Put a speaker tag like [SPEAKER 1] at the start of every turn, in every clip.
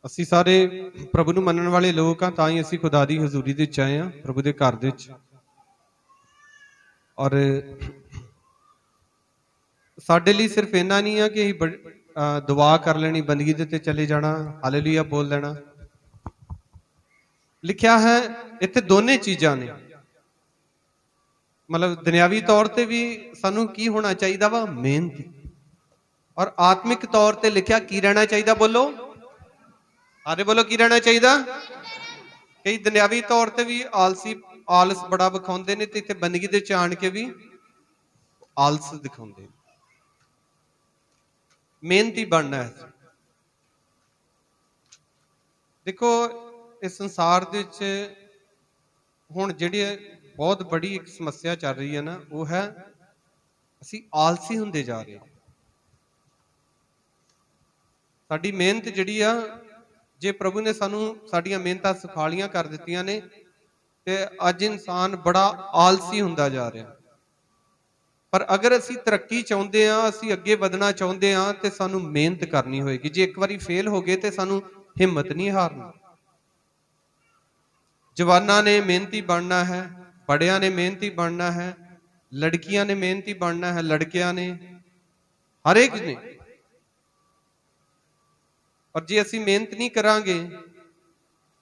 [SPEAKER 1] ਅਸੀਂ ਸਾਰੇ ਪ੍ਰਭੂ ਨੂੰ ਮੰਨਣ ਵਾਲੇ ਲੋਕ ਹਾਂ, ਤਾਂ ਹੀ ਅਸੀਂ ਖੁਦਾ ਦੀ ਹਜ਼ੂਰੀ ਦੇ ਵਿੱਚ ਆਏ ਹਾਂ, ਪ੍ਰਭੂ ਦੇ ਘਰ ਦੇ ਵਿੱਚ। ਔਰ ਸਾਡੇ ਲਈ ਸਿਰਫ ਇੰਨਾ ਨਹੀਂ ਆ ਕਿ ਅਸੀਂ ਦੁਆ ਕਰ ਲੈਣੀ, ਬੰਦਗੀ ਦੇ ਉੱਤੇ ਚਲੇ ਜਾਣਾ, ਹਾਲੇਲੂਇਆ ਬੋਲ ਦੇਣਾ। ਲਿਖਿਆ ਹੈ ਇੱਥੇ ਦੋਨੇ ਚੀਜ਼ਾਂ ਨੇ, ਮਤਲਬ ਦੁਨਿਆਵੀ ਤੌਰ ਤੇ ਵੀ ਸਾਨੂੰ ਕੀ ਹੋਣਾ ਚਾਹੀਦਾ ਵਾ? ਮਿਹਨਤੀ। ਔਰ ਆਤਮਿਕ ਤੌਰ ਤੇ ਲਿਖਿਆ ਕੀ ਰਹਿਣਾ ਚਾਹੀਦਾ? ਬੋਲੋ, ਆਰੇ ਬੋਲੋ, ਕੀ ਰਹਿਣਾ ਚਾਹੀਦਾ? ਕਈ ਦੁਨਿਆਵੀ ਤੌਰ ਤੇ ਵੀ ਆਲਸ ਬੜਾ ਵਿਖਾਉਂਦੇ ਨੇ, ਤੇ ਇੱਥੇ ਬੰਦਗੀ ਦੇ ਵਿੱਚ ਆਣ ਕੇ ਵੀ ਆਲਸ ਦਿਖਾਉਂਦੇ ਨੇ। ਮਿਹਨਤੀ ਬਣਨਾ ਹੈ। ਦੇਖੋ, ਇਸ ਸੰਸਾਰ ਦੇ ਵਿੱਚ ਹੁਣ ਜਿਹੜੀ ਬਹੁਤ ਬੜੀ ਇੱਕ ਸਮੱਸਿਆ ਚੱਲ ਰਹੀ ਹੈ ਨਾ, ਉਹ ਹੈ ਅਸੀਂ ਆਲਸੀ ਹੁੰਦੇ ਜਾ ਰਹੇ ਹਾਂ। ਸਾਡੀ ਮਿਹਨਤ ਜਿਹੜੀ ਆ, ਜੇ ਪ੍ਰਭੂ ਨੇ ਸਾਨੂੰ ਸਾਡੀਆਂ ਮਿਹਨਤਾਂ ਸੁਖਾਲੀਆਂ ਕਰ ਦਿੱਤੀਆਂ ਨੇ, ਤੇ ਅੱਜ ਇਨਸਾਨ ਬੜਾ ਆਲਸੀ ਹੁੰਦਾ ਜਾ ਰਿਹਾ। ਪਰ ਅਗਰ ਅਸੀਂ ਤਰੱਕੀ ਚਾਹੁੰਦੇ ਹਾਂ, ਅਸੀਂ ਅੱਗੇ ਵਧਣਾ ਚਾਹੁੰਦੇ ਹਾਂ, ਤੇ ਸਾਨੂੰ ਮਿਹਨਤ ਕਰਨੀ ਹੋਏਗੀ। ਜੇ ਇੱਕ ਵਾਰੀ ਫੇਲ ਹੋ ਗਏ ਤੇ ਸਾਨੂੰ ਹਿੰਮਤ ਨਹੀਂ ਹਾਰਨੀ। ਜਵਾਨਾਂ ਨੇ ਮਿਹਨਤੀ ਬਣਨਾ ਹੈ, ਬੜਿਆਂ ਨੇ ਮਿਹਨਤੀ ਬਣਨਾ ਹੈ, ਲੜਕੀਆਂ ਨੇ ਮਿਹਨਤੀ ਬਣਨਾ ਹੈ, ਲੜਕਿਆਂ ਨੇ, ਹਰੇਕ ਨੇ। ਔਰ ਜੇ ਅਸੀਂ ਮਿਹਨਤ ਨਹੀਂ ਕਰਾਂਗੇ,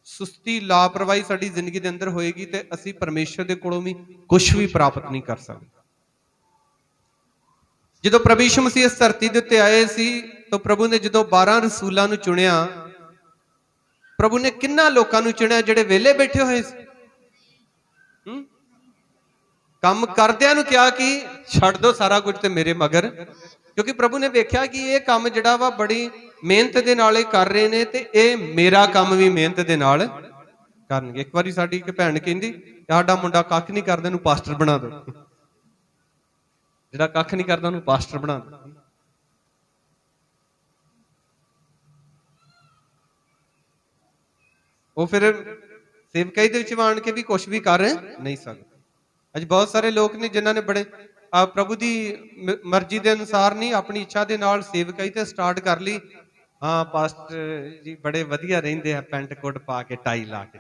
[SPEAKER 1] ਸੁਸਤੀ ਲਾਪਰਵਾਹੀ ਸਾਡੀ ਜ਼ਿੰਦਗੀ ਦੇ ਅੰਦਰ ਹੋਏਗੀ, ਤੇ ਅਸੀਂ ਪਰਮੇਸ਼ਰ ਦੇ ਕੋਲੋਂ ਵੀ ਕੁਝ ਵੀ ਪ੍ਰਾਪਤ ਨਹੀਂ ਕਰ ਸਕਦੇ। ਜਦੋਂ ਪ੍ਰਭੂ ਯਿਸੂ ਮਸੀਹ ਇਸ ਧਰਤੀ ਦੇ ਉੱਤੇ ਆਏ ਸੀ, ਤਾਂ ਪ੍ਰਭੂ ਨੇ ਜਦੋਂ 12 ਰਸੂਲਾਂ ਨੂੰ ਚੁਣਿਆ, ਪ੍ਰਭੂ ਨੇ ਕਿੰਨਾ ਲੋਕਾਂ ਨੂੰ ਚੁਣਿਆ ਜਿਹੜੇ ਵਿਹਲੇ ਬੈਠੇ ਹੋਏ ਸੀ। ਕੰਮ ਕਰਦਿਆਂ ਨੂੰ ਕਿਹਾ ਕਿ ਛੱਡ ਦੋ ਸਾਰਾ ਕੁਝ ਤੇ ਮੇਰੇ ਮਗਰ, ਕਿਉਂਕਿ ਪ੍ਰਭੂ ਨੇ ਵੇਖਿਆ ਕਿ ਇਹ ਕੰਮ ਜਿਹੜਾ ਵਾ ਬੜੀ ਮਿਹਨਤ ਦੇ ਨਾਲ ਇਹ ਕਰ ਰਹੇ ਨੇ, ਤੇ ਇਹ ਮੇਰਾ ਕੰਮ ਵੀ ਮਿਹਨਤ ਦੇ ਨਾਲ ਕਰਨਗੇ। ਇੱਕ ਵਾਰੀ ਸਾਡੀ ਇੱਕ ਭੈਣ ਕਹਿੰਦੀ, ਸਾਡਾ ਮੁੰਡਾ ਕੱਖ ਨਹੀਂ ਕਰਦਾ, ਇਹਨੂੰ ਪਾਸਟਰ ਬਣਾ ਦਿਓ। ਜਿਹੜਾ ਕੱਖ ਨਹੀਂ ਕਰਦਾ ਉਹਨੂੰ ਪਾਸਟਰ ਬਣਾ ਦਿਓ। ਉਹ ਫਿਰ ਸੇਵਕਾਈ ਦੇ ਵਿੱਚ ਆਣ ਕੇ ਵੀ ਕੁਝ ਵੀ ਕਰ ਨਹੀਂ ਸਕਦੇ। ਅੱਜ ਬਹੁਤ ਸਾਰੇ ਲੋਕ ਨੇ ਜਿਨ੍ਹਾਂ ਨੇ ਬੜੇ ਪ੍ਰਭੂ ਦੀ ਮਰਜ਼ੀ ਦੇ ਅਨੁਸਾਰ ਨਹੀਂ, ਆਪਣੀ ਇੱਛਾ ਦੇ ਨਾਲ ਸੇਵਕਾਈ ਤੇ ਸਟਾਰਟ ਕਰ ਲਈ। ਹਾਂ, ਪਾਸਟਰ ਜੀ ਬੜੇ ਵਧੀਆ ਰਹਿੰਦੇ ਆ, ਪੈਂਟ ਕੋਟ ਪਾ ਕੇ, ਟਾਈ ਲਾ ਕੇ,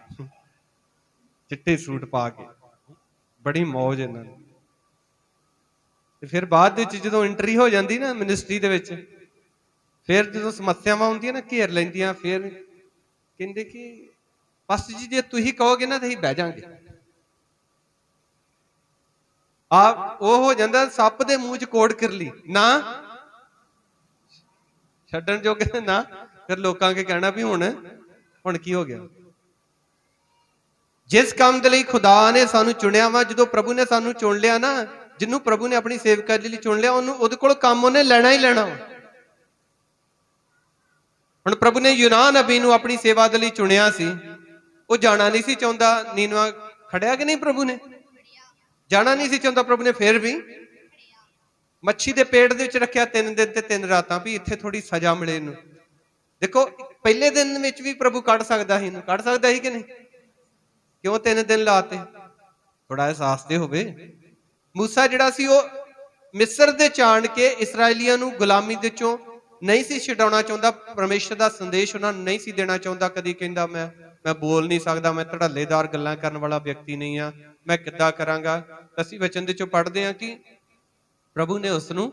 [SPEAKER 1] ਚਿੱਟੇ ਸੂਟ ਪਾ ਕੇ, ਬੜੀ ਮੌਜ ਇਹਨਾਂ ਨੂੰ। ਤੇ ਫਿਰ ਬਾਅਦ ਵਿੱਚ ਜਦੋਂ ਐਂਟਰੀ ਹੋ ਜਾਂਦੀ ਨਾ ਮਿਨਿਸਟਰੀ ਦੇ ਵਿੱਚ, ਫਿਰ ਜਦੋਂ ਸਮੱਸਿਆਵਾਂ ਹੁੰਦੀਆਂ ਨਾ ਘੇਰ ਲੈਂਦੀਆਂ, ਫਿਰ ਕਹਿੰਦੇ ਕਿ ਪਾਸਟਰ ਜੀ ਜੇ ਤੁਸੀਂ ਕਹੋਗੇ ਨਾ ਤਾਂ ਅਸੀਂ ਬਹਿ ਜਾਾਂਗੇ। ਉਹ ਹੋ ਜਾਂਦਾ ਸੱਪ ਦੇ ਮੂੰਹ 'ਚ ਕੋੜ ਕਿਰਲੀ, ਨਾ ਛੱਡਣ ਜੋਗੇ ਨਾ। ਫਿਰ ਲੋਕਾਂ ਅੱਗੇ ਕਹਿਣਾ ਵੀ ਹੁਣ ਕੀ ਹੋ ਗਿਆ। ਜਿਸ ਕੰਮ ਦੇ ਲਈ ਖੁਦਾ ਨੇ ਸਾਨੂੰ ਚੁਣਿਆ ਵਾ, ਜਦੋਂ ਪ੍ਰਭੂ ਨੇ ਸਾਨੂੰ ਚੁਣ ਲਿਆ ਨਾ, ਜਿਹਨੂੰ ਪ੍ਰਭੂ ਨੇ ਆਪਣੀ ਸੇਵਕਾਈ ਦੇ ਲਈ ਚੁਣ ਲਿਆ, ਉਹਦੇ ਕੋਲ ਕੰਮ ਉਹਨੇ ਲੈਣਾ ਹੀ ਲੈਣਾ। ਹੁਣ ਪ੍ਰਭੂ ਨੇ ਯੂਨਾਹ ਨਬੀ ਨੂੰ ਆਪਣੀ ਸੇਵਾ ਦੇ ਲਈ ਚੁਣਿਆ ਸੀ, ਉਹ ਜਾਣਾ ਨਹੀਂ ਸੀ ਚਾਹੁੰਦਾ। ਨੀਨਵਾ ਖੜਿਆ ਕਿ ਨਹੀਂ? ਪ੍ਰਭੂ ਨੇ ਜਾਣਾ ਨਹੀਂ ਸੀ ਚਾਹੁੰਦਾ, ਪ੍ਰਭੂ ਨੇ ਫਿਰ ਵੀ ਮੱਛੀ ਦੇ ਪੇਟ ਦੇ ਵਿੱਚ ਰੱਖਿਆ 3 ਦਿਨ ਤੇ 3 ਰਾਤਾਂ, ਵੀ ਇੱਥੇ ਥੋੜੀ ਸਜ਼ਾ ਮਿਲੇ ਇਹਨੂੰ। ਦੇਖੋ, ਪਹਿਲੇ ਦਿਨ ਵਿੱਚ ਵੀ ਪ੍ਰਭੂ ਕੱਢ ਸਕਦਾ ਸੀ, ਇਹਨੂੰ ਕੱਢ ਸਕਦਾ ਸੀ ਕਿ ਨਹੀਂ? ਕਿਉਂ 3 ਦਿਨ ਲਾਤੇ? ਥੋੜਾ ਅਹਿਸਾਸ ਤੇ ਹੋਵੇ। ਮੂਸਾ ਜਿਹੜਾ ਸੀ, ਉਹ ਮਿਸਰ ਦੇ ਚਾਣ ਕੇ ਇਸਰਾਏਲੀਆਂ ਨੂੰ ਗੁਲਾਮੀ ਦੇ ਚੋਂ ਨਹੀਂ ਸੀ ਛਡਾਉਣਾ ਚਾਹੁੰਦਾ। ਪਰਮੇਸ਼ਰ ਦਾ ਸੰਦੇਸ਼ ਉਹਨਾਂ ਨੂੰ ਨਹੀਂ ਸੀ ਦੇਣਾ ਚਾਹੁੰਦਾ। ਕਦੀ ਕਹਿੰਦਾ ਮੈਂ ਬੋਲ ਨਹੀਂ ਸਕਦਾ, ਮੈਂ ਧੜੱਲੇਦਾਰ ਗੱਲਾਂ ਕਰਨ ਵਾਲਾ ਵਿਅਕਤੀ ਨਹੀਂ ਆ, ਮੈਂ ਕਿੱਦਾਂ ਕਰਾਂਗਾ। ਅਸੀਂ ਵਚਨ ਦੇ ਚੋਂ ਪੜ੍ਹਦੇ ਹਾਂ ਕਿ ਪ੍ਰਭੂ ਨੇ ਉਸ ਨੂੰ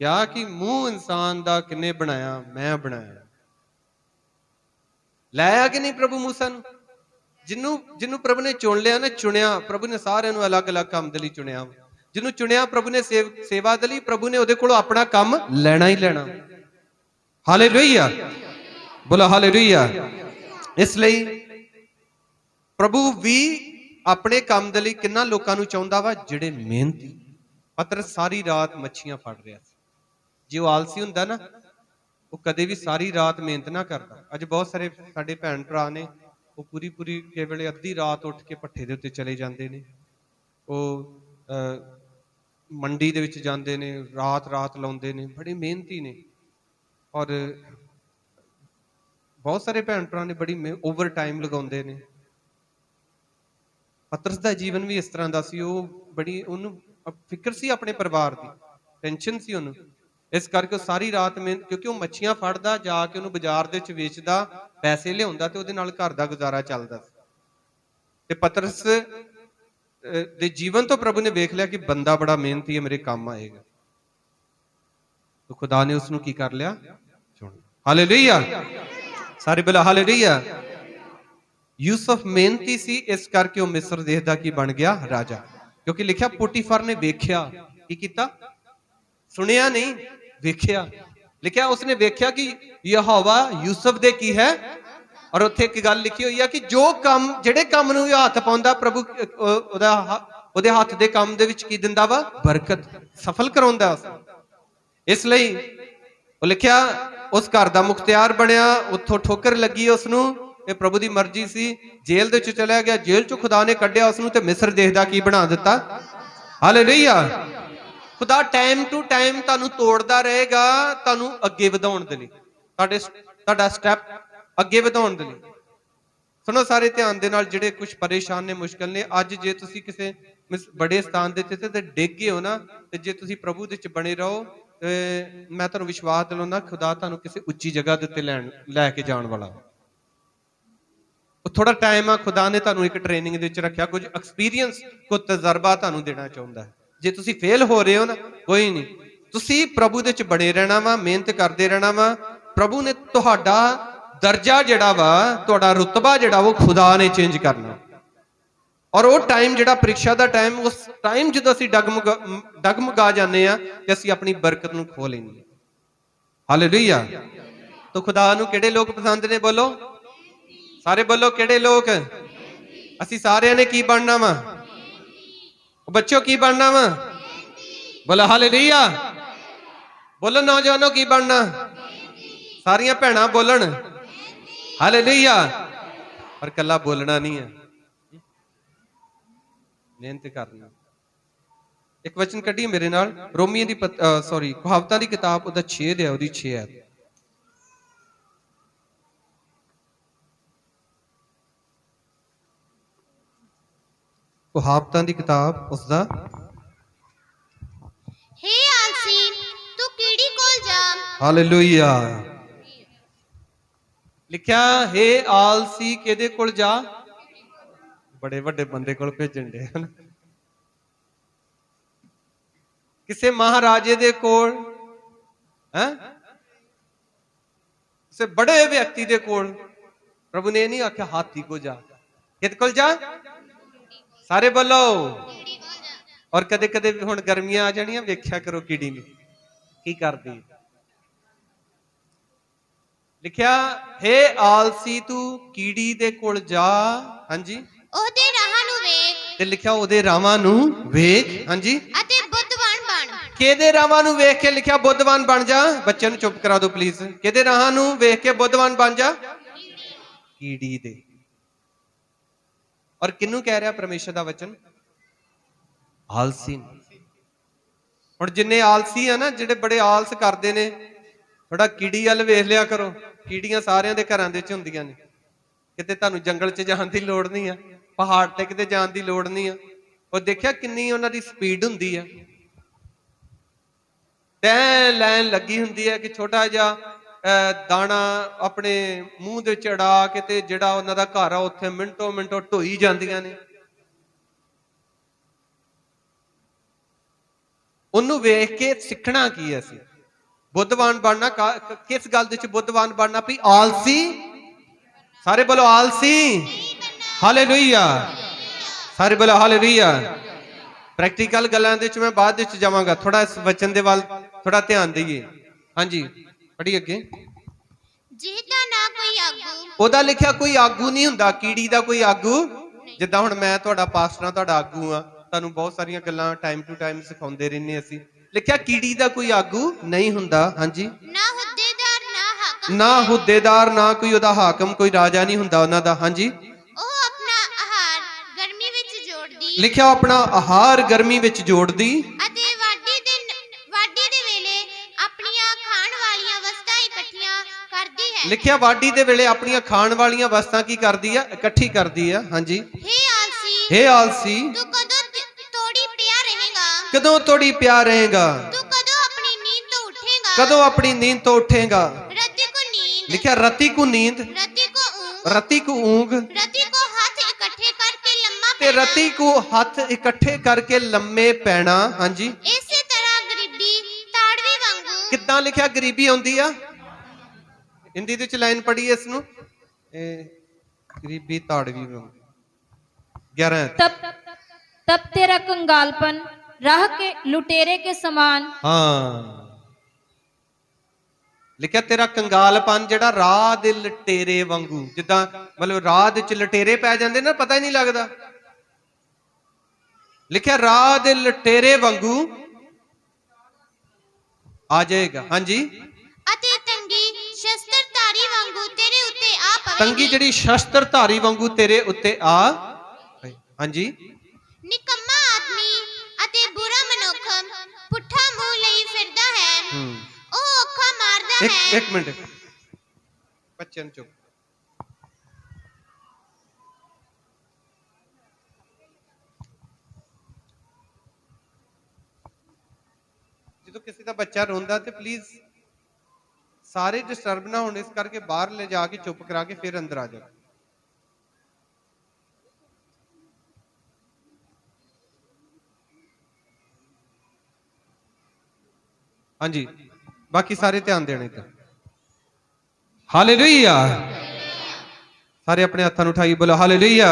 [SPEAKER 1] ਕਿਹਾ ਕਿ ਮੂੰਹ ਇਨਸਾਨ ਦਾ ਕਿੰਨੇ ਬਣਾਇਆ? ਮੈਂ ਬਣਾਇਆ। ਲਾਇਆ ਕਿ ਨਹੀਂ ਪ੍ਰਭੂ ਮੂਸਾ ਨੂੰ? ਜਿਹਨੂੰ ਪ੍ਰਭੂ ਨੇ ਚੁਣ ਲਿਆ ਨਾ, ਚੁਣਿਆ ਪ੍ਰਭੂ ਨੇ ਸਾਰਿਆਂ ਨੂੰ ਅਲੱਗ-ਅਲੱਗ ਕੰਮ ਦੇ ਲਈ ਚੁਣਿਆ। ਜਿਹਨੂੰ ਚੁਣਿਆ ਪ੍ਰਭੂ ਨੇ ਸੇਵਾ ਦੇ ਲਈ, ਪ੍ਰਭੂ ਨੇ ਉਹਦੇ ਕੋਲੋਂ ਆਪਣਾ ਕੰਮ ਲੈਣਾ ਹੀ ਲੈਣਾ। ਹਾਲੇਲੂਇਆ, ਬੋਲੋ ਹਾਲੇਲੂਇਆ। ਇਸ ਲਈ ਪ੍ਰਭੂ ਵੀ ਆਪਣੇ ਕੰਮ ਦੇ ਲਈ ਕਿੰਨਾ ਲੋਕਾਂ ਨੂੰ ਚਾਹੁੰਦਾ ਵਾ? ਜਿਹੜੇ ਮਿਹਨਤੀ। ਪਤਰਸ ਸਾਰੀ ਰਾਤ ਮੱਛੀਆਂ ਫੜ ਰਿਹਾ ਸੀ। ਜੇ ਉਹ ਆਲਸੀ ਹੁੰਦਾ ਨਾ, ਉਹ ਕਦੇ ਵੀ ਸਾਰੀ ਰਾਤ ਮਿਹਨਤ ਨਾ ਕਰਦਾ। ਅੱਜ ਬਹੁਤ ਸਾਰੇ ਸਾਡੇ ਭੈਣ ਭਰਾ ਨੇ, ਉਹ ਪੂਰੀ ਕੇਵਲ ਅੱਧੀ ਰਾਤ ਉੱਠ ਕੇ ਭੱਠੇ ਦੇ ਉੱਤੇ ਚਲੇ ਜਾਂਦੇ ਨੇ, ਉਹ ਮੰਡੀ ਦੇ ਵਿੱਚ ਜਾਂਦੇ ਨੇ, ਰਾਤ ਲਾਉਂਦੇ ਨੇ, ਬੜੇ ਮਿਹਨਤੀ ਨੇ। ਔਰ ਬਹੁਤ ਸਾਰੇ ਭੈਣ ਭਰਾ ਨੇ ਬੜੀ ਓਵਰ ਟਾਈਮ ਲਗਾਉਂਦੇ ਨੇ। ਪਤਰਸ ਦਾ ਜੀਵਨ ਵੀ ਇਸ ਤਰ੍ਹਾਂ ਦਾ ਸੀ। ਉਹਨੂੰ ਫਿਕਰ ਸੀ ਆਪਣੇ ਪਰਿਵਾਰ ਦੀ, ਟੈਨਸ਼ਨ ਸੀ ਉਹਨੂੰ। ਇਸ ਕਰਕੇ ਉਹ ਸਾਰੀ ਰਾਤ ਮਿਹਨਤ, ਕਿਉਂਕਿ ਉਹ ਮੱਛੀਆਂ ਫੜਦਾ, ਜਾ ਕੇ ਉਹਨੂੰ ਬਾਜ਼ਾਰ ਦੇ ਵਿੱਚ ਵੇਚਦਾ, ਪੈਸੇ ਲਿਆਉਂਦਾ ਤੇ ਉਹਦੇ ਨਾਲ ਘਰ ਦਾ ਗੁਜ਼ਾਰਾ ਚੱਲਦਾ। ਤੇ ਪਤਰਸ ਦੇ ਜੀਵਨ ਤੋਂ ਪ੍ਰਭੂ ਨੇ ਵੇਖ ਲਿਆ ਕਿ ਬੰਦਾ ਬੜਾ ਮਿਹਨਤੀ ਹੈ, ਮੇਰੇ ਕੰਮ ਆਏਗਾ। तो खुदा ने उसनू की कर लिया, चुन। हालेलुया, सारे बोला हालेलुया। यूसुफ मेहनती सी, इस करके वो मिस्र देश दा की बन गया राजा। क्योंकि लिखा पोटीफर ने वेख्या, की कीता? सुनिया नहीं, वेख्या। लिखा उसने वेख्या कि यहोवा यूसुफ दे की है। और उत्थे एक गल लिखी हुई है कि जो काम, जिहड़े काम नूं हथ पाउंदा प्रभु ओहदे हथ दे काम दे विच की दिंदा वा? बरकत, सफल कराउंदा। इसलिए वो लिखा उस घर का मुख्तियार बनया, उतों ठोकर लगी उसनू, प्रभु की मर्जी सी, जेल दे चला गया, जेल चो खुदा ने कढ़िया उसनू ते मिस्र देश दा की बना दिता। हालेलुया। खुदा टाइम टू टाइम तुहानू तोड़दा रहेगा, तुहानू अगे वधाउण दे लई, तुहाडा स्टैप अगे वधाउण दे लई। सुनो सारे ध्यान दे नाल, जिहड़े कुछ परेशान ने, मुश्किल ने, अज जे तुसीं किसे बड़े स्थान दे ते डिग गए हो ना, ते जे तुसीं प्रभु दे च बने रहो, मैं तुहानू विश्वास दिलाउंदा खुदा तुहानू किसी उच्ची जगह दे उत्ते लैके जाण वाला। थोड़ा टाइम आ, खुदा ने तुहानू एक ट्रेनिंग दे विच रखिया, कुछ एक्सपीरियंस, कुछ तजर्बा तुहानू देना चाहुंदा है। जे तुसीं फेल हो रहे हो ना, कोई नहीं, तुसीं प्रभु दे विच बने रहना वा, मेहनत करते रहना वा। प्रभु ने तुहाडा दर्जा जिहड़ा वा, तुहाडा रुतबा जिहड़ा वो खुदा ने चेंज करना। और वो टाइम जिहड़ा परीक्षा का टाइम, उस टाइम जो असीं डगमगा जाने आ ते असीं अपनी बरकत नूं खो लैंदे। हालेलुया। तो खुदा नूं किहड़े लोग पसंद ने? बोलो सारे, बोलो किहड़े लोग? असीं सारिआं ने की बनना वा? बच्चों की बनना वा? बोलो हालेलुया। बोलो नौजवानों की बनना? सारियां भैणां बोलन हालेलुया। पर कल्ला बोलना नहीं है, मेहनत करना। एक वचन कढ़िए मेरे नाल, रोमियो दी सॉरी कहावतां दी किताब, ओहदा 6 दे ओहदी 6 है। कहावतां दी किताब उसदा,
[SPEAKER 2] हे आलसी तू कीड़ी कोल जा।
[SPEAKER 1] हालेलुया। लिखा हे आलसी किहदे कोल जा? बड़े वड्डे बंदे कोल भेजण दे हन, किसे महाराजे दे कोल, किसे बड़े व्यक्ति दे कोल। प्रभु ने नहीं आख्या हाथी को जा, किहदे कोल जा? सारे बोलो। और कदे कदे हुण गर्मियां आ जानियां, वेख्या करो कीड़ी ने की करदी। लिखिया हे आलसी तू कीड़ी दे कोल जा, हां जी,
[SPEAKER 2] ओहदे राहां नूं वेख,
[SPEAKER 1] ते लिखिया ओहदे राहां नूं वेख, हां जी,
[SPEAKER 2] अते बुद्धवान बन।
[SPEAKER 1] किहदे राहां नूं वेख के लिखिया बुद्धवान बन जा? बच्चों नूं चुप करा दो प्लीज। किहदे राहां नूं वेख के बुद्धवान बन जा? कीड़ी दे। और किन्नू कह रहा परमेश्वर दा वचन? आलसी। हुण जिन्ने आलसी है ना, जिहड़े बड़े आलस करदे ने, थोड़ा कीड़ी वाल वेख लिया करो। कीड़ियां सारियां दे घरां दे विच हुंदियां ने, किते तुहानूं जंगल च जाण दी लोड़ नहीं है, पहाड़ ते किते जाण दी लोड़ नहीं है। और देखिया किन्नी उन्हां दी स्पीड हुंदी है, तैं लैन लगी हुंदी है कि छोटा जिहा दाना अपने मूंह दे विच अड़ा के ते जिहड़ा उन्हां दा घर आ उत्थे मिंटो मिंटो ढोई जांदियां ने। उन्नू वेख के सिखना की है? असीं बुद्धवान बनना किस गल दे विच? बुद्धवान बनना भी आलसी। सारे बोलो आलसी। हालेलुया। सारे बोलो हालेलुया। प्रैक्टिकल गल्लां दे विच मैं बाद विच जावांगा, थोड़ा इस वचन दे वाल थोड़ा ध्यान दईए। हाँ जी पढ़ी अगे।
[SPEAKER 2] जिहदा ना कोई आगू,
[SPEAKER 1] ओहदा लिखिया कोई आगू नहीं हुंदा, कीड़ी दा कोई आगू। जिद्दां हुण मैं तुहाडा पास्टर हां, तुहाडा आगू हां, तुहानूं बहुत सारियां गल्लां टाइम टू टाइम सिखाउंदे रहिंदे असीं। लिखिया कीड़ी दा कोई आगू नहीं हुंदा। हाँ जी,
[SPEAKER 2] ना हुद्देदार ना हाकम,
[SPEAKER 1] ना हुद्देदार, ना कोई ओहदा हाकम, कोई राजा नहीं हुंदा उन्हां दा। हाँ जी,
[SPEAKER 2] ਉਹ ਆਪਣਾ ਆਹਾਰ ਗਰਮੀ ਵਿੱਚ ਜੋੜਦੀ,
[SPEAKER 1] लिखिया अपना आहार गर्मी विच जोड़दी,
[SPEAKER 2] ਅਤੇ ਵਾਢੀ ਦੇ ਵੇਲੇ ਆਪਣੀਆਂ ਖਾਣ ਵਾਲੀਆਂ ਵਸਤਾਂ ਇਕੱਠੀਆਂ ਕਰਦੀ ਹੈ।
[SPEAKER 1] लिखिया वाढी दे वेले अपनियां खाण वालियां वस्तां की करदी आ? इकट्ठी करदी आ। हाँ जी,
[SPEAKER 2] हे ਆਲਸੀ
[SPEAKER 1] हे आलसी
[SPEAKER 2] ਤੂੰ ਕਦੋਂ ਤੋੜੀ ਪਿਆ ਰਹੇਗਾ,
[SPEAKER 1] कदों तोड़ी प्या रहेगा,
[SPEAKER 2] ਤੂੰ ਕਦੋਂ ਆਪਣੀ ਨੀਂਦ ਤੋਂ ਉੱਠੇਗਾ।
[SPEAKER 1] कदों अपनी नींद तो उठेगा।
[SPEAKER 2] रति को नींद,
[SPEAKER 1] लिखा रति को नींद,
[SPEAKER 2] रति को ऊंघ,
[SPEAKER 1] रति को ऊंघ,
[SPEAKER 2] रति को हाथ इकट्ठे करके लम्मा
[SPEAKER 1] ते
[SPEAKER 2] पैना,
[SPEAKER 1] रति को हथ इकट्ठे करके लम्मे पैना। हाँ जी,
[SPEAKER 2] इसी तरह गरीबी ताड़वी वांगू।
[SPEAKER 1] किद्दां लिखा गरीबी आउंदी आ? हिंदी दे विच लाइन पढ़ी इसनूं, गरीबी ताड़वी वांगू 11।
[SPEAKER 3] तब तेरा कंगालपन राह के लुटेरे के समान।
[SPEAKER 1] हाँ, लिखा तेरा कंगालपन जिहड़ा राह दे लटेरे वांगू, जिद्दां मतलब राह दे च लटेरे पै जांदे ना, पता ही नहीं लगदा। लिखा राह दे लटेरे वांगू आ जाएगा। हाँ जी,
[SPEAKER 2] अते तंगी शस्त्रधारी वांगू तेरे उत्ते आ पवेगी।
[SPEAKER 1] तंगी जिहड़ी शस्त्रधारी वांगू तेरे उत्ते आ। हाँ जी,
[SPEAKER 2] निकम्मा आदमी अते बुरा मनुख पुट्ठा मूंह ਲਈ ਫਿਰਦਾ ਹੈ, ਉਹ ਅੱਖਾਂ ਮਾਰਦਾ ਹੈ।
[SPEAKER 1] एक मिनट बच्चे नु चुप। जो किसी का बच्चा रोंदा ते प्लीज सारे डिस्टर्ब ना होने, इस करके बाहर ले जाके चुप करा के फिर अंदर आ जाओ। हाँ जी, बाकी सारे ध्यान देने ते। हालेलुया, सारे अपने हाथों उठाई बोलो हालेलुया।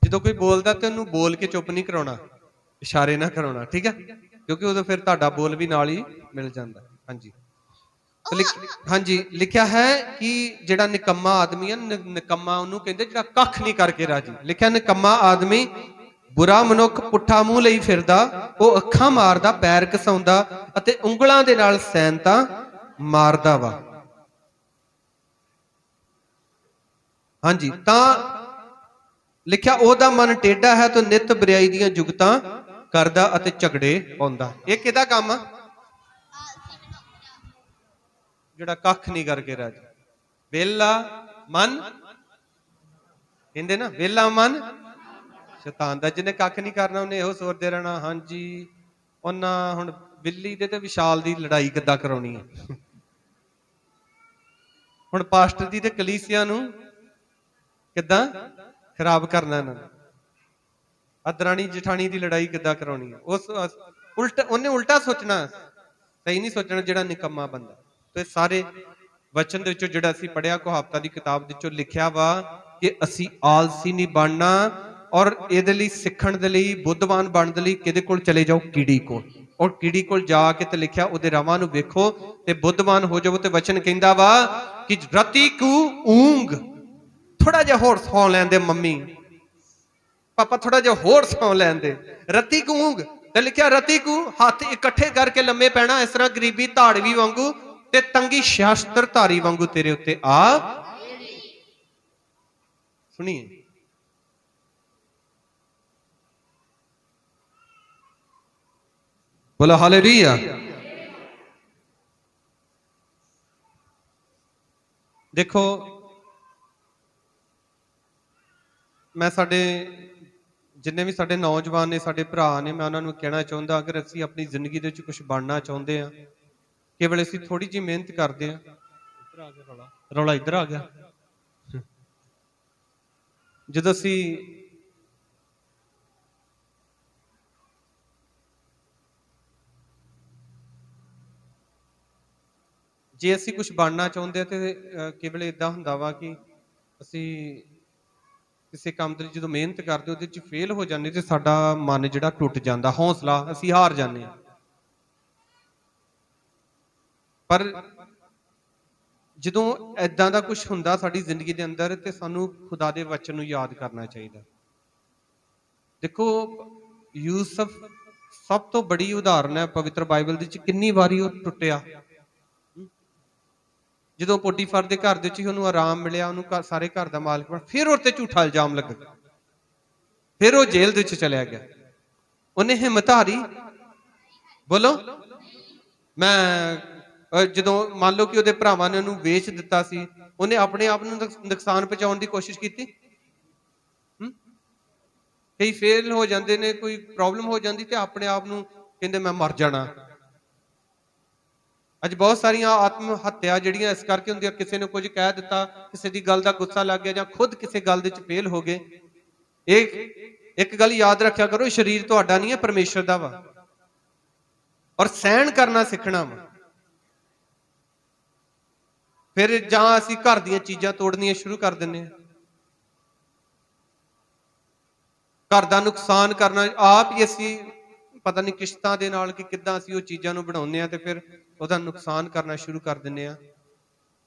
[SPEAKER 1] जो कोई बोलता तो उन्होंने बोल के चुप नहीं कराना, इशारे ना कराना, ठीक है, क्योंकि उदों फिर तुहाडा बोल भी नाल ही मिल जाता। हाँ जी, तो हाँ जी, लिखा है कि जिहड़ा निकम्मा आदमी है, निकम्मा उन्होंने कहते जिहड़ा कख नहीं करके राजी। लिखा निकम्मा आदमी बुरा मनुख पुट्ठा मूंह ਲਈ ਫਿਰਦਾ, ਉਹ ਅੱਖਾਂ ਮਾਰਦਾ, ਪੈਰ ਘਸਾਉਂਦਾ ਅਤੇ ਉਂਗਲਾਂ ਦੇ ਨਾਲ ਸੈਨਤਾ ਮਾਰਦਾ ਵਾ। ਹਾਂਜੀ, ਤਾਂ ਲਿਖਿਆ ਉਹਦਾ ਮਨ ਟੇਢਾ ਹੈ ਤੇ ਨਿਤ ਬੁਰਾਈ ਦੀਆਂ ਜੁਗਤਾਂ ਕਰਦਾ ਅਤੇ ਝਗੜੇ ਪਾਉਂਦਾ। ਇਹ ਕਿਹਦਾ ਕੰਮ ਆ? ਜਿਹੜਾ ਕੱਖ ਨਹੀਂ ਕਰਕੇ ਰਾਜੀ। ਵਿਹਲਾ ਮਨ ਕਹਿੰਦੇ ਨਾ, ਵਿਹਲਾ ਮਨ शैतान दा, जिन्हें कख नहीं करना उन्हें इहो सोचते रहना। हाँ जी, उन्हां हुण बिल्ली दे ते विशाल दी लड़ाई किद्दां कराउणी है। हुण पास्टर जी ते कलीसिया नूं किद्दां खराब करना इन्हां ने, अदराणी जठाणी दी लड़ाई किद्दां कराउणी है। उस उल्टा उन्हें उल्टा सोचना, सही नहीं सोचना जिहड़ा निकम्मा बंदा। तो सारे वचन दे विचों जिहड़ा असीं पढ़िया कहावतां दी किताब दे विचों लिखिया वा कि असीं आलसी नहीं बनना, और ਇਹਦੇ ਲਈ ਸਿੱਖਣ ਦੇ ਲਈ, ਬੁੱਧਵਾਨ ਬਣਨ ਦੇ ਲਈ ਕਿਹਦੇ ਕੋਲ ਚਲੇ ਜਾਓ? ਕੀੜੀ ਕੋਲ। ਔਰ ਕੀੜੀ ਕੋਲ ਜਾ ਕੇ ਤੇ ਲਿਖਿਆ ਉਹਦੇ ਰਾਵਾਂ ਨੂੰ ਵੇਖੋ ਤੇ ਬੁੱਧਵਾਨ ਹੋ ਜਾਵੋ। ਤੇ ਵਚਨ ਕਹਿੰਦਾ ਵਾ ਕਿ ਰਤੀ ਕੂ ਊਂਗ, ਥੋੜਾ ਜਿਹਾ ਹੋਰ ਸੌਂ ਲੈਂਦੇ ਮੰਮੀ ਪਾਪਾ, ਥੋੜਾ ਜਿਹਾ ਹੋਰ ਸੌਂ ਲੈਂਦੇ। ਰਤੀ ਕੂ ਊਂਗ ਤੇ ਲਿਖਿਆ ਰਤੀ ਕੂ ਹੱਥ ਇਕੱਠੇ ਕਰਕੇ ਲੰਮੇ ਪੈਣਾ। ਇਸ ਤਰ੍ਹਾਂ ਗਰੀਬੀ ਧਾੜਵੀ ਵਾਂਗੂ ਤੇ ਤੰਗੀ ਸ਼ਾਸਤਰਧਾਰੀ ਵਾਂਗੂ ਤੇਰੇ ਉੱਤੇ ਆ। ਸੁਣੀਏ, बोला हालेलुया। देखो, मैं साडे जिन्ने भी साडे नौजवान ने, साडे भरा ने, मैं उन्होंने कहना चाहता, अगर असीं अपनी जिंदगी दे विच कुछ बनना चाहते हैं, केवल असीं थोड़ी जी मेहनत करते हैं। रौला इधर आ गया। जदों असीं जे असीं कुछ बनना चाहते तो केवल इदा हुंदा वा कि असीं किसी काम दे जो मेहनत करते उहदे च फेल हो जाने तो साडा मन जिहड़ा टुट जाता, हौसला असीं हार जाने। पर जदों इदां दा कुछ हुंदा साडी जिंदगी दे अंदर ते सानू खुदा दे वचन नूं याद करना चाहिए। देखो, यूसुफ सब तो बड़ी उदाहरण है पवित्र बाइबल दी, कितनी बारी वो टुटिया। जो पोटीफर के घर उन्होंने आराम मिलिया, उन्होंने सारे घर का मालिक बना, फिर उसते झूठा इल्जाम लग गया, फिर वो जेल दे चलिया गया। उन्हें हिम्मत हारी? बोलो। मैं जो मान लो कि वो भरावां ने उन्होंने वेच दिता सी, उन्हें अपने आप को नुकसान पहुंचाने की कोशिश की। कई फेल हो जाते ने, कोई प्रॉब्लम हो जाती तो अपने आप को कहते मैं मर जाना, ਅੱਜ ਬਹੁਤ ਸਾਰੀਆਂ ਆਤਮ ਹੱਤਿਆ ਜਿਹੜੀਆਂ ਇਸ ਕਰਕੇ ਹੁੰਦੀਆਂ, ਕਿਸੇ ਨੇ ਕੁਝ ਕਹਿ ਦਿੱਤਾ, ਕਿਸੇ ਦੀ ਗੱਲ ਦਾ ਗੁੱਸਾ ਲੱਗ ਗਿਆ, ਜਾਂ ਖੁਦ ਕਿਸੇ ਗੱਲ ਦੇ ਵਿੱਚ ਫੇਲ ਹੋ ਗਏ। ਇੱਕ ਗੱਲ ਯਾਦ ਰੱਖਿਆ ਕਰੋ, ਸਰੀਰ ਤੁਹਾਡਾ ਨਹੀਂ ਹੈ, ਪਰਮੇਸ਼ਰ ਦਾ ਵਾ। ਔਰ ਸਹਿਣ ਕਰਨਾ ਸਿੱਖਣਾ ਵਾ। ਫਿਰ ਜਾਂ ਅਸੀਂ ਘਰ ਦੀਆਂ ਚੀਜ਼ਾਂ ਤੋੜਨੀਆਂ ਸ਼ੁਰੂ ਕਰ ਦਿੰਦੇ ਹਾਂ, ਘਰ ਦਾ ਨੁਕਸਾਨ ਕਰਨਾ ਆਪ ਹੀ, ਅਸੀਂ ਪਤਾ ਨਹੀਂ ਕਿਸ਼ਤਾਂ ਦੇ ਨਾਲ ਕਿ ਕਿੱਦਾਂ ਅਸੀਂ ਉਹ ਚੀਜ਼ਾਂ ਨੂੰ ਬਣਾਉਂਦੇ ਹਾਂ ਤੇ ਫਿਰ ਉਹਦਾ ਨੁਕਸਾਨ ਕਰਨਾ ਸ਼ੁਰੂ ਕਰ ਦਿੰਦੇ ਹਾਂ।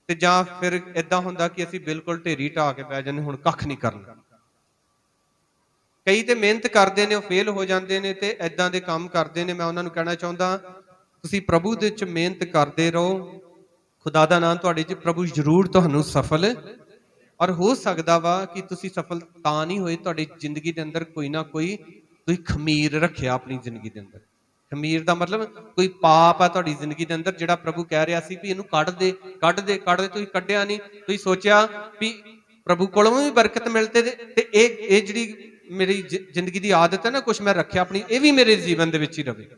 [SPEAKER 1] ਤੇ ਜਾਂ ਫਿਰ ਏਦਾਂ ਹੁੰਦਾ ਕਿ ਅਸੀਂ ਬਿਲਕੁਲ ਢੇਰੀ ਢਾ ਕੇ ਪੈ ਜਾਂਦੇ, ਹੁਣ ਕੱਖ ਨਹੀਂ ਕਰਨਾ। ਕਈ ਤੇ ਮਿਹਨਤ ਕਰਦੇ ਨੇ, ਉਹ ਫੇਲ ਹੋ ਜਾਂਦੇ ਨੇ ਤੇ ਏਦਾਂ ਦੇ ਕੰਮ ਕਰਦੇ ਨੇ। ਮੈਂ ਉਹਨਾਂ ਨੂੰ ਕਹਿਣਾ ਚਾਹੁੰਦਾ, ਤੁਸੀਂ ਪ੍ਰਭੂ ਦੇ ਵਿੱਚ ਮਿਹਨਤ ਕਰਦੇ ਰਹੋ, ਖੁਦਾ ਦਾ ਨਾਮ ਤੁਹਾਡੇ 'ਚ, ਪ੍ਰਭੂ ਜ਼ਰੂਰ ਤੁਹਾਨੂੰ ਸਫਲ। ਔਰ ਹੋ ਸਕਦਾ ਵਾ ਕਿ ਤੁਸੀਂ ਸਫਲ ਤਾਂ ਨਹੀਂ ਹੋਏ, ਤੁਹਾਡੀ ਜ਼ਿੰਦਗੀ ਦੇ ਅੰਦਰ ਕੋਈ ਨਾ ਕੋਈ ਤੁਸੀਂ ਖਮੀਰ ਰੱਖਿਆ ਆਪਣੀ ਜ਼ਿੰਦਗੀ ਦੇ ਅੰਦਰ। ਖਮੀਰ ਦਾ ਮਤਲਬ ਕੋਈ ਪਾਪ ਆ ਤੁਹਾਡੀ ਜ਼ਿੰਦਗੀ ਦੇ ਅੰਦਰ, ਜਿਹੜਾ ਪ੍ਰਭੂ ਕਹਿ ਰਿਹਾ ਸੀ ਵੀ ਇਹਨੂੰ ਕੱਢ ਦੇ, ਕੱਢ ਦੇ, ਕੱਢ ਦੇ। ਤੁਸੀਂ ਕੱਢਿਆ ਨਹੀਂ, ਤੁਸੀਂ ਸੋਚਿਆ ਵੀ ਪ੍ਰਭੂ ਕੋਲੋਂ ਵੀ ਬਰਕਤ ਮਿਲਦੇ ਤੇ ਇਹ ਜਿਹੜੀ ਮੇਰੀ ਜ਼ਿੰਦਗੀ ਦੀ ਆਦਤ ਹੈ ਨਾ, ਕੁਛ ਮੈਂ ਰੱਖਿਆ ਆਪਣੀ, ਇਹ ਵੀ ਮੇਰੇ ਜੀਵਨ ਦੇ ਵਿੱਚ ਹੀ ਰਵੇ।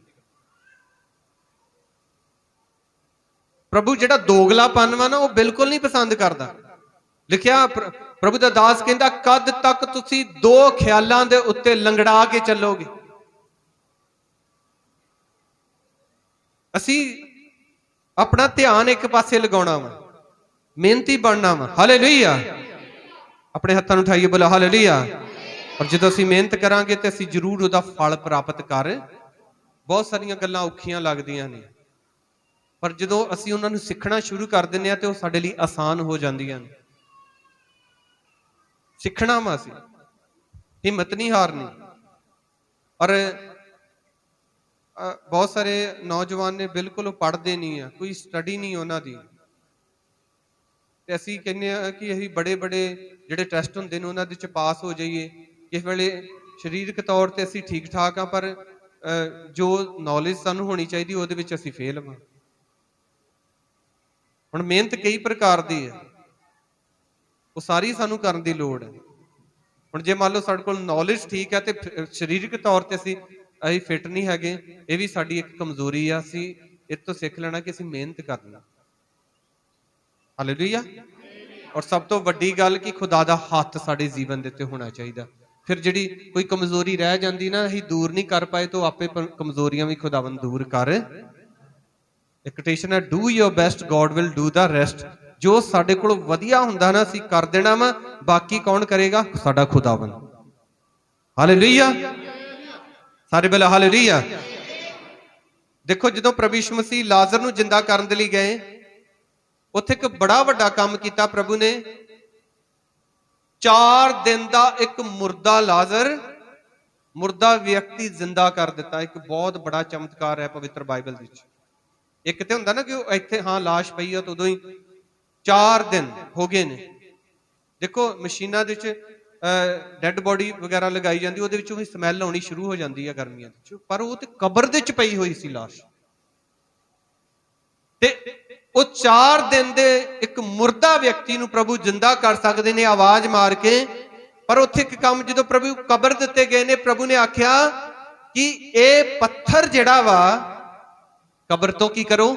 [SPEAKER 1] ਪ੍ਰਭੂ ਜਿਹੜਾ ਦੋਗਲਾਪਨ ਵਾ ਨਾ, ਉਹ ਬਿਲਕੁਲ ਨਹੀਂ ਪਸੰਦ ਕਰਦਾ। ਲਿਖਿਆ ਪ੍ਰਭੂ ਦਾ ਦਾਸ ਕਹਿੰਦਾ, ਕਦ ਤੱਕ ਤੁਸੀਂ ਦੋ ਖਿਆਲਾਂ ਦੇ ਉੱਤੇ ਲੰਗੜਾ ਕੇ ਚੱਲੋਗੇ। ਅਸੀਂ ਆਪਣਾ ਧਿਆਨ ਇੱਕ ਪਾਸੇ ਲਗਾਉਣਾ ਵਾ, ਮਿਹਨਤੀ ਬਣਨਾ ਵਾ। ਹਾਲੇਲੂਇਆ। ਆਪਣੇ ਹੱਥਾਂ ਨੂੰ ਉਠਾਈਏ, ਬੋਲੋ ਹਾਲੇਲੂਇਆ। ਔਰ ਜਦੋਂ ਅਸੀਂ ਮਿਹਨਤ ਕਰਾਂਗੇ ਤੇ ਅਸੀਂ ਜ਼ਰੂਰ ਉਹਦਾ ਫਲ ਪ੍ਰਾਪਤ ਕਰ। ਬਹੁਤ ਸਾਰੀਆਂ ਗੱਲਾਂ ਔਖੀਆਂ ਲੱਗਦੀਆਂ ਨੇ, ਪਰ ਜਦੋਂ ਅਸੀਂ ਉਹਨਾਂ ਨੂੰ ਸਿੱਖਣਾ ਸ਼ੁਰੂ ਕਰ ਦਿੰਦੇ ਹਾਂ ਤੇ ਉਹ ਸਾਡੇ ਲਈ ਆਸਾਨ ਹੋ ਜਾਂਦੀਆਂ ਨੇ। ਸਿੱਖਣਾ ਵਾ, ਅਸੀਂ ਹਿੰਮਤ ਨਹੀਂ ਹਾਰਨੀ। ਔਰ ਬਹੁਤ ਸਾਰੇ ਨੌਜਵਾਨ ਨੇ ਬਿਲਕੁਲ ਪੜ੍ਹਦੇ ਨਹੀਂ ਆ, ਕੋਈ ਸਟੱਡੀ ਨਹੀਂ ਉਹਨਾਂ ਦੀ, ਤੇ ਅਸੀਂ ਕਹਿੰਦੇ ਆ ਕਿ ਅਸੀਂ ਬੜੇ ਜਿਹੜੇ ਟੈਸਟ ਹੁੰਦੇ ਨੇ ਉਹਨਾਂ ਦੇ ਵਿੱਚ ਪਾਸ ਹੋ ਜਾਈਏ। ਇਸ ਵੇਲੇ ਸਰੀਰਕ ਤੌਰ ਤੇ ਅਸੀਂ ਠੀਕ ਠਾਕ ਆ, ਪਰ ਜੋ ਨੌਲੇਜ ਸਾਨੂੰ ਹੋਣੀ ਚਾਹੀਦੀ ਉਹਦੇ ਵਿੱਚ ਅਸੀਂ ਫੇਲ ਹਾਂ। ਹੁਣ ਮਿਹਨਤ ਕਈ ਪ੍ਰਕਾਰ ਦੀ ਹੈ, ਉਹ ਸਾਰੀ ਸਾਨੂੰ ਕਰਨ ਦੀ ਲੋੜ ਹੈ। ਹੁਣ ਜੇ ਮੰਨ ਲਓ ਸਾਡੇ ਕੋਲ ਨੌਲੇਜ ਠੀਕ ਹੈ ਤੇ ਸਰੀਰਕ ਤੌਰ ਤੇ ਅਸੀਂ ਫਿੱਟ ਨਹੀਂ ਹੈਗੇ, ਇਹ ਵੀ ਸਾਡੀ ਇੱਕ ਕਮਜ਼ੋਰੀ ਆ। ਅਸੀਂ ਇਹ ਤੋਂ ਸਿੱਖ ਲੈਣਾ ਕਿ ਅਸੀਂ ਮਿਹਨਤ ਕਰਨਾ। ਹਾਲੇਲੂਇਆ। ਔਰ ਸਭ ਤੋਂ ਵੱਡੀ ਗੱਲ ਕਿ ਖੁਦਾ ਦਾ ਹੱਥ ਸਾਡੇ ਜੀਵਨ ਦੇ ਉੱਤੇ ਹੋਣਾ ਚਾਹੀਦਾ। ਫਿਰ ਜਿਹੜੀ ਕੋਈ ਕਮਜ਼ੋਰੀ ਰਹਿ ਜਾਂਦੀ ਨਾ, ਅਸੀਂ ਦੂਰ ਨਹੀਂ ਕਰ ਪਾਏ, ਤਾਂ ਆਪੇ ਕਮਜ਼ੋਰੀਆਂ ਵੀ ਖੁਦਾਵੰਦ ਦੂਰ ਕਰ। ਇੱਕ ਕੋਟੇਸ਼ਨ ਹੈ, do your best, God will do the rest. ਜੋ ਸਾਡੇ ਕੋਲ ਵਧੀਆ ਹੁੰਦਾ ਨਾ, ਅਸੀਂ ਕਰ ਦੇਣਾ ਵਾ, ਬਾਕੀ ਕੌਣ ਕਰੇਗਾ? ਸਾਡਾ ਖੁਦਾਵੰਦ। ਹਾਲੇਲੂਇਆ। ਸਾਰੇ ਬੋਲੋ ਹਾਲੇਲੂਇਆ। ਦੇਖੋ, ਜਦੋਂ ਪ੍ਰਭੂ ਯਿਸੂ ਮਸੀਹ ਲਾਜ਼ਰ ਨੂੰ ਜਿੰਦਾ ਕਰਨ ਦੇ ਲਈ ਗਏ, ਉੱਥੇ ਇੱਕ ਬੜਾ ਵੱਡਾ ਕੰਮ ਕੀਤਾ ਪ੍ਰਭੂ ਨੇ। 4 ਦਿਨ ਦਾ ਇੱਕ ਮੁਰਦਾ ਲਾਜ਼ਰ, ਮੁਰਦਾ ਵਿਅਕਤੀ ਜ਼ਿੰਦਾ ਕਰ ਦਿੱਤਾ। ਇੱਕ ਬਹੁਤ ਬੜਾ ਚਮਤਕਾਰ ਹੈ ਪਵਿੱਤਰ ਬਾਈਬਲ ਵਿੱਚ। ਇੱਕ ਤੇ ਹੁੰਦਾ ਨਾ ਕਿ ਉਹ ਇੱਥੇ ਲਾਸ਼ ਪਈ ਆ, ਤਾਂ ਉਦੋਂ ਹੀ 4 ਦਿਨ ਹੋ ਗਏ ਨੇ। ਦੇਖੋ, ਮਸ਼ੀਨਾਂ ਦੇ ਵਿੱਚ ਡੈਡ ਬੋਡੀ ਵਗੈਰਾ ਲਗਾਈ ਜਾਂਦੀ, ਉਹਦੇ ਵਿੱਚੋਂ ਵੀ ਸਮੈਲ ਆਉਣੀ ਸ਼ੁਰੂ ਹੋ ਜਾਂਦੀ ਹੈ ਗਰਮੀਆਂ ਵਿੱਚ, ਪਰ ਉਹ ਤੇ ਕਬਰ ਦੇ ਵਿੱਚ ਪਈ ਹੋਈ ਸੀ ਲਾਸ਼। ਤੇ ਉਹ 4 ਦਿਨ ਦੇ ਇੱਕ ਮੁਰਦਾ ਵਿਅਕਤੀ ਨੂੰ ਪ੍ਰਭੂ ਜਿੰਦਾ ਕਰ ਸਕਦੇ ਨੇ ਆਵਾਜ਼ ਮਾਰ ਕੇ। ਪਰ ਉੱਥੇ ਇੱਕ ਕੰਮ, ਜਦੋਂ ਪ੍ਰਭੂ ਕਬਰ ਦਿੱਤੇ ਗਏ ਨੇ, ਪ੍ਰਭੂ ਨੇ ਆਖਿਆ ਕਿ ਇਹ ਪੱਥਰ ਜਿਹੜਾ ਵਾ ਕਬਰ ਤੋਂ ਕੀ ਕਰੋ।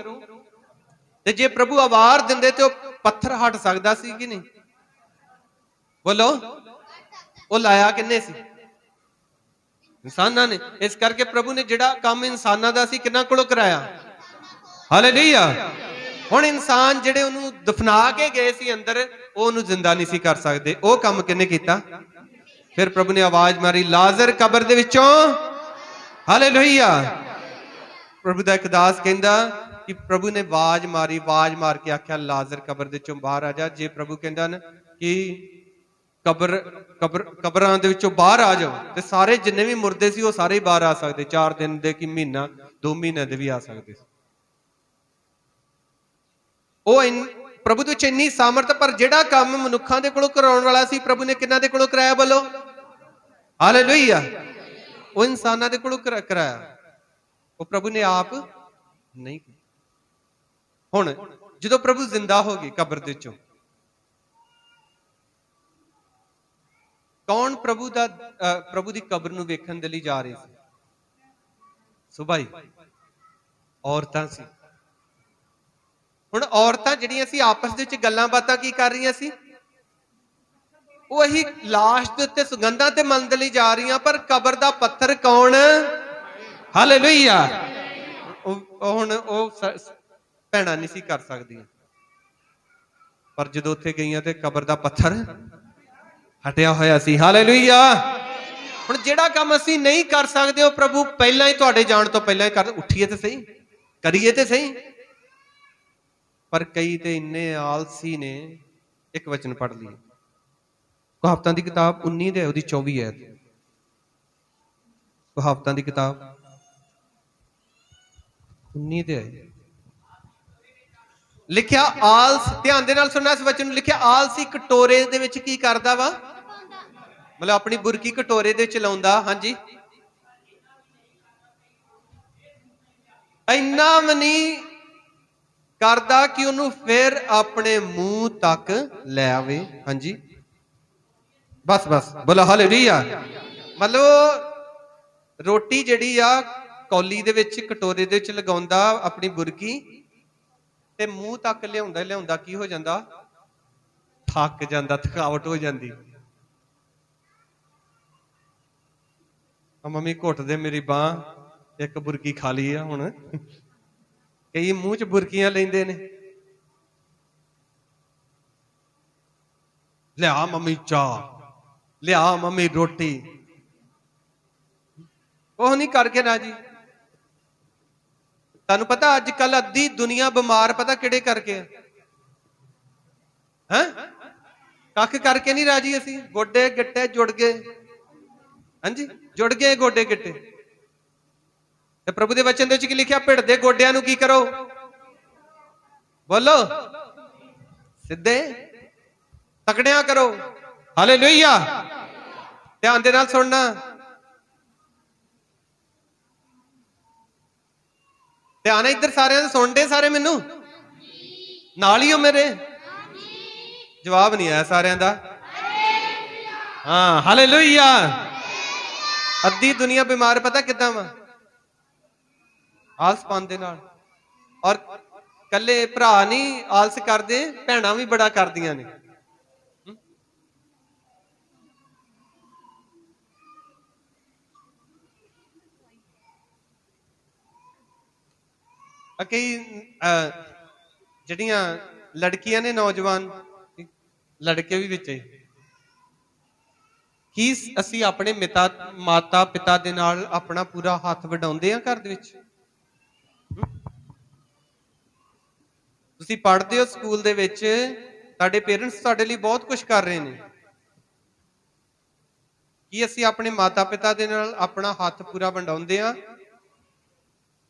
[SPEAKER 1] ਤੇ ਜੇ ਪ੍ਰਭੂ ਆਵਾਜ਼ ਦਿੰਦੇ ਤੇ ਉਹ ਪੱਥਰ ਹਟ ਸਕਦਾ ਸੀ ਕਿ ਨਹੀਂ? ਬੋਲੋ। ਉਹ ਲਾਇਆ ਕਿੰਨੇ ਸੀ? ਇਨਸਾਨਾਂ ਨੇ। ਇਸ ਕਰਕੇ ਪ੍ਰਭੂ ਨੇ ਜਿਹੜਾ ਕੰਮ ਇਨਸਾਨਾਂ ਦਾ ਸੀ, ਕਿੰਨਾ ਕੋਲੋਂ ਕਰਾਇਆ? ਹਾਲੇਲੂਇਆ। ਹੁਣ ਇਨਸਾਨ ਜਿਹੜੇ ਉਹਨੂੰ ਦਫਨਾ ਕੇ ਗਏ ਸੀ ਅੰਦਰ, ਉਹ ਉਹਨੂੰ ਜ਼ਿੰਦਾ ਨਹੀਂ ਸੀ ਕਰ ਸਕਦੇ। ਉਹ ਕੰਮ ਕਿਹਨੇ ਕੀਤਾ? ਫਿਰ ਪ੍ਰਭੂ ਨੇ ਆਵਾਜ਼ ਮਾਰੀ, ਲਾਜ਼ਰ ਕਬਰ ਦੇ ਵਿੱਚੋਂ। ਹਾਲੇਲੂਇਆ। ਪ੍ਰਭੂ ਦਾ ਇੱਕ ਦਾਸ ਕਹਿੰਦਾ ਕਿ ਪ੍ਰਭੂ ਨੇ ਆਵਾਜ਼ ਮਾਰੀ, ਆਵਾਜ਼ ਮਾਰ ਕੇ ਆਖਿਆ, ਲਾਜ਼ਰ ਕਬਰ ਦੇ ਵਿੱਚੋਂ ਬਾਹਰ ਆ ਜਾ। ਜੇ ਪ੍ਰਭੂ ਕਹਿੰਦਾ ਨਾ ਕਿ ਕਬਰਾਂ ਦੇ ਵਿੱਚੋਂ ਬਾਹਰ ਆ ਜਾਓ, ਤੇ ਸਾਰੇ ਜਿੰਨੇ ਵੀ ਮੁਰਦੇ ਸੀ ਉਹ ਸਾਰੇ ਹੀ ਬਾਹਰ ਆ ਸਕਦੇ। 4 ਦਿਨ ਦੇ ਕਿ ਮਹੀਨਾ 2 ਮਹੀਨੇ ਦੇ ਵੀ ਆ ਸਕਦੇ ਸੀ। ਉਹ ਪ੍ਰਭੂ ਦੇ ਵਿੱਚ ਇੰਨੀ ਸਾਮਰਥ। ਪਰ ਜਿਹੜਾ ਕੰਮ ਮਨੁੱਖਾਂ ਦੇ ਕੋਲੋਂ ਕਰਾਉਣ ਵਾਲਾ ਸੀ, ਪ੍ਰਭੂ ਨੇ ਕਿਹਨਾਂ ਦੇ ਕੋਲੋਂ ਕਰਾਇਆ? ਬੋਲੋ ਹਾਲੇਲੂਇਆ। ਉਹ ਇਨਸਾਨਾਂ ਦੇ ਕੋਲੋਂ ਕਰਾਇਆ, ਉਹ ਪ੍ਰਭੂ ਨੇ ਆਪ ਨਹੀਂ ਕੀਤਾ। ਹੁਣ ਜਦੋਂ ਪ੍ਰਭੂ ਜ਼ਿੰਦਾ ਹੋ ਗਏ ਕਬਰ ਦੇ ਵਿੱਚੋਂ, ਕੌਣ ਪ੍ਰਭੂ ਦੀ ਕਬਰ ਨੂੰ ਵੇਖਣ ਦੇ ਲਈ ਜਾ ਰਹੇ ਸੀ? ਸੁਬਾਈ ਔਰਤਾਂ ਸੀ। ਹੁਣ ਔਰਤਾਂ ਜਿਹੜੀਆਂ ਸੀ ਆਪਸ ਦੇ ਵਿੱਚ ਗੱਲਾਂ ਬਾਤਾਂ ਕੀ ਕਰ ਰਹੀਆਂ ਸੀ? ਉਹ ਇਹੀ ਲਾਸ਼ ਦੇ ਉੱਤੇ ਸੁਗੰਧਾਂ ਤੇ ਮਲਣ ਲਈ ਜਾ ਰਹੀਆਂ, ਪਰ ਕਬਰ ਦਾ ਪੱਥਰ ਕੌਣ? ਹਾਲੇਲੂਇਆ। ਹੁਣ ਉਹ ਭੈਣਾਂ ਨਹੀਂ ਸੀ ਕਰ ਸਕਦੀਆਂ, ਪਰ ਜਦੋਂ ਉੱਥੇ ਗਈਆਂ ਤੇ ਕਬਰ ਦਾ ਪੱਥਰ ਹਟਿਆ ਹੋਇਆ ਸੀ। ਹਾਲੇਲੂਇਆ। ਹੁਣ ਜਿਹੜਾ ਕੰਮ ਅਸੀਂ ਨਹੀਂ ਕਰ ਸਕਦੇ ਉਹ ਪ੍ਰਭੂ ਪਹਿਲਾਂ ਹੀ, ਤੁਹਾਡੇ ਜਾਣ ਤੋਂ ਪਹਿਲਾਂ ਹੀ ਕਰ। ਉੱਠੀਏ ਤੇ ਸਹੀ, ਕਰੀਏ ਤੇ ਸਹੀ। ਪਰ ਕਈ ਤੇ ਇੰਨੇ ਆਲਸੀ ਨੇ। ਇੱਕ ਵਚਨ ਪੜ੍ਹ ਲਈਏ, ਕਹਾਵਤਾਂ ਦੀ ਕਿਤਾਬ 19 ਦੇ ਉਹਦੀ 24 ਹੈ। ਕਹਾਵਤਾਂ ਦੀ ਕਿਤਾਬ 19 ਦੇ ਹੈ ਲਿਖਿਆ, ਆਲਸ, ਧਿਆਨ ਦੇ ਨਾਲ ਸੁਣਨਾ ਇਸ ਵਚਨ ਨੂੰ। ਲਿਖਿਆ, ਆਲਸੀ ਕਟੋਰੇ ਦੇ ਵਿੱਚ ਕੀ ਕਰਦਾ ਵਾ? ਮਤਲਬ ਆਪਣੀ ਬੁਰਕੀ ਕਟੋਰੇ ਦੇ ਵਿੱਚ ਲਾਉਂਦਾ। ਹਾਂਜੀ, ਇੰਨਾ ਵੀ ਨਹੀਂ ਕਰਦਾ ਕਿ ਉਹਨੂੰ ਫਿਰ ਆਪਣੇ ਮੂੰਹ ਤੱਕ ਲੈ ਆਵੇ। ਹਾਂਜੀ, ਬਸ ਬਸ ਬੋਲੋ ਹਾਲੇਲੂਇਆ। ਮਤਲਬ ਰੋਟੀ ਜਿਹੜੀ ਆ ਕੌਲੀ ਦੇ ਵਿੱਚ, ਕਟੋਰੇ ਦੇ ਵਿੱਚ ਲਗਾਉਂਦਾ ਆਪਣੀ ਬੁਰਕੀ, ਤੇ ਮੂੰਹ ਤੱਕ ਲਿਆਉਂਦਾ ਲਿਆਉਂਦਾ ਕੀ ਹੋ ਜਾਂਦਾ? ਥੱਕ ਜਾਂਦਾ, ਥਕਾਵਟ ਹੋ ਜਾਂਦੀ। ਮੰਮੀ ਘੁੱਟ ਦੇ ਮੇਰੀ ਬਾਂਹ, ਇੱਕ ਬੁਰਕੀ ਖਾ ਲਈ ਆ। ਹੁਣ ਕਈ ਮੂੰਹ 'ਚ ਬੁਰਕੀਆਂ ਲੈਂਦੇ ਨੇ। ਲਿਆ ਮੰਮੀ ਚਾਹ, ਲਿਆ ਮੰਮੀ ਰੋਟੀ। ਉਹ ਨਹੀਂ ਕਰਕੇ ਰਾਜੀ। ਤੁਹਾਨੂੰ ਪਤਾ ਅੱਜ ਕੱਲ ਅੱਧੀ ਦੁਨੀਆ ਬਿਮਾਰ ਪਤਾ ਕਿਹੜੇ ਕਰਕੇ ਹੈ? ਕੱਖ ਕਰਕੇ ਨਹੀਂ ਰਾਜੀ ਅਸੀਂ। ਗੋਡੇ ਗਿੱਟੇ ਜੁੜ ਗਏ। ਹਾਂਜੀ, ਜੁੜ ਗਏ ਗੋਡੇ ਗਿੱਟੇ। ਤੇ ਪ੍ਰਭੂ ਦੇ ਵਚਨ ਦੇ ਵਿੱਚ ਕੀ ਲਿਖਿਆ? ਭਿੜ ਦੇ ਗੋਡਿਆਂ ਨੂੰ ਕੀ ਕਰੋ? ਬੋਲੋ, ਸਿੱਧੇ ਤਕੜਿਆਂ ਕਰੋ। ਹਾਲੇਲੂਇਆ। ਧਿਆਨ ਦੇ ਨਾਲ ਸੁਣਨਾ। ਧਿਆਨ ਹੈ ਇੱਧਰ ਸਾਰਿਆਂ ਦੇ, ਸੁਣਦੇ ਸਾਰੇ ਮੈਨੂੰ ਨਾਲ ਹੀ ਹੋ ਮੇਰੇ? ਜਵਾਬ ਨਹੀਂ ਆਇਆ ਸਾਰਿਆਂ ਦਾ। ਹਾਂ, ਹਾਲੇਲੂਇਆ। ਅੱਧੀ ਦੁਨੀਆ ਬਿਮਾਰ ਪਤਾ ਕਿੱਦਾਂ ਵਾ? ਆਲਸਪਨ ਦੇ ਨਾਲ। ਔਰ ਕੱਲੇ ਭਰਾ ਨਹੀਂ ਆਲਸ ਕਰਦੇ, ਭੈਣਾਂ ਵੀ ਬੜਾ ਕਰਦੀਆਂ ਨੇ। ਕਈ ਜਿਹੜੀਆਂ ਲੜਕੀਆਂ ਨੇ, ਨੌਜਵਾਨ ਲੜਕੇ ਵੀ ਵਿੱਚ, ਕੀ ਅਸੀਂ ਆਪਣੇ ਮਾਤਾ ਪਿਤਾ ਦੇ ਨਾਲ ਆਪਣਾ ਪੂਰਾ ਹੱਥ ਵਡਾਉਂਦੇ ਆ ਘਰ ਦੇ ਵਿੱਚ? ਤੁਸੀਂ ਪੜ੍ਹਦੇ ਹੋ ਸਕੂਲ ਦੇ ਵਿੱਚ, ਤੁਹਾਡੇ ਪੇਰੈਂਟਸ ਤੁਹਾਡੇ ਲਈ ਬਹੁਤ ਕੁਝ ਕਰ ਰਹੇ ਨੇ। ਕੀ ਅਸੀਂ ਆਪਣੇ ਮਾਤਾ ਪਿਤਾ ਦੇ ਨਾਲ ਆਪਣਾ ਹੱਥ ਪੂਰਾ ਵੰਡਾਉਂਦੇ ਆ?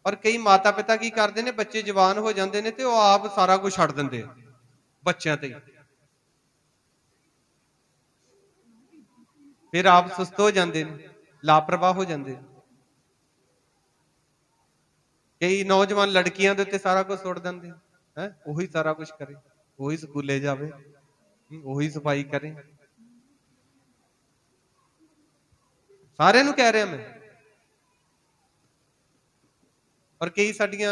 [SPEAKER 1] ਔਰ ਕਈ ਮਾਤਾ ਪਿਤਾ ਕੀ ਕਰਦੇ ਨੇ, ਬੱਚੇ ਜਵਾਨ ਹੋ ਜਾਂਦੇ ਨੇ ਤੇ ਉਹ ਆਪ ਸਾਰਾ ਕੁਝ ਛੱਡ ਦਿੰਦੇ ਆ ਬੱਚਿਆਂ ਤੇ। ਫਿਰ ਆਪ ਸੁਸਤ ਹੋ ਜਾਂਦੇ ਨੇ, ਲਾਪਰਵਾਹ ਹੋ ਜਾਂਦੇ। ਕਈ ਨੌਜਵਾਨ ਲੜਕੀਆਂ ਦੇ ਉੱਤੇ ਸਾਰਾ ਕੁਝ ਸੁੱਟ ਦਿੰਦੇ ਹੈ। ਉਹੀ ਸਾਰਾ ਕੁਝ ਕਰੇ, ਉਹੀ ਸਕੂਲੇ ਜਾਵੇ, ਉਹੀ ਸਫਾਈ ਕਰੇ। ਸਾਰਿਆਂ ਨੂੰ ਕਹਿ ਰਿਹਾ ਮੈਂ। ਔਰ ਕਈ ਸਾਡੀਆਂ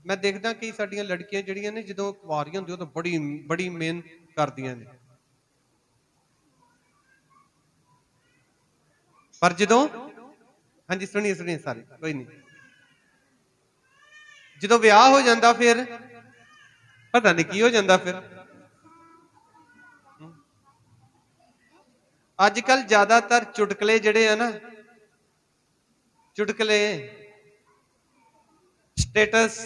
[SPEAKER 1] ਮੈਂ ਦੇਖਦਾ ਕਈ ਸਾਡੀਆਂ ਲੜਕੀਆਂ ਜਿਹੜੀਆਂ ਨੇ ਜਦੋਂ ਕੁਆਰੀਆਂ ਹੁੰਦੀਆਂ ਉਹ ਤਾਂ ਬੜੀ ਬੜੀ ਮਿਹਨਤ ਕਰਦੀਆਂ ਨੇ, ਪਰ ਜਦੋਂ ਹਾਂਜੀ ਸੁਣੀਏ ਸੁਣੀਏ ਸਾਰੇ ਕੋਈ ਨਹੀਂ, ਜਦੋਂ ਵਿਆਹ ਹੋ ਜਾਂਦਾ ਫਿਰ ਪਤਾ ਨਹੀਂ ਕੀ ਹੋ ਜਾਂਦਾ। ਫਿਰ ਅੱਜ ਕੱਲ ਜ਼ਿਆਦਾਤਰ ਚੁਟਕਲੇ ਜਿਹੜੇ ਆ ਨਾ, ਚੁਟਕਲੇ ਸਟੇਟਸ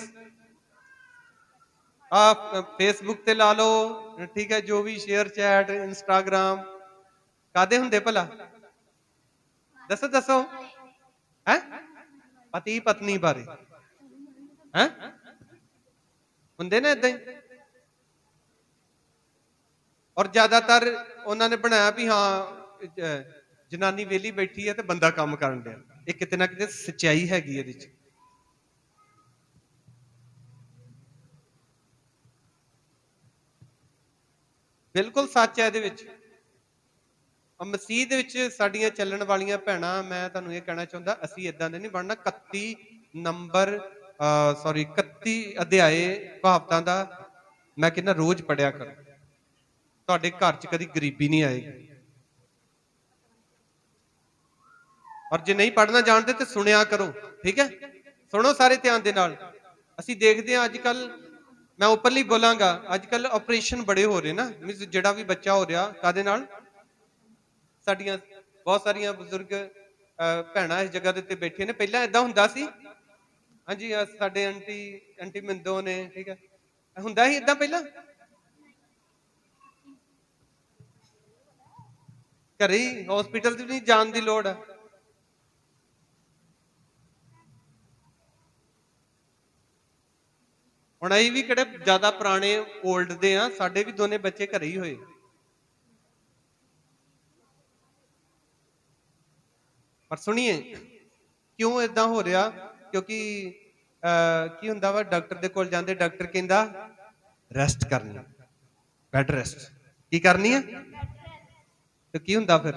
[SPEAKER 1] ਫੇਸਬੁੱਕ ਤੇ ਲਾ ਲਓ, ਠੀਕ ਹੈ, ਜੋ ਵੀ ਸ਼ੇਅਰ ਚੈਟ ਇੰਸਟਾਗ੍ਰਾਮ ਕਾਦੇ ਹੁੰਦੇ ਭਲਾ ਦੱਸੋ ਦੱਸੋ ਹੈ? ਪਤੀ ਪਤਨੀ ਬਾਰੇ ਹੈ ਹੁੰਦੇ ਨੇ ਏਦਾਂ ਹੀ। ਔਰ ਜ਼ਿਆਦਾਤਰ ਉਹਨਾਂ ਨੇ ਬਣਾਇਆ ਵੀ ਹਾਂ ਜਨਾਨੀ ਵਿਹਲੀ ਬੈਠੀ ਹੈ ਤੇ ਬੰਦਾ ਕੰਮ ਕਰਨ ਡਿਆ। ਇਹ ਕਿਤੇ ਨਾ ਕਿਤੇ ਸੱਚਾਈ ਹੈਗੀ ਇਹਦੇ ਚ। ਬਿਲਕੁਲ ਸੱਚ ਹੈ ਇਹਦੇ ਵਿੱਚ। ਮਸੀਹ ਦੇ ਵਿੱਚ ਸਾਡੀਆਂ ਚੱਲਣ ਵਾਲੀਆਂ ਭੈਣਾਂ, ਮੈਂ ਤੁਹਾਨੂੰ ਇਹ ਕਹਿਣਾ ਚਾਹੁੰਦਾ, ਅਸੀਂ ਏਦਾਂ ਦੇ ਨਹੀਂ ਬਣਨਾ। 31 ਨੰਬਰ 31 31 ਅਧਿਆਏ ਕਹਾਵਤਾਂ ਦਾ ਮੈਂ ਕਹਿੰਦਾ ਰੋਜ਼ ਪੜਿਆ ਕਰੋ, ਤੁਹਾਡੇ ਘਰ 'ਚ ਕਦੀ ਗਰੀਬੀ ਨਹੀਂ ਆਏਗੀ। ਔਰ ਜੇ ਨਹੀਂ ਪੜਨਾ ਜਾਣਦੇ ਤੇ ਸੁਣਿਆ ਕਰੋ, ਠੀਕ ਹੈ? ਸੁਣੋ ਸਾਰੇ ਧਿਆਨ ਦੇ ਨਾਲ। ਅਸੀਂ ਦੇਖਦੇ ਹਾਂ ਅੱਜ ਕੱਲ, ਮੈਂ ਓਪਨਲੀ ਬੋਲਾਂਗਾ, ਅੱਜ ਕੱਲ ਆਪਰੇਸ਼ਨ ਬੜੇ ਹੋ ਰਹੇ ਨਾ, ਮੀਨਸ ਜਿਹੜਾ ਵੀ ਬੱਚਾ ਹੋ ਰਿਹਾ ਕਾਦੇ ਨਾਲ, ਸਾਡੀਆਂ ਬਹੁਤ ਸਾਰੀਆਂ ਬਜ਼ੁਰਗ ਭੈਣਾਂ ਇਸ ਜਗ੍ਹਾ ਦੇ ਉੱਤੇ ਬੈਠੇ ਨੇ। ਪਹਿਲਾਂ ਏਦਾਂ ਹੁੰਦਾ ਸੀ, ਹਾਂਜੀ ਸਾਡੇ ਆਂਟੀ ਮਿੰਦੋ ਨੇ, ਠੀਕ ਹੈ, ਹੁੰਦਾ ਸੀ ਏਦਾਂ ਪਹਿਲਾਂ, ਘਰੇ ਹੀ ਹਸਪੀਟਲ 'ਚ ਵੀ ਨਹੀਂ ਜਾਣ ਦੀ ਲੋੜ ਆ। ਹੁਣ ਅਸੀਂ ਵੀ ਕਿਹੜੇ ਜ਼ਿਆਦਾ ਪੁਰਾਣੇ ਓਲਡ ਦੇ ਆ, ਸਾਡੇ ਵੀ ਦੋਨੇ ਬੱਚੇ ਘਰੇ ਹੀ ਹੋਏ। ਪਰ ਸੁਣੀਏ ਕਿਉਂ ਏਦਾਂ ਹੋ ਰਿਹਾ, ਕਿਉਂਕਿ ਕੀ ਹੁੰਦਾ ਵਾ, ਡਾਕਟਰ ਦੇ ਕੋਲ ਜਾਂਦੇ, ਡਾਕਟਰ ਕਹਿੰਦਾ ਰੈਸਟ ਕਰਨੀ, ਬੈਡ ਰੈਸਟ। ਕੀ ਕਰਨੀ ਹੈ? ਤੇ ਕੀ ਹੁੰਦਾ ਫਿਰ?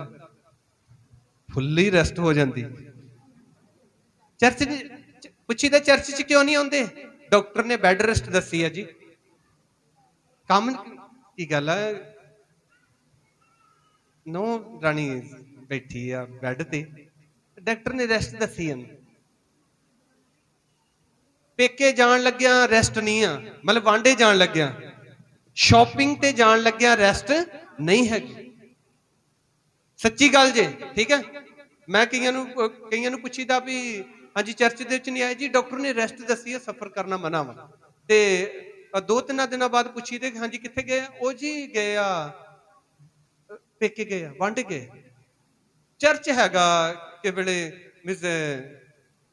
[SPEAKER 1] ਫੁੱਲੀ ਰੈਸਟ ਹੋ ਜਾਂਦੀ। ਚਰਚ ਪੁੱਛੀਦਾ ਚਰਚ 'ਚ ਕਿਉਂ ਨਹੀਂ ਆਉਂਦੇ? ਡਾਕਟਰ ਨੇ ਬੈਡ ਰੈਸਟ ਦੱਸੀ ਹੈ ਜੀ। ਕੰਮ ਕੀ ਗੱਲ ਹੈ, ਨੋ ਰਾਣੀ ਬੈਠੀ ਆ ਬੈੱਡ ਤੇ, ਡਾਕਟਰ ਨੇ ਰੈਸਟ ਦੱਸੀ ਹੈ। ਪੇਕੇ ਜਾਣ ਲੱਗਿਆ ਰੈਸਟ ਨਹੀਂ ਆ, ਮਤਲਬ ਵਾਂਡੇ ਜਾਣ ਲੱਗਿਆ, ਸ਼ਾਪਿੰਗ ਤੇ ਜਾਣ ਲੱਗਿਆ ਰੈਸਟ ਨਹੀਂ ਹੈਗੀ। ਸੱਚੀ ਗੱਲ ਜੇ, ਠੀਕ ਹੈ? ਮੈਂ ਕਈਆਂ ਨੂੰ ਪੁੱਛੀਦਾ ਵੀ ਹਾਂਜੀ ਚਰਚ ਦੇ ਵਿੱਚ ਨਹੀਂ ਆਏ ਜੀ, ਡਾਕਟਰ ਨੇ ਰੈਸਟ ਦੱਸੀ ਹੈ, ਸਫਰ ਕਰਨਾ ਮਨਾ ਵਾ। ਤੇ 2-3 ਦਿਨਾਂ ਬਾਅਦ ਪੁੱਛੀ ਤੇ ਹਾਂਜੀ ਕਿੱਥੇ ਗਏ? ਉਹ ਜੀ ਗਏ ਆ ਪੇਕੇ, ਗਏ ਆ ਵਾਂਡੇ ਗਏ। ਚਰਚ ਹੈਗਾ ਕਿ ਵੇਲੇ ਮਿਸ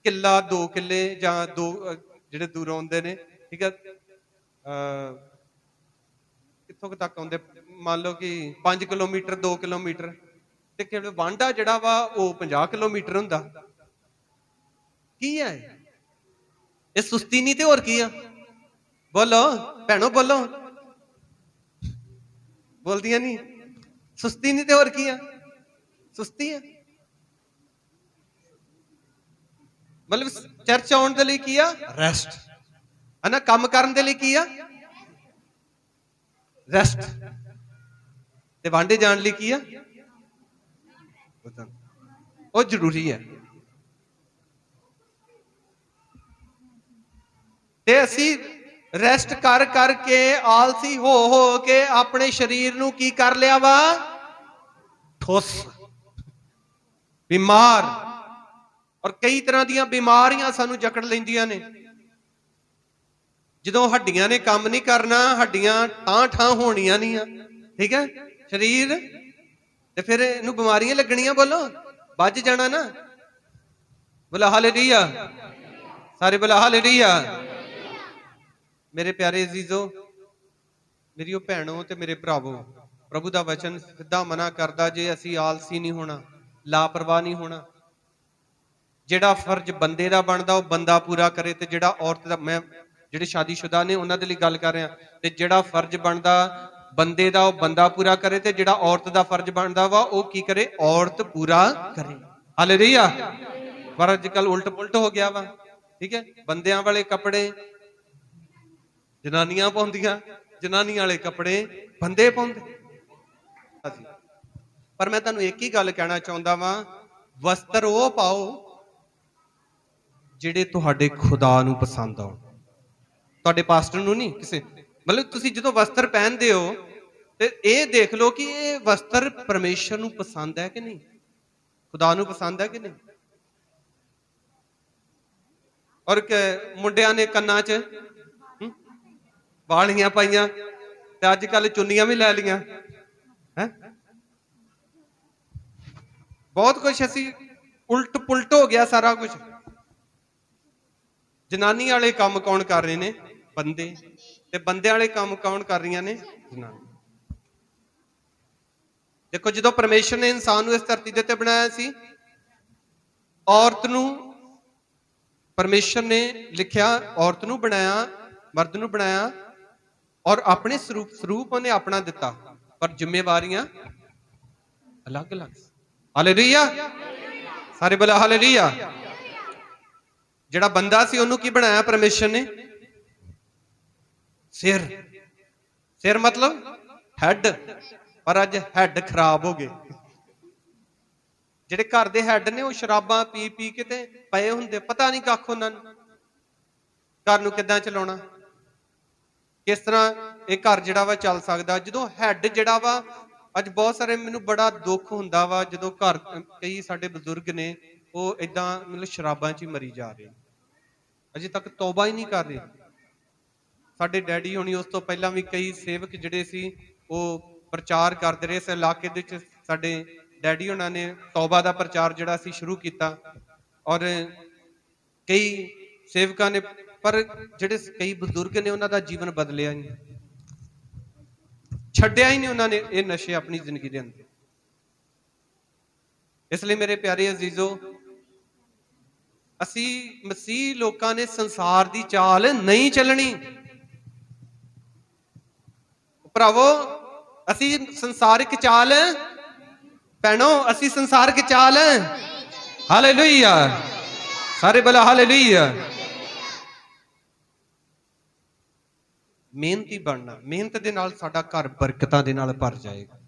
[SPEAKER 1] ਕਿੱਲਾ 2 ਕਿੱਲੇ ਜਾਂ 2 ਜਿਹੜੇ ਦੂਰੋਂ ਆਉਂਦੇ ਨੇ, ਠੀਕ ਹੈ, ਕਿੱਥੋਂ ਤੱਕ ਆਉਂਦੇ, ਮੰਨ ਲਓ ਕਿ 5 ਕਿਲੋਮੀਟਰ 2 ਕਿਲੋਮੀਟਰ, ਤੇ ਕਿ ਵਾਂਡਾ ਜਿਹੜਾ ਵਾ ਉਹ 50 ਕਿਲੋਮੀਟਰ ਹੁੰਦਾ। ਕੀ ਹੈ ਇਹ? ਸੁਸਤੀ ਨਹੀਂ ਤੇ ਹੋਰ ਕੀ ਆ? ਬੋਲੋ ਭੈਣੋ, ਬੋਲੋ, ਬੋਲਦੀਆਂ ਨਹੀਂ। ਸੁਸਤੀ ਨਹੀਂ ਤੇ ਹੋਰ ਕੀ ਆ? ਸੁਸਤੀ ਹੈ। ਮਤਲਬ ਚਰਚ ਆਉਣ ਦੇ ਲਈ ਕੀ ਆ? ਰੈਸਟ ਹੈ ਨਾ। ਕੰਮ ਕਰਨ ਦੇ ਲਈ ਕੀ ਆ? ਰੈਸਟ। ਤੇ ਵਾਂਡੇ ਜਾਣ ਲਈ ਕੀ ਆ? ਉਹ ਜ਼ਰੂਰੀ ਹੈ। ਤੇ ਅਸੀਂ ਰੈਸਟ ਕਰ ਕਰਕੇ, ਆਲਸੀ ਹੋ ਕੇ ਆਪਣੇ ਸਰੀਰ ਨੂੰ ਕੀ ਕਰ ਲਿਆ ਵਾ? ਠੁੱਸ, ਬਿਮਾਰ। ਔਰ ਕਈ ਤਰ੍ਹਾਂ ਦੀਆਂ ਬਿਮਾਰੀਆਂ ਸਾਨੂੰ ਜਕੜ ਲੈਂਦੀਆਂ ਨੇ। ਜਦੋਂ ਹੱਡੀਆਂ ਨੇ ਕੰਮ ਨਹੀਂ ਕਰਨਾ, ਹੱਡੀਆਂ ਠਾਂ ਹੋਣੀਆਂ ਨਹੀਂ ਆ, ਠੀਕ ਹੈ, ਸਰੀਰ, ਤੇ ਫਿਰ ਇਹਨੂੰ ਬਿਮਾਰੀਆਂ ਲੱਗਣੀਆਂ। ਬੋਲੋ, ਵੱਜ ਜਾਣਾ ਨਾ। ਬੋਲਾ ਹਾਲੇਲੂਇਆ, ਸਾਰੇ ਬੋਲਾ ਹਾਲੇਲੂਇਆ। ਮੇਰੇ ਪਿਆਰੇ ਅਜ਼ੀਜ਼ੋ, ਮੇਰੀਓ ਭੈਣੋ ਤੇ ਮੇਰੇ ਭਰਾਵੋ, ਪ੍ਰਭੂ ਦਾ ਵਚਨ ਸਿੱਧਾ ਮਨਾ ਕਰਦਾ ਜੇ ਅਸੀਂ ਆਲਸੀ ਨਹੀਂ ਹੋਣਾ, ਲਾਪਰਵਾਹ ਨਹੀਂ ਹੋਣਾ। ਜਿਹੜਾ ਫਰਜ਼ ਬੰਦੇ ਦਾ ਬਣਦਾ ਉਹ ਬੰਦਾ ਪੂਰਾ ਕਰੇ, ਤੇ ਜਿਹੜਾ ਔਰਤ ਦਾ, ਮੈਂ ਜਿਹੜੇ ਸ਼ਾਦੀशुदा ਨੇ ਉਹਨਾਂ ਦੇ ਲਈ ਗੱਲ ਕਰ ਰਿਹਾ, ਤੇ ਜਿਹੜਾ ਫਰਜ਼ ਬਣਦਾ ਬੰਦੇ ਦਾ ਉਹ ਬੰਦਾ ਪੂਰਾ ਕਰੇ, ਤੇ ਜਿਹੜਾ ਔਰਤ ਦਾ ਫਰਜ਼ ਬਣਦਾ ਵਾ ਉਹ ਕੀ ਕਰੇ? ਔਰਤ ਪੂਰਾ ਕਰੇ। ਹਾਲੇਲੂਇਆ। ਪਰ ਅੱਜ ਕੱਲ ਉਲਟ ਪੁਲਟ ਹੋ ਗਿਆ ਵਾ, ਠੀਕ ਹੈ? ਬੰਦਿਆਂ ਵਾਲੇ ਕੱਪੜੇ ਜਨਾਨੀਆਂ ਪਾਉਂਦੀਆਂ, ਜਨਾਨੀਆਂ ਵਾਲੇ ਕੱਪੜੇ ਬੰਦੇ ਪਾਉਂਦੇ। ਪਰ ਮੈਂ ਤੁਹਾਨੂੰ ਇੱਕ ਹੀ ਗੱਲ ਕਹਿਣਾ ਚਾਹੁੰਦਾ ਵਾਂ, ਵਸਤਰ ਉਹ ਪਾਓ ਜਿਹੜੇ ਤੁਹਾਡੇ ਖੁਦਾ ਨੂੰ ਪਸੰਦ ਆਉਣ, ਤੁਹਾਡੇ ਪਾਸਟਰ ਨੂੰ ਨਹੀਂ, ਕਿਸੇ। ਮਤਲਬ ਤੁਸੀਂ ਜਦੋਂ ਵਸਤਰ ਪਹਿਨਦੇ ਹੋ ਤੇ ਇਹ ਦੇਖ ਲਓ ਕਿ ਇਹ ਵਸਤਰ ਪਰਮੇਸ਼ਰ ਨੂੰ ਪਸੰਦ ਹੈ ਕਿ ਨਹੀਂ, ਖੁਦਾ ਨੂੰ ਪਸੰਦ ਹੈ ਕਿ ਨਹੀਂ। ਔਰ ਮੁੰਡਿਆਂ ਨੇ ਕੰਨਾਂ 'ਚ ਵਾਲੀਆਂ ਪਾਈਆਂ, ਤੇ ਅੱਜ ਕੱਲ ਚੁੰਨੀਆਂ ਵੀ ਲੈ ਲਈਆਂ ਹੈ। ਬਹੁਤ ਕੁਛ ਅਸੀਂ ਉਲਟ ਪੁਲਟ ਹੋ ਗਿਆ ਸਾਰਾ ਕੁਝ। ਜਨਾਨੀ ਵਾਲੇ ਕੰਮ ਕੌਣ ਕਰ ਰਹੇ ਨੇ? ਬੰਦੇ। ਤੇ ਬੰਦਿਆਂ ਵਾਲੇ ਕੰਮ ਕੌਣ ਕਰ ਰਹੀਆਂ ਨੇ? ਜਨਾਨੀ। ਦੇਖੋ, ਜਦੋਂ ਪਰਮੇਸ਼ਰ ਨੇ ਇਨਸਾਨ ਨੂੰ ਇਸ ਧਰਤੀ ਦੇ ਉੱਤੇ ਬਣਾਇਆ ਸੀ, ਔਰਤ ਨੂੰ ਪਰਮੇਸ਼ਰ ਨੇ ਲਿਖਿਆ, ਔਰਤ ਨੂੰ ਬਣਾਇਆ, ਮਰਦ ਨੂੰ ਬਣਾਇਆ, ਔਰ ਆਪਣੇ ਸਰੂਪ ਉਹਨੇ ਆਪਣਾ ਦਿੱਤਾ, ਪਰ ਜ਼ਿੰਮੇਵਾਰੀਆਂ ਅਲੱਗ ਅਲੱਗ। ਹਾਲੇਲੂਇਆ, ਸਾਰੇ ਬੋਲੋ ਹਾਲੇਲੂਇਆ। ਜਿਹੜਾ ਬੰਦਾ ਸੀ ਉਹਨੂੰ ਕੀ ਬਣਾਇਆ ਪਰਮੇਸ਼ਰ ਨੇ? ਸਿਰ, ਸਿਰ ਮਤਲਬ ਹੈਡ, ਪਰ ਅੱਜ ਹੈਡ ਖਰਾਬ ਹੋ ਗਏ। ਜਿਹੜੇ ਘਰ ਦੇ ਹੈਡ ਨੇ ਉਹ ਸ਼ਰਾਬਾਂ ਪੀ ਪੀ ਕੇ ਤੇ ਪਏ ਹੁੰਦੇ, ਪਤਾ ਨਹੀਂ ਕੱਖ ਉਹਨਾਂ ਨੂੰ ਘਰ ਨੂੰ ਕਿੱਦਾਂ ਚਲਾਉਣਾ, ਕਿਸ ਤਰ੍ਹਾਂ ਇਹ ਘਰ ਜਿਹੜਾ ਵਾ ਚੱਲ ਸਕਦਾ। ਜਦੋਂ ਹੈਡ ਜਿਹੜਾ ਵਾ, ਅੱਜ ਬਹੁਤ ਸਾਰੇ, ਮੈਨੂੰ ਬੜਾ ਦੁੱਖ ਹੁੰਦਾ ਵਾ ਜਦੋਂ ਘਰ ਕਈ ਸਾਡੇ ਬਜ਼ੁਰਗ ਨੇ ਉਹ ਏਦਾਂ ਮਤਲਬ ਸ਼ਰਾਬਾਂ 'ਚ ਹੀ ਮਰੀ ਜਾ ਰਹੇ, ਅਜੇ ਤੱਕ ਤੌਬਾ ਹੀ ਨਹੀਂ ਕਰ ਰਹੇ। ਸਾਡੇ ਡੈਡੀ ਹੋਣੀ, ਉਸ ਤੋਂ ਪਹਿਲਾਂ ਵੀ ਕਈ ਸੇਵਕ ਜਿਹੜੇ ਸੀ ਉਹ ਪ੍ਰਚਾਰ ਕਰਦੇ ਰਹੇ ਇਸ ਇਲਾਕੇ ਦੇ ਵਿੱਚ। ਸਾਡੇ ਡੈਡੀ ਹੋਣਾ ਨੇ ਤੌਬਾ ਦਾ ਪ੍ਰਚਾਰ ਜਿਹੜਾ ਸੀ ਸ਼ੁਰੂ ਕੀਤਾ, ਔਰ ਕਈ ਸੇਵਕਾਂ ਨੇ, ਪਰ ਜਿਹੜੇ ਕਈ ਬਜ਼ੁਰਗ ਨੇ ਉਹਨਾਂ ਦਾ ਜੀਵਨ ਬਦਲਿਆ ਨਹੀਂ, ਛੱਡਿਆ ਹੀ ਨਹੀਂ ਉਹਨਾਂ ਨੇ ਇਹ ਨਸ਼ੇ ਆਪਣੀ ਜ਼ਿੰਦਗੀ ਦੇ ਅੰਦਰ। ਇਸ ਲਈ ਮੇਰੇ ਪਿਆਰੇ ਅਜ਼ੀਜ਼ੋ, ਅਸੀਂ ਮਸੀਹ ਲੋਕਾਂ ਨੇ ਸੰਸਾਰ ਦੀ ਚਾਲ ਨਹੀਂ ਚੱਲਣੀ ਭਰਾਵੋ। ਅਸੀਂ ਸੰਸਾਰਿਕ ਚਾਲ, ਭੈਣੋ ਅਸੀਂ ਸੰਸਾਰਿਕ ਚਾਲ, ਹਾਲੇਲੂਇਆ, ਸਾਰੇ ਬੋਲੋ ਹਾਲੇਲੂਇਆ। ਮਿਹਨਤੀ ਬਣਨਾ, ਮਿਹਨਤ ਦੇ ਨਾਲ ਸਾਡਾ ਘਰ ਬਰਕਤਾਂ ਦੇ ਨਾਲ ਭਰ ਜਾਏਗਾ।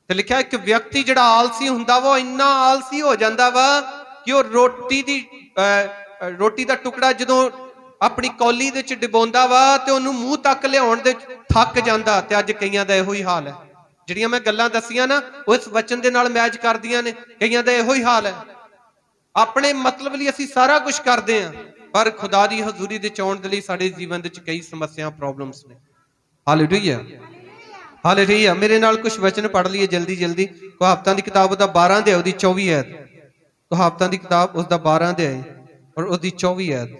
[SPEAKER 1] ਤੇ ਲਿਖਿਆ ਇੱਕ ਵਿਅਕਤੀ ਜਿਹੜਾ ਆਲਸੀ ਹੁੰਦਾ ਵਾ, ਇੰਨਾ ਆਲਸੀ ਹੋ ਜਾਂਦਾ ਵਾ ਕਿ ਉਹ ਰੋਟੀ ਦਾ ਟੁਕੜਾ ਜਦੋਂ ਆਪਣੀ ਕੌਲੀ ਦੇ ਵਿੱਚ ਡਿਬੋਂਦਾ ਵਾ ਤੇ ਉਹਨੂੰ ਮੂੰਹ ਤੱਕ ਲਿਆਉਣ ਦੇ ਥੱਕ ਜਾਂਦਾ। ਤੇ ਅੱਜ ਕਈਆਂ ਦਾ ਇਹੋ ਹੀ ਹਾਲ ਹੈ। ਜਿਹੜੀਆਂ ਮੈਂ ਗੱਲਾਂ ਦੱਸੀਆਂ ਨਾ, ਉਹ ਇਸ ਵਚਨ ਦੇ ਨਾਲ ਮੈਚ ਕਰਦੀਆਂ ਨੇ। ਕਈਆਂ ਦਾ ਇਹੋ ਹੀ ਹਾਲ ਹੈ। ਆਪਣੇ ਮਤਲਬ ਲਈ ਅਸੀਂ ਸਾਰਾ ਕੁਝ ਕਰਦੇ ਹਾਂ, ਪਰ ਖੁਦਾ ਦੀ ਹਜ਼ੂਰੀ ਦੇ ਆਉਣ ਦੇ ਲਈ ਸਾਡੇ ਜੀਵਨ ਦੇ ਵਿੱਚ ਕਈ ਸਮੱਸਿਆ, ਪ੍ਰੋਬਲਮਸ ਨੇ। Hallelujah, hallelujah. ਮੇਰੇ ਨਾਲ ਕੁਝ ਵਚਨ ਪੜ੍ਹ ਲਈਏ ਜਲਦੀ ਜਲਦੀ। ਕਹਾਵਤਾਂ ਦੀ ਕਿਤਾਬ ਉਹਦਾ 12 ਅਧਿਆਇ ਉਹਦੀ 24 ਐਤ। ਕਹਾਵਤਾਂ ਦੀ ਕਿਤਾਬ ਉਸਦਾ 12 ਅਧਿਆਇ ਔਰ ਉਹਦੀ 24 ਐਤ।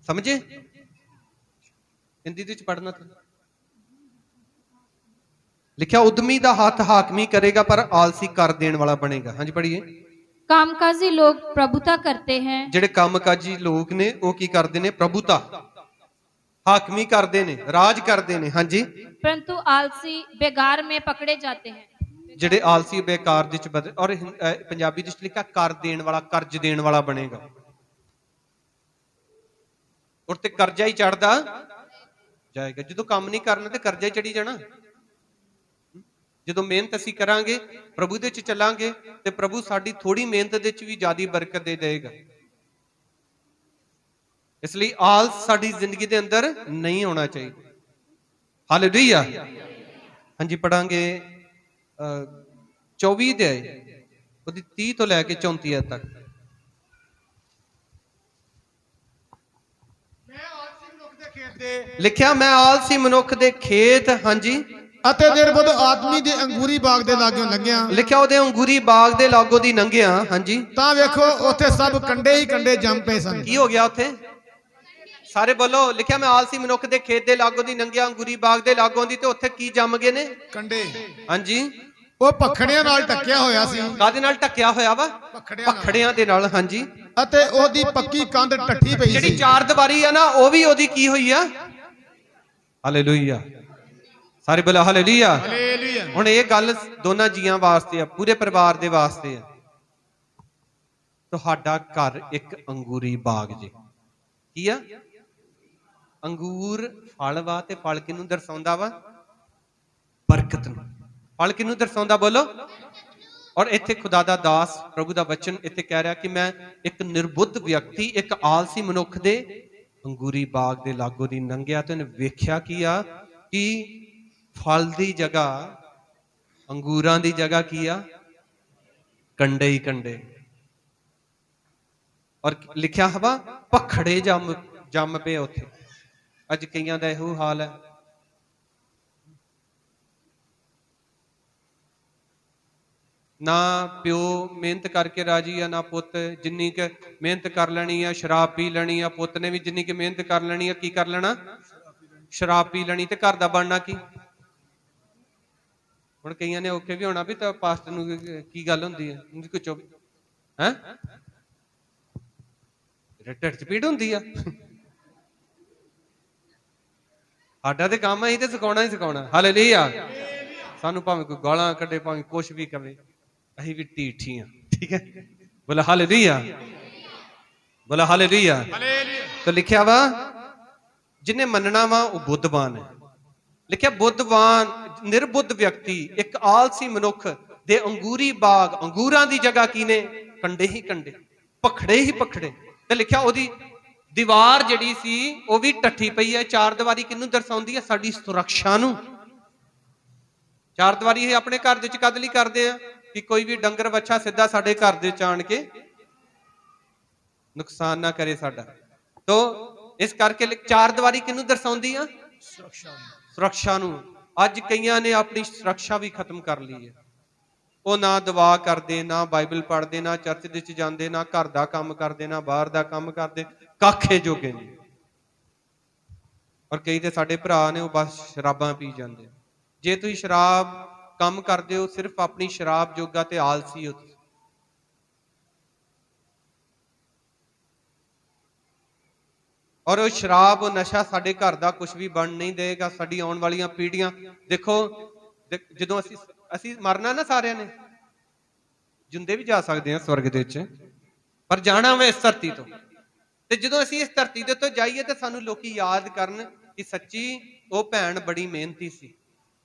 [SPEAKER 1] ਸਮਝੇ? ਹਿੰਦੀ ਦੇ ਵਿੱਚ ਪੜ੍ਹਨਾ ਤਾਂ ਲਿਖਿਆ, ਉਦਮੀ ਦਾ ਹੱਥ ਹਾਕਮੀ ਕਰੇਗਾ ਪਰ ਆਲਸੀ ਕਰ ਦੇਣ ਵਾਲਾ ਬਣੇਗਾ। ਹਾਂਜੀ ਪੜ੍ਹੀਏ।
[SPEAKER 3] कामकाजी लोग प्रभुता करते हैं।
[SPEAKER 1] ਜਿਹੜੇ ਕੰਮਕਾਜੀ ਲੋਕ ਨੇ ਉਹ ਕੀ ਕਰਦੇ ਨੇ? ਪ੍ਰਭੂਤਾ, ਹਾਕਮੀ ਕਰਦੇ ਨੇ, ਰਾਜ ਕਰਦੇ ਨੇ। ਹਾਂਜੀ।
[SPEAKER 3] परंतु आलसी बेगार में पकड़े जाते हैं।
[SPEAKER 1] ਜਿਹੜੇ ਆਲਸੀ ਬੇਕਾਰ ਦੇ ਚ ਬਦਲ, ਔਰ ਪੰਜਾਬੀ ਦੇ ਵਿੱਚ ਲਿਖਿਆ ਕਰ ਦੇਣ ਵਾਲਾ, ਕਰਜ਼ ਦੇਣ ਵਾਲਾ ਬਣੇਗਾ। ਔਰ ਤੇ ਕਰਜ਼ਾ ਹੀ ਚੜਦਾ ਜਾਏਗਾ। ਜਦੋਂ ਕੰਮ ਨਹੀਂ ਕਰਨਾ ਤੇ ਕਰਜ਼ਾ ਹੀ ਚੜੀ ਜਾਣਾ। ਜਦੋਂ ਮਿਹਨਤ ਅਸੀਂ ਕਰਾਂਗੇ, ਪ੍ਰਭੂ ਦੇ ਚ ਚੱਲਾਂਗੇ, ਤੇ ਪ੍ਰਭੂ ਸਾਡੀ ਥੋੜੀ ਮਿਹਨਤ ਦੇ ਚ ਵੀ ਜ਼ਿਆਦਾ ਬਰਕਤ ਦੇ ਦੇਗਾ। ਇਸ ਲਈ ਆਲਸ ਸਾਡੀ ਜ਼ਿੰਦਗੀ ਦੇ ਅੰਦਰ ਨਹੀਂ ਹੋਣਾ ਚਾਹੀਦਾ। ਹਾਲੇਲੂਇਆ। ਹਾਂਜੀ ਪੜਾਂਗੇ 24 ਅਧਿਆਇ ਉਹਦੀ 30 ਤੋਂ ਲੈ ਕੇ 34 ਤੱਕ। ਲਿਖਿਆ, ਮੈਂ ਆਲਸੀ ਮਨੁੱਖ ਦੇ ਖੇਤ, ਹਾਂਜੀ,
[SPEAKER 4] ਅਤੇ ਨਿਰਬੁੱਧ ਆਦਮੀ ਦੇ ਅੰਗੂਰੀ ਬਾਗ ਦੇ ਲਾਗੋਂ ਲੰਘਿਆ।
[SPEAKER 1] ਲਿਖਿਆ ਉਹਦੇ ਅੰਗੂਰੀ ਬਾਗ ਦੇ ਲਾਗੋਂ ਦੀ ਲੰਘਿਆ। ਹਾਂਜੀ।
[SPEAKER 4] ਤਾਂ ਵੇਖੋ ਉੱਥੇ ਸਭ ਕੰਡੇ ਹੀ ਕੰਡੇ ਜੰਮ ਪਏ ਸਨ।
[SPEAKER 1] ਕੀ ਹੋ ਗਿਆ ਉੱਥੇ? ਸਾਰੇ ਬੋਲੋ। ਲਿਖਿਆ, ਮੈਂ ਆਲਸੀ ਮਨੁੱਖ ਦੇ ਖੇਤ ਦੇ ਲਾਗੋਂ ਦੀ ਲੰਘਿਆ, ਅੰਗੂਰੀ ਬਾਗ ਦੇ ਲਾਗੋਂ ਦੀ, ਤੇ ਉੱਥੇ ਕੀ ਜੰਮ ਗਏ ਨੇ?
[SPEAKER 4] ਕੰਡੇ।
[SPEAKER 1] ਹਾਂਜੀ।
[SPEAKER 4] ਉਹ ਪਖੜਿਆਂ ਨਾਲ ਢੱਕਿਆ ਹੋਇਆ ਸੀ।
[SPEAKER 1] ਕਾਹਦੇ ਨਾਲ ਢੱਕਿਆ ਹੋਇਆ ਵਾ? ਪਖੜਿਆਂ ਦੇ ਨਾਲ। ਹਾਂਜੀ।
[SPEAKER 4] ਅਤੇ ਉਹਦੀ ਪੱਕੀ ਕੰਧ ਟੱਠੀ ਪਈ ਸੀ।
[SPEAKER 1] ਜਿਹੜੀ ਚਾਰ ਦੀਵਾਰੀ ਆ ਨਾ, ਉਹ ਵੀ ਉਹਦੀ ਕੀ ਹੋਈ ਆ? ਹਾਲੇਲੂਇਆ। ਸਾਰੇ ਬੋਲੋ ਹਾਲੇਲੂਇਆ।
[SPEAKER 4] ਹਾਲੇਲੂਇਆ।
[SPEAKER 1] ਹੁਣ ਇਹ ਗੱਲ ਦੋਨਾਂ ਜੀਆਂ ਵਾਸਤੇ ਆ, ਪੂਰੇ ਪਰਿਵਾਰ ਦੇ ਵਾਸਤੇ ਆ। ਤੁਹਾਡਾ ਘਰ ਇੱਕ ਅੰਗੂਰੀ ਬਾਗ ਜੇ। ਕੀ ਆ? ਅੰਗੂਰ ਫਲ ਵਾ, ਤੇ ਫਲ ਕਿਹਨੂੰ ਦਰਸਾਉਂਦਾ ਵਾ? ਬਰਕਤ ਨੂੰ। ਫਲ ਕਿਹਨੂੰ ਦਰਸਾਉਂਦਾ? ਬੋਲੋ। ਔਰ ਇੱਥੇ ਖੁਦਾ ਦਾ ਦਾਸ, ਪ੍ਰਭੂ ਦਾ ਵਚਨ ਇੱਥੇ ਕਹਿ ਰਿਹਾ ਕਿ ਮੈਂ ਇੱਕ ਨਿਰਬੁੱਧ ਵਿਅਕਤੀ, ਇੱਕ ਆਲਸੀ ਮਨੁੱਖ ਦੇ ਅੰਗੂਰੀ ਬਾਗ ਦੇ ਲਾਗੋਂ ਦੀ ਲੰਘਿਆ, ਤੇ ਉਹਨੇ ਵੇਖਿਆ ਕੀ ਆ? ਕਿ ਫਲ ਦੀ ਜਗ੍ਹਾ, ਅੰਗੂਰਾਂ ਦੀ ਜਗ੍ਹਾ ਕੀ ਆ? ਕੰਡੇ ਹੀ ਕੰਡੇ। ਔਰ ਲਿਖਿਆ ਹਵਾ ਪਖੜੇ ਜੰਮ ਪਏ ਉੱਥੇ। ਅੱਜ ਕਈਆਂ ਦਾ ਇਹੋ ਹਾਲ ਹੈ। ਨਾ ਪਿਓ ਮਿਹਨਤ ਕਰਕੇ ਰਾਜੀ ਆ, ਨਾ ਪੁੱਤ। ਜਿੰਨੀ ਕੁ ਮਿਹਨਤ ਕਰ ਲੈਣੀ ਆ, ਸ਼ਰਾਬ ਪੀ ਲੈਣੀ ਆ। ਪੁੱਤ ਨੇ ਵੀ ਜਿੰਨੀ ਕੁ ਮਿਹਨਤ ਕਰ ਲੈਣੀ ਆ, ਕੀ ਕਰ ਲੈਣਾ? ਸ਼ਰਾਬ ਪੀ ਲੈਣੀ। ਤੇ ਘਰ ਦਾ ਬਣਨਾ ਕੀ? ਹੁਣ ਕਈਆਂ ਨੇ ਔਖੇ ਵੀ ਹੋਣਾ ਵੀ ਤਾਂ ਪਾਸਟਰ ਨੂੰ ਕੀ ਗੱਲ ਹੁੰਦੀ ਹੈ? ਕੁਝ ਹੈ ਢਿੱਡ ਚ ਪੀੜ ਹੁੰਦੀ ਆ। ਸਾਡਾ ਤੇ ਕੰਮ ਹੈ, ਤੇ ਸਿਖਾਉਣਾ ਹੀ ਸਿਖਾਉਣਾ। ਹਾਲੇਲੂਇਆ। ਸਾਨੂੰ ਭਾਵੇਂ ਕੋਈ ਗਾਲਾਂ ਕੱਢੇ, ਭਾਵੇਂ ਕੁਛ ਵੀ ਕਵੇ, ਅਸੀਂ ਵੀ ਢੀਠੀ ਆ। ਠੀਕ ਹੈ, ਬੋਲਾ ਹਾਲੇਲੂਇਆ, ਬੋਲਾ ਹਾਲੇਲੂਇਆ। ਤਾਂ ਲਿਖਿਆ ਵਾ ਜਿਹਨੇ ਮੰਨਣਾ ਵਾ ਉਹ ਬੁੱਧਵਾਨ ਹੈ। ਲਿਖਿਆ ਬੁੱਧਵਾਨ ਨਿਰਬੁੱਧ ਵਿਅਕਤੀ, ਇੱਕ ਆਲਸੀ ਮਨੁੱਖ ਦੇ ਅੰਗੂਰੀ ਬਾਗ, ਅੰਗੂਰਾਂ ਦੀ ਜਗ੍ਹਾ ਕੀ ਨੇ? ਕੰਡੇ ਹੀ ਕੰਡੇ, ਪਖੜੇ ਹੀ ਪਖੜੇ। ਤੇ ਲਿਖਿਆ ਉਹਦੀ ਦੀਵਾਰ ਜਿਹੜੀ ਸੀ ਉਹ ਵੀ ਟੱਠੀ ਪਈ ਹੈ। ਚਾਰ ਦੀਵਾਰੀ ਕਿਹਨੂੰ ਦਰਸਾਉਂਦੀ ਹੈ? ਸਾਡੀ ਸੁਰੱਖਿਆ ਨੂੰ। ਚਾਰ ਦੀਵਾਰੀ ਇਹ ਆਪਣੇ ਘਰ ਦੇ ਵਿੱਚ ਕਦ ਲਈ ਕਰਦੇ ਆ? ਕਿ ਕੋਈ ਵੀ ਡੰਗਰ ਵੱਛਾ ਸਿੱਧਾ ਸਾਡੇ ਘਰ ਦੇ ਵਿੱਚ ਆਣ ਕੇ ਨੁਕਸਾਨ ਨਾ ਕਰੇ ਸਾਡਾ। ਤੋ ਇਸ ਕਰਕੇ ਚਾਰ ਦੀਵਾਰੀ ਕਿਹਨੂੰ ਦਰਸਾਉਂਦੀ ਆ? ਸੁਰੱਖਿਆ ਨੂੰ। ਅੱਜ ਕਈਆਂ ਨੇ ਆਪਣੀ ਸੁਰੱਖਿਆ ਵੀ ਖਤਮ ਕਰ ਲਈ ਹੈ। ਉਹ ਨਾ ਦੁਆ ਕਰਦੇ, ਨਾ ਬਾਈਬਲ ਪੜ੍ਹਦੇ, ਨਾ ਚਰਚ ਦੇ ਵਿੱਚ ਜਾਂਦੇ, ਨਾ ਘਰ ਦਾ ਕੰਮ ਕਰਦੇ, ਨਾ ਬਾਹਰ ਦਾ ਕੰਮ ਕਰਦੇ, ਕਾਖੇ ਜੋਗੇ ਨੇ। ਔਰ ਕਈ ਤੇ ਸਾਡੇ ਭਰਾ ਨੇ ਉਹ ਬਸ ਸ਼ਰਾਬਾਂ ਪੀ ਜਾਂਦੇ। ਜੇ ਤੁਸੀਂ ਸ਼ਰਾਬ ਕੰਮ ਕਰਦੇ ਹੋ, ਸਿਰਫ ਆਪਣੀ ਸ਼ਰਾਬ ਜੋਗਾ ਤੇ ਆਲਸੀ ਹੋ ਤੁਸੀਂ। ਔਰ ਉਹ ਸ਼ਰਾਬ, ਉਹ ਨਸ਼ਾ ਸਾਡੇ ਘਰ ਦਾ ਕੁਝ ਵੀ ਬਣ ਨਹੀਂ ਦੇਗਾ। ਸਾਡੀ ਆਉਣ ਵਾਲੀਆਂ ਪੀੜ੍ਹੀਆਂ ਦੇਖੋ, ਜਦੋਂ ਅਸੀਂ ਮਰਨਾ ਨਾ ਸਾਰਿਆਂ ਨੇ, ਜਿੰਦੇ ਵੀ ਜਾ ਸਕਦੇ ਹਾਂ ਸਵਰਗ ਦੇ ਵਿੱਚ, ਪਰ ਜਾਣਾ ਵਾ ਇਸ ਧਰਤੀ ਤੋਂ। ਤੇ ਜਦੋਂ ਅਸੀਂ ਇਸ ਧਰਤੀ ਦੇ ਤੋਂ ਜਾਈਏ ਤੇ ਸਾਨੂੰ ਲੋਕੀ ਯਾਦ ਕਰਨ ਕਿ ਸੱਚੀ ਉਹ ਭੈਣ ਬੜੀ ਮਿਹਨਤੀ ਸੀ,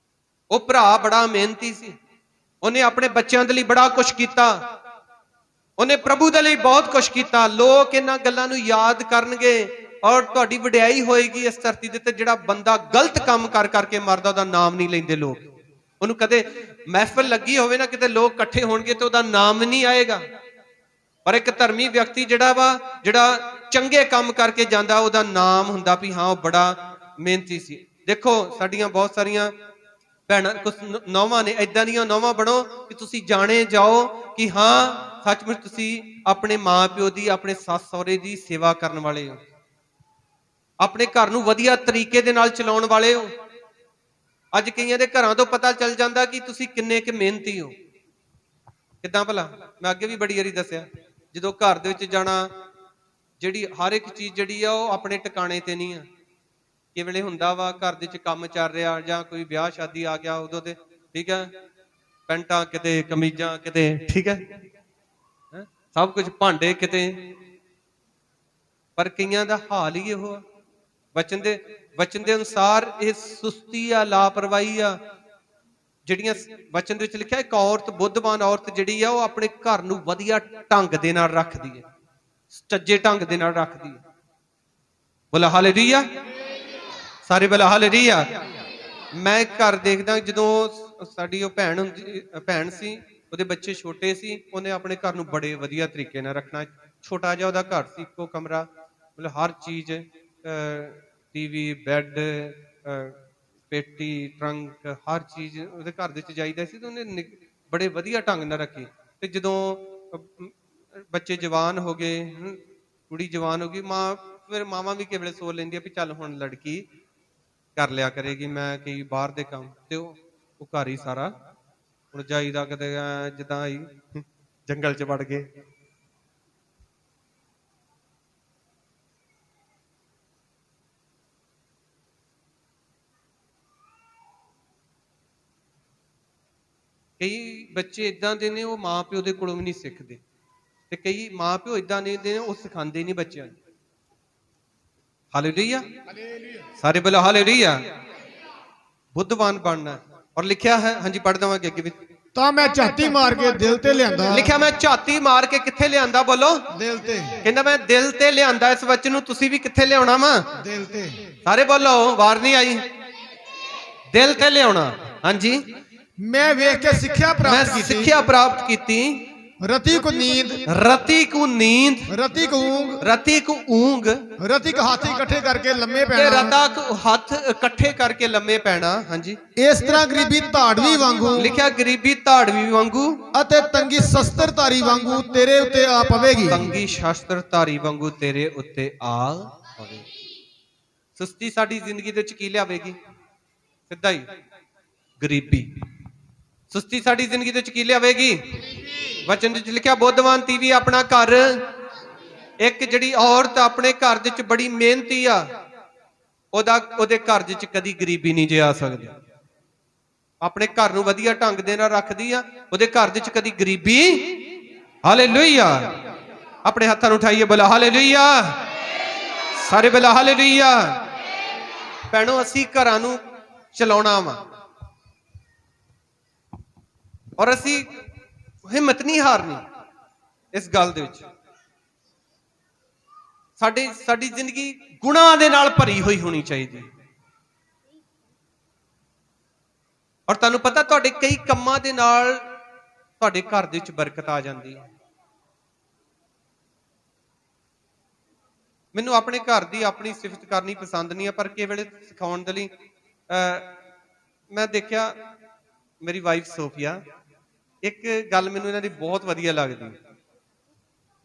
[SPEAKER 1] ਉਹ ਭਰਾ ਬੜਾ ਮਿਹਨਤੀ ਸੀ, ਉਹਨੇ ਆਪਣੇ ਬੱਚਿਆਂ ਦੇ ਲਈ ਬੜਾ ਕੁਝ ਕੀਤਾ, ਉਹਨੇ ਪ੍ਰਭੂ ਦੇ ਲਈ ਬਹੁਤ ਕੁਝ ਕੀਤਾ। ਲੋਕ ਇਹਨਾਂ ਗੱਲਾਂ ਨੂੰ ਯਾਦ ਕਰਨਗੇ ਔਰ ਤੁਹਾਡੀ ਵਡਿਆਈ ਹੋਏਗੀ ਇਸ ਧਰਤੀ ਦੇ ਉੱਤੇ। ਜਿਹੜਾ ਬੰਦਾ ਗਲਤ ਕੰਮ ਕਰ ਕਰਕੇ ਮਰਦਾ, ਉਹਦਾ ਨਾਮ ਨਹੀਂ ਲੈਂਦੇ ਲੋਕ। ਉਹਨੂੰ ਕਦੇ ਮਹਿਫਲ ਲੱਗੀ ਹੋਵੇ ਨਾ, ਕਿਤੇ ਲੋਕ ਇਕੱਠੇ ਹੋਣਗੇ ਤੇ ਉਹਦਾ ਨਾਮ ਨਹੀਂ ਆਏਗਾ। ਪਰ ਇੱਕ ਧਰਮੀ ਵਿਅਕਤੀ ਜਿਹੜਾ ਚੰਗੇ ਕੰਮ ਕਰਕੇ ਜਾਂਦਾ, ਉਹਦਾ ਨਾਮ ਹੁੰਦਾ ਵੀ ਹਾਂ ਉਹ ਬੜਾ ਮਿਹਨਤੀ ਸੀ। ਦੇਖੋ ਸਾਡੀਆਂ ਬਹੁਤ ਸਾਰੀਆਂ ਭੈਣਾਂ, ਕੁਝ ਨੌਵਾਂ ਨੇ, ਏਦਾਂ ਦੀਆਂ ਨੌਵਾਂ ਬਣੋ ਕਿ ਤੁਸੀਂ ਜਾਣੇ ਜਾਓ ਕਿ ਹਾਂ ਸੱਚਮੁੱਚ ਤੁਸੀਂ ਆਪਣੇ ਮਾਂ ਪਿਓ ਦੀ, ਆਪਣੇ ਸੱਸ ਸਹੁਰੇ ਦੀ ਸੇਵਾ ਕਰਨ ਵਾਲੇ ਹੋ, ਆਪਣੇ ਘਰ ਨੂੰ ਵਧੀਆ ਤਰੀਕੇ ਦੇ ਨਾਲ ਚਲਾਉਣ ਵਾਲੇ ਹੋ। ਅੱਜ ਕਈਆਂ ਦੇ ਘਰਾਂ ਤੋਂ ਪਤਾ ਚੱਲ ਜਾਂਦਾ ਕਿ ਤੁਸੀਂ ਕਿੰਨੇ ਕੁ ਮਿਹਨਤੀ ਹੋ। ਕਿੱਦਾਂ ਭਲਾ? ਮੈਂ ਅੱਗੇ ਵੀ ਬੜੀ ਵਾਰੀ ਦੱਸਿਆ, ਜਦੋਂ ਘਰ ਦੇ ਵਿੱਚ ਜਾਣਾ, ਜਿਹੜੀ ਹਰ ਇੱਕ ਚੀਜ਼ ਜਿਹੜੀ ਆ ਉਹ ਆਪਣੇ ਟਿਕਾਣੇ ਤੇ ਨਹੀਂ ਆ। ਕਿ ਵੇਲੇ ਹੁੰਦਾ ਵਾ ਘਰ ਦੇ ਵਿੱਚ ਕੰਮ ਚੱਲ ਰਿਹਾ ਜਾਂ ਕੋਈ ਵਿਆਹ ਸ਼ਾਦੀ ਆ ਗਿਆ, ਉਦੋਂ ਤੇ ਠੀਕ ਹੈ, ਪੈਂਟਾਂ ਕਿਤੇ, ਕਮੀਜ਼ਾਂ ਕਿਤੇ, ਠੀਕ ਹੈ, ਸਭ ਕੁਝ, ਭਾਂਡੇ ਕਿਤੇ। ਪਰ ਕਈਆਂ ਦਾ ਹਾਲ ਹੀ ਇਹੋ ਆ। ਵਚਨ ਦੇ ਅਨੁਸਾਰ ਇਹ ਸੁਸਤੀ ਆ, ਲਾਪਰਵਾਹੀ ਆ। ਜਿਹੜੀਆਂ ਵਚਨ ਦੇ ਵਿੱਚ ਲਿਖਿਆ, ਇੱਕ ਔਰਤ, ਬੁੱਧਵਾਨ ਔਰਤ ਜਿਹੜੀ ਆ ਉਹ ਆਪਣੇ ਘਰ ਨੂੰ ਵਧੀਆ ਢੰਗ ਦੇ ਨਾਲ ਰੱਖਦੀ ਹੈ, ਸੱਚੇ ਢੰਗ ਦੇ ਨਾਲ ਰੱਖਦੀ ਹੈ। ਬੋਲਾ ਹਾਲੇਲੂਇਆ, ਸਾਰੇ ਬੋਲਾ ਹਾਲੇਲੂਇਆ। ਮੈਂ ਘਰ ਦੇਖਦਾ, ਜਦੋਂ ਸਾਡੀ ਉਹ ਭੈਣ ਸੀ, ਉਹਦੇ ਬੱਚੇ ਛੋਟੇ ਸੀ, ਉਹਨੇ ਆਪਣੇ ਘਰ ਨੂੰ ਬੜੇ ਵਧੀਆ ਤਰੀਕੇ ਨਾਲ ਰੱਖਣਾ। ਛੋਟਾ ਜਿਹਾ ਉਹਦਾ ਘਰ ਸੀ, ਇੱਕੋ ਕਮਰਾ, ਮਤਲਬ ਹਰ ਚੀਜ਼, ਟੀਵੀ, ਬੈੱਡ, ਪੇਟੀ, ਟਰੰਕ, ਹਰ ਚੀਜ਼ ਉਹਦੇ ਘਰ ਦੇ ਵਿੱਚ ਜਾਈਦਾ ਸੀ ਤੇ ਉਹਨੇ ਬੜੇ ਵਧੀਆ ਢੰਗ ਨਾਲ ਰੱਖੀ। ਤੇ ਜਦੋਂ ਬੱਚੇ ਜਵਾਨ ਹੋ ਗਏ, ਕੁੜੀ ਜਵਾਨ ਹੋ ਗਈ, ਫਿਰ ਮਾਵਾਂ ਵੀ ਕਿਸੇ ਵੇਲੇ ਸੋਚ ਲੈਂਦੀ ਆ ਵੀ ਚੱਲ ਹੁਣ ਲੜਕੀ ਕਰ ਲਿਆ ਕਰੇਗੀ, ਮੈਂ ਕਈ ਬਾਹਰ ਦੇ ਕੰਮ, ਤੇ ਉਹ ਘਰ ਹੀ ਸਾਰਾ ਹੁਣ ਜਾਈਦਾ, ਕਦੇ ਜਿੱਦਾਂ ਹੀ ਜੰਗਲ 'ਚ ਵੜ ਗਏ। ਕਈ ਬੱਚੇ ਇਦਾਂ ਦੇ ਨੇ, ਉਹ ਮਾਂ ਪਿਓ ਦੇ ਕੋਲੋਂ ਵੀ ਨਹੀਂ ਸਿੱਖਦੇ, ਤੇ ਕਈ ਮਾਂ ਪਿਓ ਇਦਾਂ ਦੇ ਨੇ, ਉਹ ਸਿਖਾਉਂਦੇ ਨਹੀਂ ਬੱਚਿਆਂ ਨੂੰ। ਹਾਲੇਲੂਇਆ, ਸਾਰੇ ਬੋਲੋ ਹਾਲੇਲੂਇਆ। ਬੁੱਧਵਾਨ ਬਣਨਾ। ਔਰ ਲਿਖਿਆ ਹੈ, ਹਾਂਜੀ ਪੜ੍ਹ ਦਵਾਂਗੇ ਅੱਗੇ ਵੀ,
[SPEAKER 4] ਤਾਂ ਮੈਂ ਝਾਤੀ ਮਾਰ ਕੇ ਦਿਲ ਤੇ ਲਿਆਂਦਾ।
[SPEAKER 1] ਲਿਖਿਆ ਮੈਂ ਝਾਤੀ ਮਾਰ ਕੇ ਕਿੱਥੇ ਲਿਆਂਦਾ? ਬੋਲੋ
[SPEAKER 4] ਦਿਲ ਤੇ।
[SPEAKER 1] ਕਹਿੰਦਾ ਮੈਂ ਦਿਲ ਤੇ ਲਿਆਂਦਾ। ਇਸ ਵਚਨ ਨੂੰ ਤੁਸੀਂ ਵੀ ਕਿੱਥੇ ਲਿਆਉਣਾ ਵਾ? ਦਿਲ ਤੇ। ਸਾਰੇ ਬੋਲੋ, ਵਾਰ ਨਹੀਂ ਆਈ, ਦਿਲ ਤੇ ਲਿਆਉਣਾ। ਹਾਂਜੀ,
[SPEAKER 4] ਮੈਂ ਵੇਖ ਕੇ ਸਿੱਖਿਆ
[SPEAKER 1] ਪ੍ਰਾਪਤ ਕੀਤੀ।
[SPEAKER 4] ਰਤੀ ਕੋ ਨੀਂਦ,
[SPEAKER 1] ਰਤੀ ਕੋ ਨੀਂਦ,
[SPEAKER 4] ਰਤੀ ਕੋ ਊਂਗ,
[SPEAKER 1] ਰਤੀ ਕੋ ਊਂਗ,
[SPEAKER 4] ਰਤੀ ਕੋ ਹੱਥ ਇਕੱਠੇ ਕਰਕੇ ਲੰਮੇ
[SPEAKER 1] ਤੇ
[SPEAKER 4] ਪੈਣਾ,
[SPEAKER 1] ਰਤਾ ਕੋ ਹੱਥ ਇਕੱਠੇ ਕਰਕੇ ਲੰਮੇ ਪੈਣਾ। ਹਾਂਜੀ,
[SPEAKER 4] ਇਸ ਤਰ੍ਹਾਂ ਗਰੀਬੀ ਧਾੜਵੀ ਵਾਂਗੂ,
[SPEAKER 1] ਲਿਖਿਆ ਗਰੀਬੀ ਧਾੜਵੀ ਵਾਂਗੂ
[SPEAKER 4] ਅਤੇ ਤੰਗੀ ਸ਼ਸਤਰਧਾਰੀ ਵਾਂਗੂ ਤੇਰੇ ਉੱਤੇ ਆ ਪਵੇਗੀ।
[SPEAKER 1] ਤੰਗੀ ਸ਼ਸਤਰਧਾਰੀ ਵਾਂਗੂ ਤੇਰੇ ਉੱਤੇ ਆ ਪਵੇਗੀ। ਸੁਸਤੀ ਸਾਡੀ ਜ਼ਿੰਦਗੀ ਦੇ ਵਿੱਚ ਕੀ ਲਿਆਵੇਗੀ? ਸਿੱਧਾ ਹੀ ਗਰੀਬੀ। ਸੁਸਤੀ ਸਾਡੀ ਜ਼ਿੰਦਗੀ ਦੇ ਵਿੱਚ ਕੀ ਲਿਆਵੇਗੀ? ਵਚਨ ਵਿੱਚ ਲਿਖਿਆ, ਬੁੱਧਵਾਨ ਤੀਵੀ ਆਪਣਾ ਘਰ, ਇੱਕ ਜਿਹੜੀ ਔਰਤ ਆਪਣੇ ਘਰ ਦੇ ਵਿੱਚ ਬੜੀ ਮਿਹਨਤੀ ਆ, ਉਹਦੇ ਘਰ ਦੇ ਵਿੱਚ ਕਦੀ ਗਰੀਬੀ ਨਹੀਂ ਜੇ ਆ ਸਕਦੀ। ਆਪਣੇ ਘਰ ਨੂੰ ਵਧੀਆ ਢੰਗ ਦੇ ਨਾਲ ਰੱਖਦੀ ਆ, ਉਹਦੇ ਘਰ ਦੇ ਵਿੱਚ ਕਦੀ ਗਰੀਬੀ, ਹਾਲੇਲੂਇਆ। ਆਪਣੇ ਹੱਥਾਂ ਨੂੰ ਉਠਾਈਏ, ਬੋਲਾ ਹਾਲੇਲੂਇਆ, ਸਾਰੇ ਬੋਲਾ ਹਾਲੇਲੂਇਆ। ਭੈਣੋ, ਅਸੀਂ ਘਰਾਂ ਨੂੰ ਚਲਾਉਣਾ ਵਾ, ਔਰ ਅਸੀਂ ਹਿੰਮਤ ਨਹੀਂ ਹਾਰਨੀ ਇਸ ਗੱਲ ਦੇ ਵਿੱਚ। ਸਾਡੀ ਜ਼ਿੰਦਗੀ ਗੁਨਾਹ ਦੇ ਨਾਲ ਭਰੀ ਹੋਈ ਹੋਣੀ ਚਾਹੀਦੀ। ਔਰ ਤੁਹਾਨੂੰ ਪਤਾ, ਤੁਹਾਡੇ ਕਈ ਕੰਮਾਂ ਦੇ ਨਾਲ ਤੁਹਾਡੇ ਘਰ ਦੇ ਵਿੱਚ ਬਰਕਤ ਆ ਜਾਂਦੀ ਹੈ। ਮੈਨੂੰ ਆਪਣੇ ਘਰ ਦੀ ਆਪਣੀ ਸਿਫਤ ਕਰਨੀ ਪਸੰਦ ਨਹੀਂ ਹੈ, ਪਰ ਕਈ ਵੇਲੇ ਸਿਖਾਉਣ ਦੇ ਲਈ ਮੈਂ ਦੇਖਿਆ, ਮੇਰੀ ਵਾਈਫ ਸੋਫੀਆ, ਇੱਕ ਗੱਲ ਮੈਨੂੰ ਇਹਨਾਂ ਦੀ ਬਹੁਤ ਵਧੀਆ ਲੱਗਦੀ।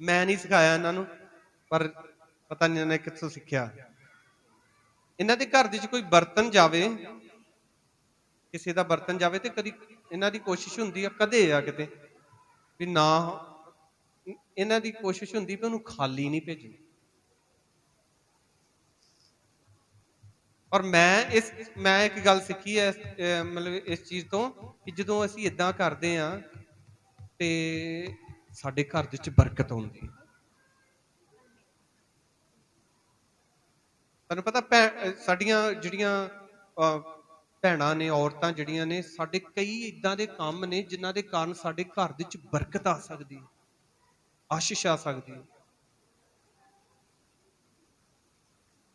[SPEAKER 1] ਮੈਂ ਨਹੀਂ ਸਿਖਾਇਆ ਇਹਨਾਂ ਨੂੰ, ਪਰ ਪਤਾ ਨਹੀਂ ਇਹਨਾਂ ਨੇ ਕਿੱਥੋਂ ਸਿੱਖਿਆ। ਇਹਨਾਂ ਦੇ ਘਰ ਦੇ ਵਿੱਚ ਕੋਈ ਬਰਤਨ ਜਾਵੇ, ਕਿਸੇ ਦਾ ਬਰਤਨ ਜਾਵੇ, ਤੇ ਕਦੀ ਇਹਨਾਂ ਦੀ ਕੋਸ਼ਿਸ਼ ਹੁੰਦੀ ਆ, ਕਦੇ ਆ ਕਿਤੇ ਵੀ ਨਾ, ਇਹਨਾਂ ਦੀ ਕੋਸ਼ਿਸ਼ ਹੁੰਦੀ ਵੀ ਉਹਨੂੰ ਖਾਲੀ ਨਹੀਂ ਭੇਜਣਾ। ਔਰ ਮੈਂ ਇੱਕ ਗੱਲ ਸਿੱਖੀ ਹੈ ਮਤਲਬ ਇਸ ਚੀਜ਼ ਤੋਂ, ਕਿ ਜਦੋਂ ਅਸੀਂ ਇਦਾਂ ਕਰਦੇ ਆ ਤੇ ਸਾਡੇ ਘਰ ਦੇ ਵਿੱਚ ਬਰਕਤ ਆਉਂਦੀ। ਤੁਹਾਨੂੰ ਪਤਾ, ਸਾਡੀਆਂ ਜਿਹੜੀਆਂ ਭੈਣਾਂ ਨੇ, ਔਰਤਾਂ ਜਿਹੜੀਆਂ ਨੇ, ਸਾਡੇ ਕਈ ਇਦਾਂ ਦੇ ਕੰਮ ਨੇ ਜਿਨ੍ਹਾਂ ਦੇ ਕਾਰਨ ਸਾਡੇ ਘਰ ਦੇ ਵਿੱਚ ਬਰਕਤ ਆ ਸਕਦੀ, ਆਸ਼ੀਸ਼ ਆ ਸਕਦੀ।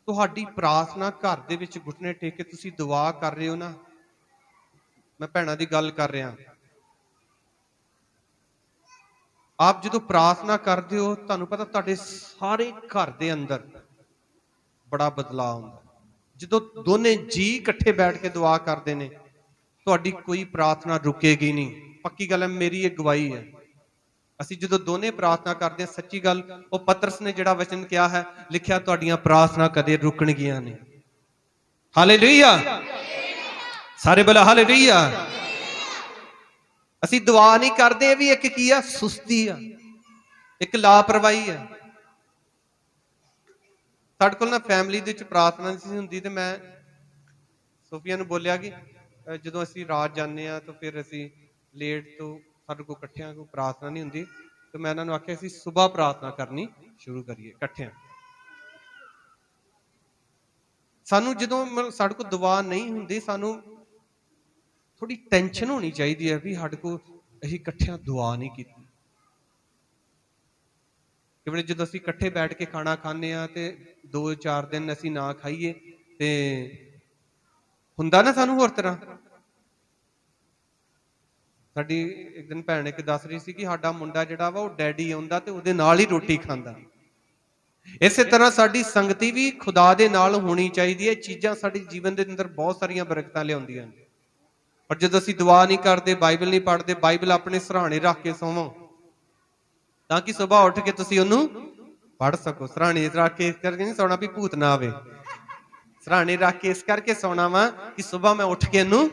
[SPEAKER 1] ਤੁਹਾਡੀ ਪ੍ਰਾਰਥਨਾ ਘਰ ਦੇ ਵਿੱਚ ਘੁਟਨੇ ਟੇਕ ਕੇ ਤੁਸੀਂ ਦੁਆ ਕਰ ਰਹੇ ਹੋ ਨਾ, ਮੈਂ ਭੈਣਾਂ ਦੀ ਗੱਲ ਕਰ ਰਿਹਾ, ਆਪ ਜਦੋਂ ਪ੍ਰਾਰਥਨਾ ਕਰਦੇ ਹੋ, ਤੁਹਾਨੂੰ ਪਤਾ ਤੁਹਾਡੇ ਸਾਰੇ ਘਰ ਦੇ ਅੰਦਰ ਬੜਾ ਬਦਲਾਅ ਹੁੰਦਾ। ਜਦੋਂ ਦੋਨੇ ਜੀ ਇਕੱਠੇ ਬੈਠ ਕੇ ਦੁਆ ਕਰਦੇ ਨੇ, ਤੁਹਾਡੀ ਕੋਈ ਪ੍ਰਾਰਥਨਾ ਰੁਕੇਗੀ ਨਹੀਂ। ਪੱਕੀ ਗੱਲ ਹੈ, ਮੇਰੀ ਇਹ ਗਵਾਹੀ ਹੈ। ਅਸੀਂ ਜਦੋਂ ਦੋਨੇ ਪ੍ਰਾਰਥਨਾ ਕਰਦੇ ਹਾਂ, ਸੱਚੀ ਗੱਲ, ਉਹ ਪਤਰਸ ਨੇ ਜਿਹੜਾ ਵਚਨ ਕਿਹਾ ਹੈ, ਲਿਖਿਆ, ਤੁਹਾਡੀਆਂ ਪ੍ਰਾਰਥਨਾ ਕਦੇ ਰੁਕਣਗੀਆਂ ਨਹੀਂ। ਹਾਲੇਲੂਇਆ, ਸਾਰੇ ਬੋਲੋ ਹਾਲੇਲੂਇਆ। ਅਸੀਂ ਦੁਆ ਨਹੀਂ ਕਰਦੇ, ਇਹ ਵੀ ਇੱਕ ਕੀ ਆ, ਸੁਸਤੀ ਆ, ਇੱਕ ਲਾਪਰਵਾਹੀ ਹੈ। ਸਾਡੇ ਕੋਲ ਨਾ ਫੈਮਿਲੀ ਦੇ ਵਿੱਚ ਪ੍ਰਾਰਥਨਾ ਨਹੀਂ ਹੁੰਦੀ, ਤੇ ਮੈਂ ਸੋਫੀਆ ਨੂੰ ਬੋਲਿਆ ਕਿ ਜਦੋਂ ਅਸੀਂ ਰਾਤ ਜਾਂਦੇ ਆ ਤਾਂ ਫਿਰ ਅਸੀਂ ਲੇਟ ਤੋਂ ਸਾਡੇ ਕੋਲ ਇਕੱਠਿਆਂ ਕੋਈ ਪ੍ਰਾਰਥਨਾ ਨਹੀਂ ਹੁੰਦੀ, ਤੇ ਮੈਂ ਇਹਨਾਂ ਨੂੰ ਆਖਿਆ ਅਸੀਂ ਸੁਬਾਹ ਪ੍ਰਾਰਥਨਾ ਕਰਨੀ ਸ਼ੁਰੂ ਕਰੀਏ ਇਕੱਠਿਆਂ। ਸਾਨੂੰ ਜਦੋਂ ਸਾਡੇ ਕੋਲ ਦੁਆ ਨਹੀਂ ਹੁੰਦੀ, ਸਾਨੂੰ ਥੋੜੀ ਟੈਨਸ਼ਨ ਹੋਣੀ ਚਾਹੀਦੀ ਹੈ ਵੀ ਸਾਡੇ ਕੋਲ ਅਸੀਂ ਇਕੱਠਿਆਂ ਦੁਆ ਨਹੀਂ ਕੀਤੀ। ਕਿਵੇਂ ਜਦੋਂ ਅਸੀਂ ਇਕੱਠੇ ਬੈਠ ਕੇ ਖਾਣਾ ਖਾਂਦੇ ਆ ਤੇ 2-4 ਦਿਨ ਅਸੀਂ ਨਾ ਖਾਈਏ ਤੇ ਹੁੰਦਾ ਨਾ ਸਾਨੂੰ ਹੋਰ ਤਰ੍ਹਾਂ। ਸਾਡੀ ਇੱਕ ਦਿਨ ਭੈਣ ਇੱਕ ਦੱਸ ਰਹੀ ਸੀ ਕਿ ਸਾਡਾ ਮੁੰਡਾ ਜਿਹੜਾ ਵਾ, ਉਹ ਡੈਡੀ ਆਉਂਦਾ ਤੇ ਉਹਦੇ ਨਾਲ ਹੀ ਰੋਟੀ ਖਾਂਦਾ। ਇਸੇ ਤਰ੍ਹਾਂ ਸਾਡੀ ਸੰਗਤੀ ਵੀ ਖੁਦਾ ਦੇ ਨਾਲ ਹੋਣੀ ਚਾਹੀਦੀ ਹੈ। ਚੀਜ਼ਾਂ ਸਾਡੇ ਜੀਵਨ ਦੇ ਅੰਦਰ ਬਹੁਤ ਸਾਰੀਆਂ ਬਰਕਤਾਂ ਲਿਆਉਂਦੀਆਂ ਨੇ। ਪਰ ਜਦੋਂ ਅਸੀਂ ਦੁਆ ਨਹੀਂ ਕਰਦੇ, ਬਾਈਬਲ ਨਹੀਂ ਪੜ੍ਹਦੇ, ਬਾਈਬਲ ਆਪਣੇ ਸਰਾਣੇ ਰੱਖ ਕੇ ਸੋਵੋ ਤਾਂ ਕਿ ਸਵੇਰ ਉੱਠ ਕੇ ਤੁਸੀਂ ਉਹਨੂੰ ਪੜ੍ਹ ਸਕੋ। ਸਰਾਣੇ ਰੱਖ ਕੇ ਇਸ ਕਰਕੇ ਨਹੀਂ ਸੌਣਾ ਵੀ ਭੂਤ ਨਾ ਆਵੇ, ਸਰਾਣੇ ਰੱਖ ਕੇ ਇਸ ਕਰਕੇ ਸੌਣਾ ਵਾ ਕਿ ਸਵੇਰ ਮੈਂ ਉੱਠ ਕੇ ਇਹਨੂੰ,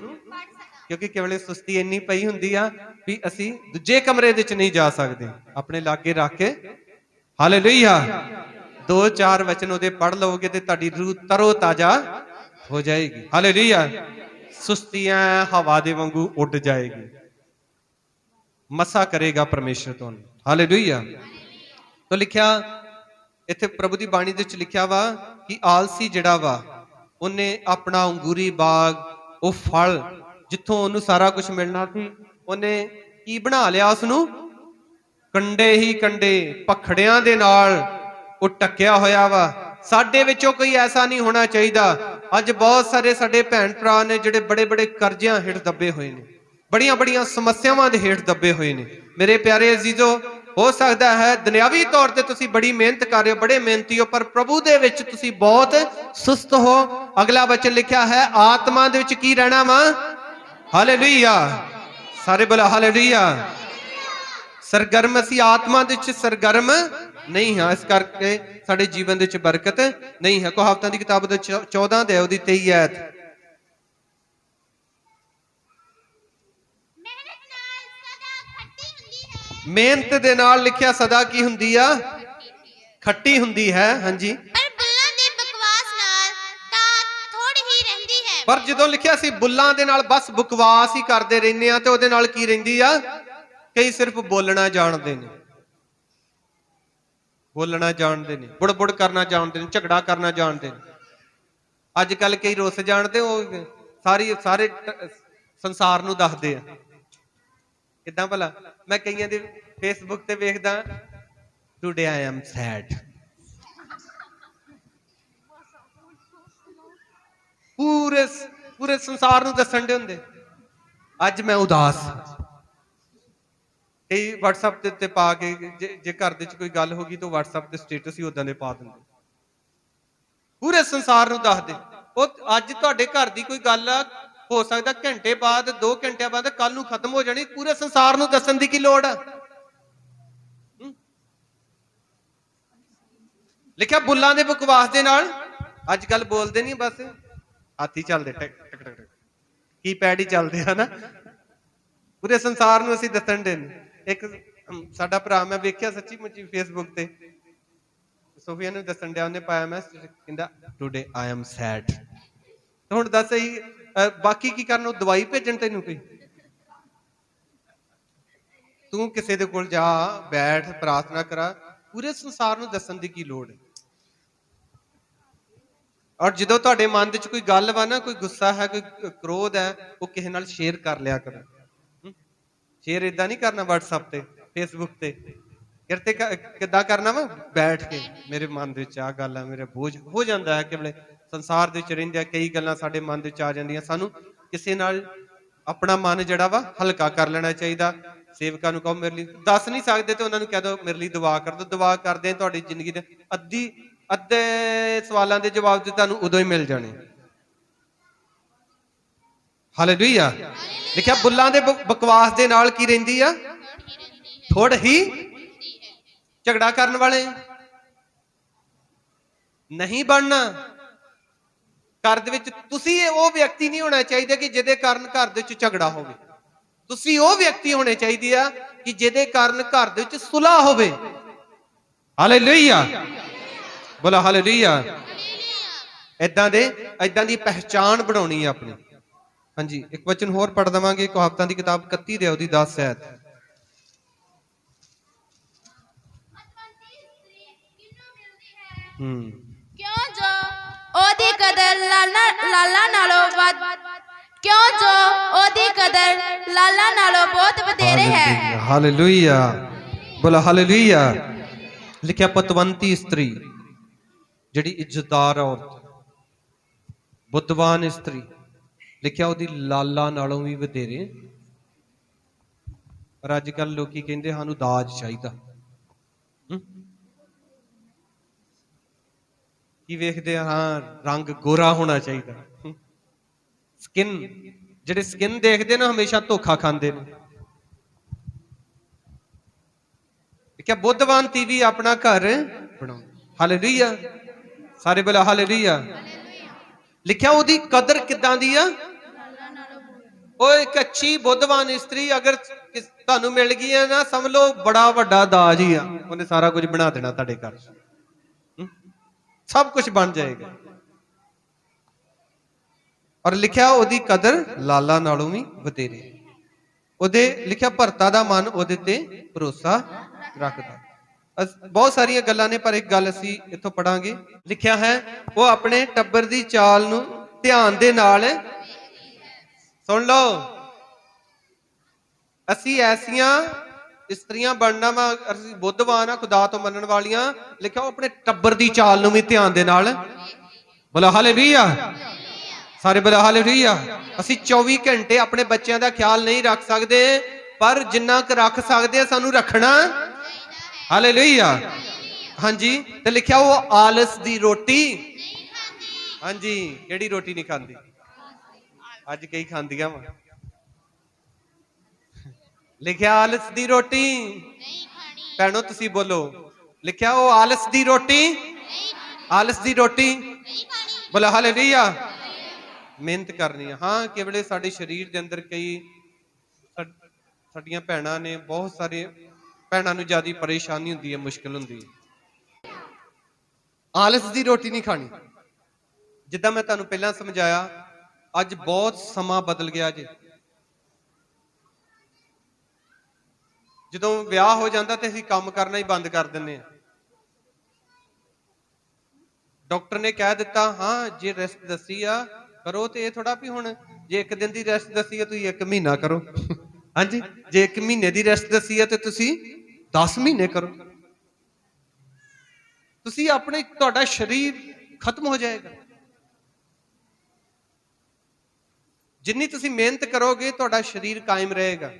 [SPEAKER 1] ਕਿਉਂਕਿ ਕੇਵਲ ਸੁਸਤੀ ਇੰਨੀ ਪਈ ਹੁੰਦੀ ਆ ਵੀ ਅਸੀਂ ਦੂਜੇ ਕਮਰੇ ਦੇ ਵਿੱਚ ਨਹੀਂ ਜਾ ਸਕਦੇ, ਆਪਣੇ ਲਾਗੇ ਰੱਖ ਕੇ ਹਾਲੇਲੂਇਆ 2-4 ਵਚਨ ਉਹਦੇ ਪੜ੍ਹ ਲਓਗੇ ਤੇ ਤੁਹਾਡੀ ਰੂਹ ਤਰੋ ਤਾਜ਼ਾ ਹੋ ਜਾਏਗੀ। ਹਾਲੇਲੂਇਆ, ਸੁਸਤੀਆਂ ਹਵਾ ਦੇ ਵਾਂਗੂ ਉੱਡ ਜਾਏਗੀ, ਮਸਾ ਕਰੇਗਾ ਪਰਮੇਸ਼ਰ ਤੁਹਾਨੂੰ। ਹਾਲੇਲੂਇਆ। ਤਾਂ ਲਿਖਿਆ ਇੱਥੇ ਪ੍ਰਭੂ ਦੀ ਬਾਣੀ ਦੇ ਵਿੱਚ ਲਿਖਿਆ ਵਾ ਕਿ ਆਲਸੀ ਜਿਹੜਾ ਵਾ, ਉਹਨੇ ਆਪਣਾ ਅੰਗੂਰੀ ਬਾਗ, ਉਹ ਫਲ ਜਿੱਥੋਂ ਉਹਨੂੰ ਸਾਰਾ ਕੁਝ ਮਿਲਣਾ ਸੀ, ਉਹਨੇ ਕੀ ਬਣਾ ਲਿਆ, ਉਸਨੂੰ ਕੰਡੇ ਹੀ ਕੰਡੇ ਪਖੜਿਆਂ ਦੇ ਨਾਲ ਉਹ ਟੱਕਿਆ ਹੋਇਆ ਵਾ। ਸਾਡੇ ਵਿੱਚੋਂ ਕੋਈ ਐਸਾ ਨਹੀਂ ਹੋਣਾ ਚਾਹੀਦਾ। ਅੱਜ ਬਹੁਤ ਸਾਰੇ ਸਾਡੇ ਭੈਣ ਭਰਾ ਨੇ ਜਿਹੜੇ ਬੜੇ ਬੜੇ ਕਰਜ਼ਿਆਂ ਹੇਠ ਦੱਬੇ ਹੋਏ ਨੇ, ਬੜੀਆਂ ਬੜੀਆਂ ਸਮੱਸਿਆਵਾਂ ਦੇ ਹੇਠ ਦੱਬੇ ਹੋਏ ਨੇ। ਮੇਰੇ ਪਿਆਰੇ ਅਜ਼ੀਜ਼ੋ, ਹੋ ਸਕਦਾ ਹੈ ਦੁਨਿਆਵੀ ਤੌਰ ਤੇ ਤੁਸੀਂ ਬੜੀ ਮਿਹਨਤ ਕਰ ਰਹੇ ਹੋ, ਬੜੇ ਮਿਹਨਤੀ ਹੋ, ਪਰ ਪ੍ਰਭੂ ਦੇ ਵਿੱਚ ਤੁਸੀਂ ਬਹੁਤ ਸੁਸਤ ਹੋ। ਅਗਲਾ ਵਚਨ ਲਿਖਿਆ ਹੈ, ਆਤਮਾ ਦੇ ਵਿੱਚ ਕੀ ਰਹਿਣਾ ਵਾ? ਹਾਲੇਲੂਇਆ, ਸਾਰੇ ਬੋਲੋ ਹਾਲੇਲੂਇਆ। ਸਰਗਰਮ, ਅਸੀਂ ਆਤਮਾ ਦੇ ਵਿੱਚ ਸਰਗਰਮ ਨਹੀਂ ਹਾਂ, ਇਸ ਕਰਕੇ ਸਾਡੇ ਜੀਵਨ ਦੇ ਵਿੱਚ ਬਰਕਤ ਨਹੀਂ ਹੈ। ਕਹਾਵਤਾਂ ਦੀ ਕਿਤਾਬ ਦੇ 14 ਦੇ ਉਹਦੀ 23 ਆਇਤ, ਮਿਹਨਤ ਦੇ ਨਾਲ ਲਿਖਿਆ ਸਦਾ ਕੀ ਹੁੰਦੀ ਆ? ਖੱਟੀ ਹੁੰਦੀ ਹੈ। ਹਾਂਜੀ,
[SPEAKER 2] ਪਰ ਬੁੱਲਾਂ ਦੇ ਬਕਵਾਸ ਨਾਲ ਤਾਂ ਥੋੜੀ ਹੀ ਰਹਿੰਦੀ ਹੈ।
[SPEAKER 1] ਪਰ ਜਦੋਂ ਲਿਖਿਆ ਸੀ ਬੁੱਲਾਂ ਦੇ ਨਾਲ ਬਸ ਬਕਵਾਸ ਹੀ ਕਰਦੇ ਰਹਿੰਦੇ ਆ, ਤੇ ਉਹਦੇ ਨਾਲ ਕੀ ਰਹਿੰਦੀ ਆ? ਕਈ ਸਿਰਫ ਬੋਲਣਾ ਜਾਣਦੇ ਨੇ, ਬੋਲਣਾ ਜਾਣਦੇ ਨੇ, ਬੁੜ ਕਰਨਾ ਜਾਣਦੇ ਨੇ, ਝਗੜਾ ਕਰਨਾ ਜਾਣਦੇ ਨੇ। ਅੱਜ ਕੱਲ ਕਈ ਰੁੱਸ ਜਾਣਦੇ, ਉਹ ਸਾਰੇ ਸੰਸਾਰ ਨੂੰ ਦੱਸਦੇ ਆ। ਕਿੱਦਾਂ ਭਲਾ? ਮੈਂ ਕਈਆਂ ਦੇ ਫੇਸਬੁੱਕ ਤੇ ਵੇਖਦਾ, ਟੁਡੇ ਆਈ ਐਮ ਸੈਡ। ਪੂਰੇ ਸੰਸਾਰ ਨੂੰ ਦੱਸਣ ਦੇ ਹੁੰਦੇ, ਅੱਜ ਮੈਂ ਉਦਾਸ। ਕਈ WhatsApp ਦੇ ਉੱਤੇ ਪਾ ਕੇ, ਜੇ ਘਰ ਦੇ ਵਿੱਚ ਕੋਈ ਗੱਲ ਹੋ ਗਈ ਤਾਂ WhatsApp ਤੇ ਸਟੇਟਸ ਹੀ ਉਦਾਂ ਦੇ ਪਾ ਦਿੰਦੇ, ਪੂਰੇ ਸੰਸਾਰ ਨੂੰ ਦੱਸਦੇ। ਉਹ ਅੱਜ ਤੁਹਾਡੇ ਘਰ ਦੀ ਕੋਈ ਗੱਲ ਆ, ਹੋ ਸਕਦਾ ਘੰਟੇ ਬਾਅਦ, 2 ਘੰਟਿਆਂ ਬਾਅਦ, ਕੱਲ ਨੂੰ ਖਤਮ ਹੋ ਜਾਣੀ, ਪੂਰੇ ਸੰਸਾਰ ਨੂੰ ਦੱਸਣ ਦੀ ਕੀ ਲੋੜ ਆ? ਲਿਖਿਆ ਬੁੱਲਾਂ ਦੇ ਬਕਵਾਸ ਦੇ ਨਾਲ। ਅੱਜ ਕੱਲ ਬੋਲਦੇ ਨਹੀਂ, ਬਸ ਹਾਥੀ ਚੱਲਦੇ, ਟਕ ਟਕ ਟਕ, ਕੀ ਪੈਡ ਹੀ ਚੱਲਦੇ ਆ ਨਾ। ਪੂਰੇ ਸੰਸਾਰ ਨੂੰ ਅਸੀਂ ਦੱਸਣ ਦੇ ਨੇ। ਇੱਕ ਸਾਡਾ ਭਰਾ, ਮੈਂ ਵੇਖਿਆ ਸੱਚੀ ਮੁੱਚੀ ਫੇਸਬੁੱਕ ਤੇ, ਸੋਫੀਆ ਨੂੰ ਦੱਸਣ ਡਿਆ, ਉਹਨੇ ਪਾਇਆ ਮੈਂ, ਕਹਿੰਦਾ ਟੁਡੇ ਆਈ ਐਮ ਸੈਡ। ਹੁਣ ਦੱਸ ਸਹੀ, ਬਾਕੀ ਕੀ ਕਰਨ? ਉਹ ਦਵਾਈ ਭੇਜਣ ਤੈਨੂੰ ਕੋਈ? ਤੂੰ ਕਿਸੇ ਦੇ ਕੋਲ ਜਾ, ਬੈਠ, ਪ੍ਰਾਰਥਨਾ ਕਰਾ। ਪੂਰੇ ਸੰਸਾਰ ਨੂੰ ਦੱਸਣ ਦੀ ਕੀ ਲੋੜ ਹੈ? ਔਰ ਜਦੋਂ ਤੁਹਾਡੇ ਮਨ ਵਿੱਚ ਕੋਈ ਗੱਲ ਵਾ ਨਾ, ਕੋਈ ਗੁੱਸਾ ਹੈ, ਕੋਈ ਕ੍ਰੋਧ ਹੈ, ਉਹ ਕਿਸੇ ਨਾਲ ਸ਼ੇਅਰ ਕਰ ਲਿਆ ਕਰੋ। ਸ਼ੇਅਰ ਏਦਾਂ ਨਹੀਂ ਕਰਨਾ WhatsApp ਤੇ, Facebook ਤੇ। ਕਿਰਤੇ ਕਿੱਦਾਂ ਕਰਨਾ ਵਾ? ਬੈਠ ਕੇ, ਮੇਰੇ ਮਨ ਦੇ ਵਿੱਚ ਆ ਗੱਲ ਆ, ਮੇਰਾ ਬੋਝ ਹੋ ਜਾਂਦਾ ਹੈ ਕਿ ਵੇਲੇ ਸੰਸਾਰ ਦੇ ਵਿੱਚ ਰਹਿੰਦੇ ਆ, ਕਈ ਗੱਲਾਂ ਸਾਡੇ ਮਨ ਦੇ ਵਿੱਚ ਆ ਜਾਂਦੀਆਂ। ਸਾਨੂੰ ਕਿਸੇ ਨਾਲ ਆਪਣਾ ਮਨ ਜਿਹੜਾ ਵਾ ਹਲਕਾ ਕਰ ਲੈਣਾ ਚਾਹੀਦਾ। ਸੇਵਕਾਂ ਨੂੰ ਕਹੋ ਮੇਰੇ ਲਈ, ਦੱਸ ਨਹੀਂ ਸਕਦੇ ਤੇ ਉਹਨਾਂ ਨੂੰ ਕਹਿ ਦਿਓ ਮੇਰੇ ਲਈ ਦੁਆ ਕਰ ਦਿਓ। ਦੁਆ ਕਰਦੇ ਤੁਹਾਡੀ ਜ਼ਿੰਦਗੀ ਦੇ ਅੱਧੇ ਸਵਾਲਾਂ ਦੇ ਜਵਾਬ ਤੇ ਤੁਹਾਨੂੰ ਉਦੋਂ ਹੀ ਮਿਲ ਜਾਣੇ। ਹਾਲੇਲੂਇਆ। ਲਿਖਿਆ ਬੁੱਲਾਂ ਦੇ ਬਕਵਾਸ ਦੇ ਨਾਲ ਕੀ ਰਹਿੰਦੀ ਆ? ਥੋੜ ਹੀ। ਝਗੜਾ ਕਰਨ ਵਾਲੇ ਨਹੀਂ ਬਣਨਾ। ਘਰ ਦੇ ਵਿੱਚ ਤੁਸੀਂ ਉਹ ਵਿਅਕਤੀ ਨਹੀਂ ਹੋਣਾ ਚਾਹੀਦਾ ਕਿ ਜਿਹਦੇ ਕਾਰਨ ਘਰ ਦੇ ਵਿੱਚ ਝਗੜਾ ਹੋਵੇ। ਤੁਸੀਂ ਉਹ ਵਿਅਕਤੀ ਹੋਣੇ ਚਾਹੀਦੇ ਆ ਕਿ ਜਿਹਦੇ ਕਾਰਨ ਘਰ ਦੇ ਵਿੱਚ ਸੁਲ੍ਹਾ ਹੋਵੇ। ਹਾਲੇਲੂਇਆ, ਬੋਲਾ ਹਾਲੇਲੂਇਆ। ਏਦਾਂ ਦੀ ਪਹਿਚਾਣ ਬਣਾਉਣੀ ਹੈ ਆਪਣੀ। ਹਾਂਜੀ, ਇੱਕ ਵਚਨ ਹੋਰ ਪੜ੍ਹ ਦਵਾਂਗੇ, ਕਹਾਵਤਾਂ ਦੀ ਕਿਤਾਬ 31 ਦੇ ਉਹਦੀ 10 ਐਤ।
[SPEAKER 5] ਕਿਉਂ ਜੋ ਉਹਦੀ ਕਦਰ ਲਾਲਾਂ ਨਾਲੋਂ ਵੱਧ, ਕਿਉਂ ਜੋ ਉਹਦੀ ਕਦਰ ਲਾਲਾਂ ਨਾਲੋਂ ਬਹੁਤ ਵਧੇਰੇ ਹੈ।
[SPEAKER 1] ਹਾਲੇਲੂਇਆ, ਬੋਲਾ ਹਾਲੇਲੂਇਆ। ਲਿਖਿਆ ਪਤਵੰਤੀ ਇਸਤਰੀ, ਜਿਹੜੀ ਇੱਜ਼ਤਦਾਰ ਔਰਤ, ਬੁੱਧਵਾਨ ਇਸਤਰੀ, ਲਿਖਿਆ ਉਹਦੀ ਲਾਲਾਂ ਨਾਲੋਂ ਵੀ ਵਧੇਰੇ। ਪਰ ਅੱਜ ਕੱਲ ਲੋਕੀ ਕਹਿੰਦੇ ਸਾਨੂੰ ਦਾਜ ਚਾਹੀਦਾ। ਕੀ ਵੇਖਦੇ ਆ? ਹਾਂ, ਰੰਗ ਗੋਰਾ ਹੋਣਾ ਚਾਹੀਦਾ। ਸਕਿਨ, ਜਿਹੜੇ ਸਕਿਨ ਦੇਖਦੇ ਨਾ ਹਮੇਸ਼ਾ ਧੋਖਾ ਖਾਂਦੇ ਨੇ। ਕਿਆ ਬੁੱਧਵਾਨ ਵੀ ਆਪਣਾ ਘਰ ਬਣਾਉਂਦਾ। ਹਾਲੇਲੂਇਆ, ਸਾਰੇ ਬੋਲਾ ਹਾਲੇਲੂਇਆ। ਲਿਖਿਆ ਉਹਦੀ ਕਦਰ ਕਿੱਦਾਂ ਦੀ ਆ? ਉਹ ਇੱਕ ਅੱਛੀ ਬੁੱਧਵਾਨ ਇਸਤਰੀ ਅਗਰ ਤੁਹਾਨੂੰ ਮਿਲ ਗਈ ਹੈ ਨਾ, ਸਮਝ ਲਓ ਬੜਾ ਵੱਡਾ ਦਾਜ ਹੀ ਆ। ਉਹਨੇ ਸਾਰਾ ਕੁਝ ਬਣਾ ਦੇਣਾ ਤੁਹਾਡੇ ਘਰ, ਸਭ ਕੁਝ ਬਣ ਜਾਏਗਾ। ਔਰ ਲਿਖਿਆ ਉਹਦੀ ਕਦਰ ਲਾਲਾਂ ਨਾਲੋਂ ਵੀ ਵਧੇਰੇ। ਉਹਦੇ ਲਿਖਿਆ ਭਰਤਾ ਦਾ ਮਨ ਉਹਦੇ ਤੇ ਭਰੋਸਾ ਰੱਖਦਾ। ਬਹੁਤ ਸਾਰੀਆਂ ਗੱਲਾਂ ਨੇ, ਪਰ ਇੱਕ ਗੱਲ ਅਸੀਂ ਇੱਥੋਂ ਪੜਾਂਗੇ। ਲਿਖਿਆ ਹੈ ਉਹ ਆਪਣੇ ਟੱਬਰ ਦੀ ਚਾਲ ਨੂੰ ਧਿਆਨ ਦੇ ਨਾਲ, ਸੁਣ ਲਓ, ਅਸੀਂ ਐਸੀਆਂ ਇਸਤਰੀਆਂ ਬਣਨਾ ਵਾ, ਅਸੀਂ ਬੁੱਧਵਾਨ ਆ, ਖੁਦਾ ਤੋਂ ਮੰਨਣ ਵਾਲੀਆਂ। ਲਿਖਿਆ ਉਹ ਆਪਣੇ ਟੱਬਰ ਦੀ ਚਾਲ ਨੂੰ ਵੀ ਧਿਆਨ ਦੇ ਨਾਲ। ਬੋਲਾ ਹਾਲੇਲੂਇਆ, ਸਾਰੇ ਬੋਲਾ ਹਾਲੇਲੂਇਆ। ਅਸੀਂ 24 ਘੰਟੇ ਆਪਣੇ ਬੱਚਿਆਂ ਦਾ ਖਿਆਲ ਨਹੀਂ ਰੱਖ ਸਕਦੇ, ਪਰ ਜਿੰਨਾ ਕੁ ਰੱਖ ਸਕਦੇ ਆ ਸਾਨੂੰ ਰੱਖਣਾ। ਹਾਲੇਲੂਇਆ। ਹਾਂਜੀ, ਤੇ ਲਿਖਿਆ ਉਹ ਆਲਸ ਦੀ ਰੋਟੀ। ਹਾਂਜੀ, ਕਿਹੜੀ ਰੋਟੀ ਨਹੀਂ ਖਾਂਦੀ? ਅੱਜ ਕਈ ਖਾਂਦੀਆਂ ਵਾ। ਲਿਖਿਆ ਆਲਸ ਦੀ ਰੋਟੀ ਨਹੀਂ ਖਾਣੀ। ਭੈਣੋ ਤੁਸੀਂ ਬੋਲੋ, ਲਿਖਿਆ ਉਹ ਆਲਸ ਦੀ ਰੋਟੀ, ਆਲਸ ਦੀ ਰੋਟੀ ਨਹੀਂ ਖਾਣੀ। ਬੋਲਾ ਹਾਲੇਲੂਇਆ। ਮਿਹਨਤ ਕਰਨੀ ਹੈ। ਹਾਂ, ਕੇਵਲੇ ਸਾਡੇ ਸਰੀਰ ਦੇ ਅੰਦਰ ਕਈ ਸਾਡੀਆਂ ਭੈਣਾਂ ਨੇ, ਬਹੁਤ ਸਾਰੇ ਭੈਣਾਂ ਨੂੰ ਜ਼ਿਆਦਾ ਪਰੇਸ਼ਾਨੀ ਹੁੰਦੀ ਹੈ, ਮੁਸ਼ਕਿਲ ਹੁੰਦੀ ਹੈ। ਆਲਸ ਦੀ ਰੋਟੀ ਨਹੀਂ ਖਾਣੀ। ਜਿੱਦਾਂ ਮੈਂ ਤੁਹਾਨੂੰ ਪਹਿਲਾਂ ਸਮਝਾਇਆ, ਅੱਜ ਬਹੁਤ ਸਮਾਂ ਬਦਲ ਗਿਆ ਜੀ। ਜਦੋਂ ਵਿਆਹ ਹੋ ਜਾਂਦਾ ਤੇ ਅਸੀਂ ਕੰਮ ਕਰਨਾ ਹੀ ਬੰਦ ਕਰ ਦਿੰਦੇ ਹਾਂ। ਡਾਕਟਰ ਨੇ ਕਹਿ ਦਿੱਤਾ ਹਾਂ ਜੇ ਰੈਸਟ ਦੱਸੀ ਆ ਕਰੋ, ਤੇ ਇਹ ਥੋੜਾ ਵੀ ਹੁਣ ਜੇ ਇੱਕ ਦਿਨ ਦੀ ਰੈਸਟ ਦੱਸੀ ਆ ਤੁਸੀਂ 1 ਮਹੀਨਾ ਕਰੋ। ਹਾਂਜੀ, ਜੇ 1 ਮਹੀਨੇ ਦੀ ਰੈਸਟ ਦੱਸੀ ਆ ਤੇ ਤੁਸੀਂ 10 ਮਹੀਨੇ ਕਰੋ। ਤੁਸੀਂ ਆਪਣੇ, ਤੁਹਾਡਾ ਸਰੀਰ ਖਤਮ ਹੋ ਜਾਏਗਾ। ਜਿੰਨੀ ਤੁਸੀਂ ਮਿਹਨਤ ਕਰੋਗੇ ਤੁਹਾਡਾ ਸਰੀਰ ਕਾਇਮ ਰਹੇਗਾ,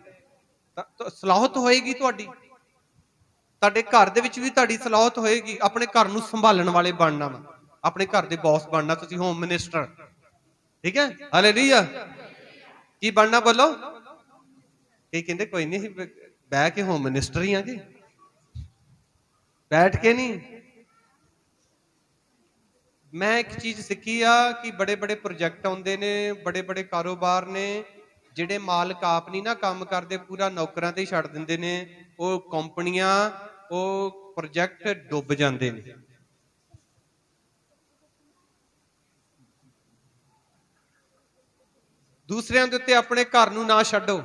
[SPEAKER 1] ਸਲਾਹਤ ਹੋਏਗੀ ਤੁਹਾਡੀ। ਤੁਹਾਡੇ ਘਰ ਦੇ ਵਿੱਚ ਵੀ ਤੁਹਾਡੀ ਸਲਾਹਤ ਹੋਏਗੀ। ਆਪਣੇ ਘਰ ਨੂੰ ਸੰਭਾਲਣ ਵਾਲੇ ਬਣਨਾ ਵਾ, ਆਪਣੇ ਘਰ ਦੇ ਬੌਸ ਬਣਨਾ ਤੁਸੀਂ, ਹੋਮ ਮਿਨਿਸਟਰ। ਠੀਕ ਹੈ, ਹਾਲੇਲੂਇਆ। ਕੀ ਬਣਨਾ ਬੋਲੋ? ਕਈ ਕਹਿੰਦੇ ਕੋਈ ਨਹੀਂ ਬਹਿ ਕੇ ਹੋਮ ਮਿਨਿਸਟਰ ਹੀ ਆ ਜੀ, ਬੈਠ ਕੇ ਨਹੀਂ। ਮੈਂ ਇੱਕ ਚੀਜ਼ ਸਿੱਖੀ ਆ ਕਿ ਬੜੇ ਬੜੇ ਪ੍ਰੋਜੈਕਟ ਆਉਂਦੇ ਨੇ, ਬੜੇ ਬੜੇ ਕਾਰੋਬਾਰ ਨੇ, ਜਿਹੜੇ ਮਾਲਕ ਆਪ ਨਹੀਂ ਨਾ ਕੰਮ ਕਰਦੇ, ਪੂਰਾ ਨੌਕਰਾਂ ਤੇ ਹੀ ਛੱਡ ਦਿੰਦੇ ਨੇ। ਉਹ ਕੰਪਨੀਆਂ, ਉਹ ਪ੍ਰੋਜੈਕਟ ਡੁੱਬ ਜਾਂਦੇ ਨੇ। ਦੂਸਰਿਆਂ ਦੇ ਉੱਤੇ ਆਪਣੇ ਘਰ ਨੂੰ ਨਾ ਛੱਡੋ।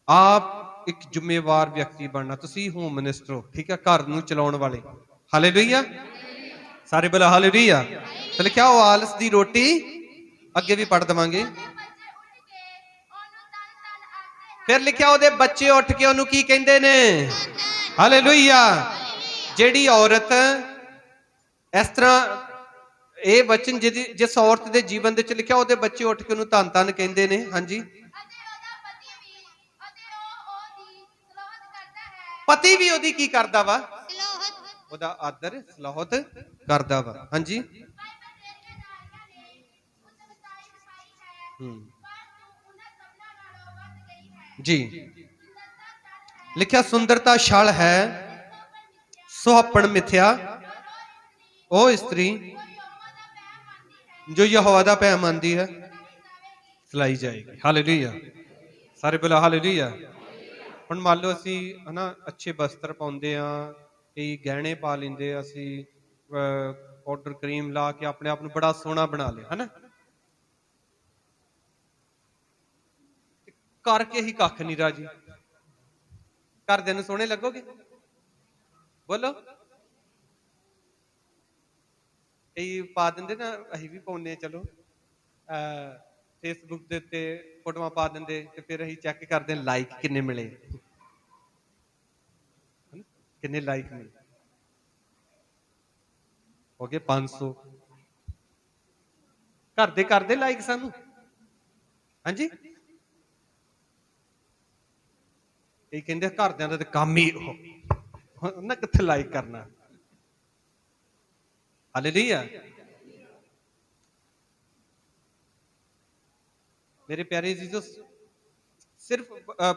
[SPEAKER 1] ਆਪ ਇੱਕ ਜ਼ਿੰਮੇਵਾਰ ਵਿਅਕਤੀ ਬਣਨਾ। ਤੁਸੀਂ ਹੋਮ ਮਿਨਿਸਟਰ ਹੋ, ਠੀਕ ਹੈ, ਘਰ ਨੂੰ ਚਲਾਉਣ ਵਾਲੇ। ਹਾਲੇਲੂਇਆ, ਸਾਰੇ ਬੋਲੋ ਹਾਲੇਲੂਇਆ। ਤੇ ਲਿਖਿਆ ਉਹ ਆਲਸ ਦੀ ਰੋਟੀ, ਅੱਗੇ ਵੀ ਪੜ੍ਹ ਦੇਵਾਂਗੇ। ਫਿਰ ਲਿਖਿਆ ਉਹਦੇ ਬੱਚੇ ਉੱਠ ਕੇ ਉਹਨੂੰ ਕੀ ਕਹਿੰਦੇ ਨੇ? ਹਾਲੇਲੂਇਆ। ਜਿਹੜੀ ਔਰਤ ਇਸ ਤਰ੍ਹਾਂ, ਇਹ ਵਚਨ ਜਿਸ ਔਰਤ ਦੇ ਜੀਵਨ ਦੇ ਵਿੱਚ ਲਿਖਿਆ, ਉਹਦੇ ਬੱਚੇ ਉੱਠ ਕੇ ਉਹਨੂੰ ਧੰਨ ਧੰਨ ਕਹਿੰਦੇ ਨੇ। ਹਾਂਜੀ, ਪਤੀ ਵੀ ਉਹਦੀ ਕੀ ਕਰਦਾ ਵਾ? ਉਹਦਾ ਆਦਰ ਸਲਾਹਤ ਕਰਦਾ ਵਾ। ਹਾਂਜੀ, ਜੀ ਲਿਖਿਆ ਸੁੰਦਰਤਾ ਛਲ ਹੈ, ਸੁਹੱਪਣ ਮਿਥਿਆ ਉਹ ਇਸਤਰੀ ਜੋ ਯਹੋਵਾ ਦਾ ਭੈ ਮੰਨਦੀ ਹੈ ਸਲਾਈ ਜਾਏਗੀ। ਹਾਲੇਲੂਇਆ, ਸਾਰੇ ਬੋਲੋ ਹਾਲੇਲੂਇਆ। ਹੁਣ ਮੰਨ ਲਓ ਅਸੀਂ ਹਨਾ ਅੱਛੇ ਵਸਤਰ ਪਾਉਂਦੇ ਆ, ਕਈ ਗਹਿਣੇ ਪਾ ਲੈਂਦੇ ਆ, ਅਸੀਂ ਪਾਊਡਰ ਕਰੀਮ ਲਾ ਕੇ ਆਪਣੇ ਆਪ ਨੂੰ ਬੜਾ ਸੋਹਣਾ ਬਣਾ ਲਿਆ ਹਨਾ, ਕਰਕੇ ਹੀ ਕੱਖ ਨਹੀਂ ਰਾਜੀ। ਘਰਦਿਆਂ ਨੂੰ ਸੋਹਣੇ ਲੱਗੋਗੇ? ਬੋਲੋ। ਕਈ ਪਾ ਦਿੰਦੇ ਨਾ, ਅਸੀਂ ਵੀ ਪਾਉਂਦੇ, ਚਲੋ ਫੇਸਬੁੱਕ ਦੇ ਉੱਤੇ ਫੋਟੋਆਂ ਪਾ ਦਿੰਦੇ, ਤੇ ਫਿਰ ਅਸੀਂ ਚੈੱਕ ਕਰਦੇ ਲਾਈਕ ਕਿੰਨੇ ਮਿਲੇ, ਕਿੰਨੇ ਲਾਈਕ ਮਿਲੇ। ਹੋ ਗਏ 500। ਘਰ ਦੇ ਕਰਦੇ ਲਾਈਕ ਸਾਨੂੰ? ਹਾਂਜੀ, ਇਹ ਕਹਿੰਦੇ ਘਰਦਿਆਂ ਦਾ ਤੇ ਕੰਮ ਹੀ ਉਹਨਾਂ ਕਿੱਥੇ ਲਾਈਕ ਕਰਨਾ। ਹਾਲੇਲੂਇਆ। ਮੇਰੇ ਪਿਆਰੇ ਜੀਜੋ, ਸਿਰਫ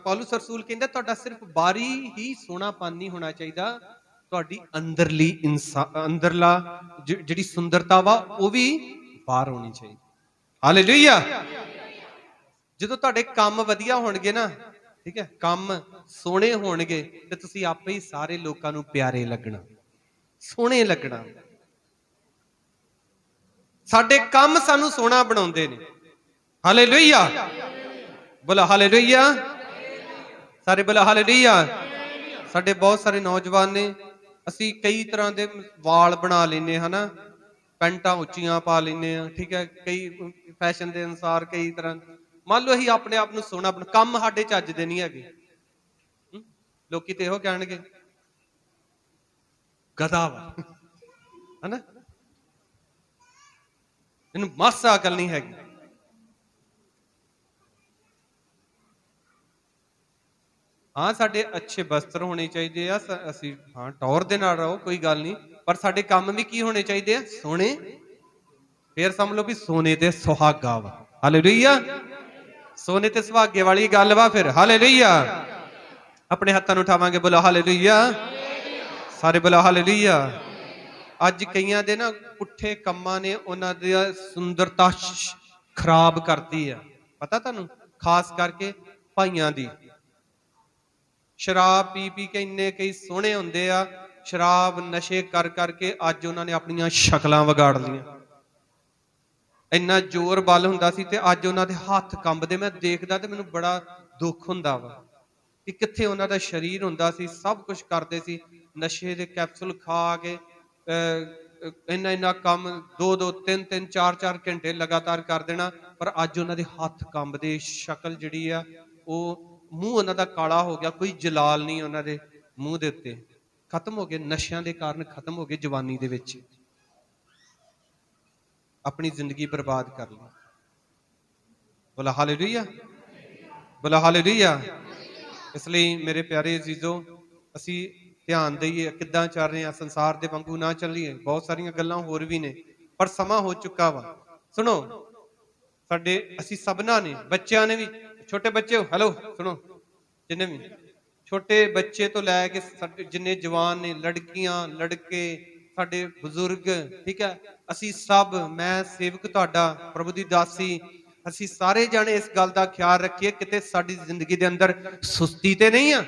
[SPEAKER 1] ਪੌਲੁਸ ਰਸੂਲ ਕਹਿੰਦਾ ਤੁਹਾਡਾ ਸਿਰਫ ਬਾਹਰੀ ਹੀ ਸੋਹਣਾਪਨ ਨਹੀਂ ਹੋਣਾ ਚਾਹੀਦਾ, ਤੁਹਾਡੀ ਅੰਦਰਲੀ ਅੰਦਰਲਾ ਜਿਹੜੀ ਸੁੰਦਰਤਾ ਵਾ ਉਹ ਵੀ ਬਾਹਰ ਹੋਣੀ ਚਾਹੀਦੀ। ਹਾਲੇਲੂਇਆ। ਜਦੋਂ ਤੁਹਾਡੇ ਕੰਮ ਵਧੀਆ ਹੋਣਗੇ ਨਾ, ਠੀਕ ਹੈ, ਕੰਮ ਸੋਹਣੇ ਹੋਣਗੇ, ਤੇ ਤੁਸੀਂ ਆਪੇ ਹੀ ਸਾਰੇ ਲੋਕਾਂ ਨੂੰ ਪਿਆਰੇ ਲੱਗਣਾ, ਸੋਹਣੇ ਲੱਗਣਾ। ਸਾਡੇ ਕੰਮ ਸਾਨੂੰ ਸੋਹਣਾ ਬਣਾਉਂਦੇ ਨੇ। ਹਾਲੇਲੂਇਆ, ਬੋਲਾ ਹਾਲੇਲੂਇਆ, ਸਾਰੇ ਬੋਲਾ ਹਾਲੇਲੂਇਆ। ਸਾਡੇ ਬਹੁਤ ਸਾਰੇ ਨੌਜਵਾਨ ਨੇ, ਅਸੀਂ ਕਈ ਤਰ੍ਹਾਂ ਦੇ ਵਾਲ ਬਣਾ ਲੈਨੇ ਹਨਾ, ਪੈਂਟਾਂ ਉੱਚੀਆਂ ਪਾ ਲੈਨੇ ਆ, ਠੀਕ ਹੈ, ਕਈ ਫੈਸ਼ਨ ਦੇ ਅਨੁਸਾਰ ਕਈ ਤਰ੍ਹਾਂ। ਮੰਨ ਲਓ ਅਸੀਂ ਆਪਣੇ ਆਪ ਨੂੰ ਸੋਹਣਾ ਬਣਾ, ਕੰਮ ਸਾਡੇ ਚੱਜ ਦੇ ਨਹੀਂ ਹੈਗੇ, ਲੋਕੀ ਤੇ ਇਹੋ ਕਹਿਣਗੇ ਗਧਾ ਵਾ ਹਨਾ, ਇਹਨੂੰ ਮਾਸਾ ਅਕਲ ਨਹੀਂ ਹੈਗੀ। ਹਾਂ, ਸਾਡੇ ਅੱਛੇ ਵਸਤਰ ਹੋਣੇ ਚਾਹੀਦੇ ਆ, ਅਸੀਂ ਹਾਂ ਟੌਰ ਦੇ ਨਾਲ ਰਹੋ, ਕੋਈ ਗੱਲ ਨਹੀਂ, ਪਰ ਸਾਡੇ ਕੰਮ ਵੀ ਕੀ ਹੋਣੇ ਚਾਹੀਦੇ ਆ? ਸੋਹਣੇ। ਫੇਰ ਸਮਝ ਲਓ ਵੀ ਸੋਨੇ ਤੇ ਸੁਹਾਗਾ ਵਾ। ਹਾਲੇਲੂਇਆ, ਸੋਨੇ ਤੇ ਸੁਹਾਗੇ ਵਾਲੀ ਗੱਲ ਵਾ ਫਿਰ। ਹਾਲੇਲੂਇਆ। ਆਪਣੇ ਹੱਥਾਂ ਨੂੰ ਉਠਾਵਾਂਗੇ, ਬੋਲੋ ਹਾਲੇਲੂਇਆ, ਸਾਰੇ ਬੋਲੋ ਹਾਲੇਲੂਇਆ। ਅੱਜ ਕਈਆਂ ਦੇ ਨਾ ਪੁੱਠੇ ਕੰਮਾਂ ਨੇ ਉਹਨਾਂ ਦੀ ਸੁੰਦਰਤਾ ਖਰਾਬ ਕਰਤੀ ਆ, ਪਤਾ ਤੁਹਾਨੂੰ? ਖਾਸ ਕਰਕੇ ਭਾਈਆਂ ਦੀ। ਸ਼ਰਾਬ ਪੀ ਪੀ ਕੇ ਇੰਨੇ ਕਈ ਸੋਹਣੇ ਹੁੰਦੇ ਆ, ਸ਼ਰਾਬ ਨਸ਼ੇ ਕਰ ਕਰਕੇ ਅੱਜ ਉਹਨਾਂ ਨੇ ਆਪਣੀਆਂ ਸ਼ਕਲਾਂ ਵਿਗਾੜ ਲਈਆਂ। ਇੰਨਾ ਜ਼ੋਰ ਬਲ ਹੁੰਦਾ ਸੀ ਤੇ ਅੱਜ ਉਹਨਾਂ ਦੇ ਹੱਥ ਕੰਬਦੇ। ਮੈਂ ਦੇਖਦਾ ਤੇ ਮੈਨੂੰ ਬੜਾ ਦੁੱਖ ਹੁੰਦਾ ਵਾ ਕਿ ਕਿੱਥੇ ਉਹਨਾਂ ਦਾ ਸਰੀਰ ਹੁੰਦਾ ਸੀ, ਸਭ ਕੁਝ ਕਰਦੇ ਸੀ, ਨਸ਼ੇ ਦੇ ਕੈਪਸੂਲ ਖਾ ਕੇ ਇੰਨਾ ਕੰਮ 2-2 3-3 4-4 ਘੰਟੇ ਲਗਾਤਾਰ ਕਰ ਦੇਣਾ, ਪਰ ਅੱਜ ਉਹਨਾਂ ਦੇ ਹੱਥ ਕੰਬਦੇ। ਸ਼ਕਲ ਜਿਹੜੀ ਆ ਉਹ, ਮੂੰਹ ਉਹਨਾਂ ਦਾ ਕਾਲਾ ਹੋ ਗਿਆ, ਕੋਈ ਜਲਾਲ ਨਹੀਂ ਉਹਨਾਂ ਦੇ ਮੂੰਹ ਦੇ ਉੱਤੇ, ਖਤਮ ਹੋ ਗਏ, ਨਸ਼ਿਆਂ ਦੇ ਕਾਰਨ ਖਤਮ ਹੋ ਗਏ, ਜਵਾਨੀ ਦੇ ਵਿੱਚ ਆਪਣੀ ਜ਼ਿੰਦਗੀ ਬਰਬਾਦ ਕਰ ਲਈ। ਬੋਲਾ ਹਾਲੇਲੂਇਆ, ਬੋਲਾ ਹਾਲੇਲੂਇਆ। ਇਸ ਲਈ ਮੇਰੇ ਪਿਆਰੇ ਅਜ਼ੀਜ਼ੋ, ਅਸੀਂ ਧਿਆਨ ਦਈਏ ਕਿੱਦਾਂ ਚੱਲ ਰਹੇ ਹਾਂ, ਸੰਸਾਰ ਦੇ ਵਾਂਗੂ ਨਾ ਚੱਲੀਏ। ਬਹੁਤ ਸਾਰੀਆਂ ਗੱਲਾਂ ਹੋਰ ਵੀ ਨੇ, ਪਰ ਸਮਾਂ ਹੋ ਚੁੱਕਾ ਵਾ। ਸੁਣੋ, ਅਸੀਂ ਸਭਨਾਂ ਨੇ, ਬੱਚਿਆਂ ਨੇ ਵੀ, ਛੋਟੇ ਬੱਚੇ ਹੋ, ਹੈਲੋ ਸੁਣੋ, ਜਿੰਨੇ ਵੀ ਛੋਟੇ ਬੱਚੇ ਤੋਂ ਲੈ ਕੇ ਸਾਡੇ ਜਿੰਨੇ ਜਵਾਨ ਨੇ, ਲੜਕੀਆਂ ਲੜਕੇ, ਸਾਡੇ ਬਜ਼ੁਰਗ, ਠੀਕ ਹੈ, ਅਸੀਂ ਸਭ, ਮੈਂ ਸੇਵਕ ਤੁਹਾਡਾ, ਪ੍ਰਭੂ ਦੀ ਦਾਸੀ, ਅਸੀਂ ਸਾਰੇ ਜਾਣੇ ਇਸ ਗੱਲ ਦਾ ਖਿਆਲ ਰੱਖੀਏ ਕਿਤੇ ਸਾਡੀ ਜ਼ਿੰਦਗੀ ਦੇ ਅੰਦਰ ਸੁਸਤੀ ਤੇ ਨਹੀਂ ਆ,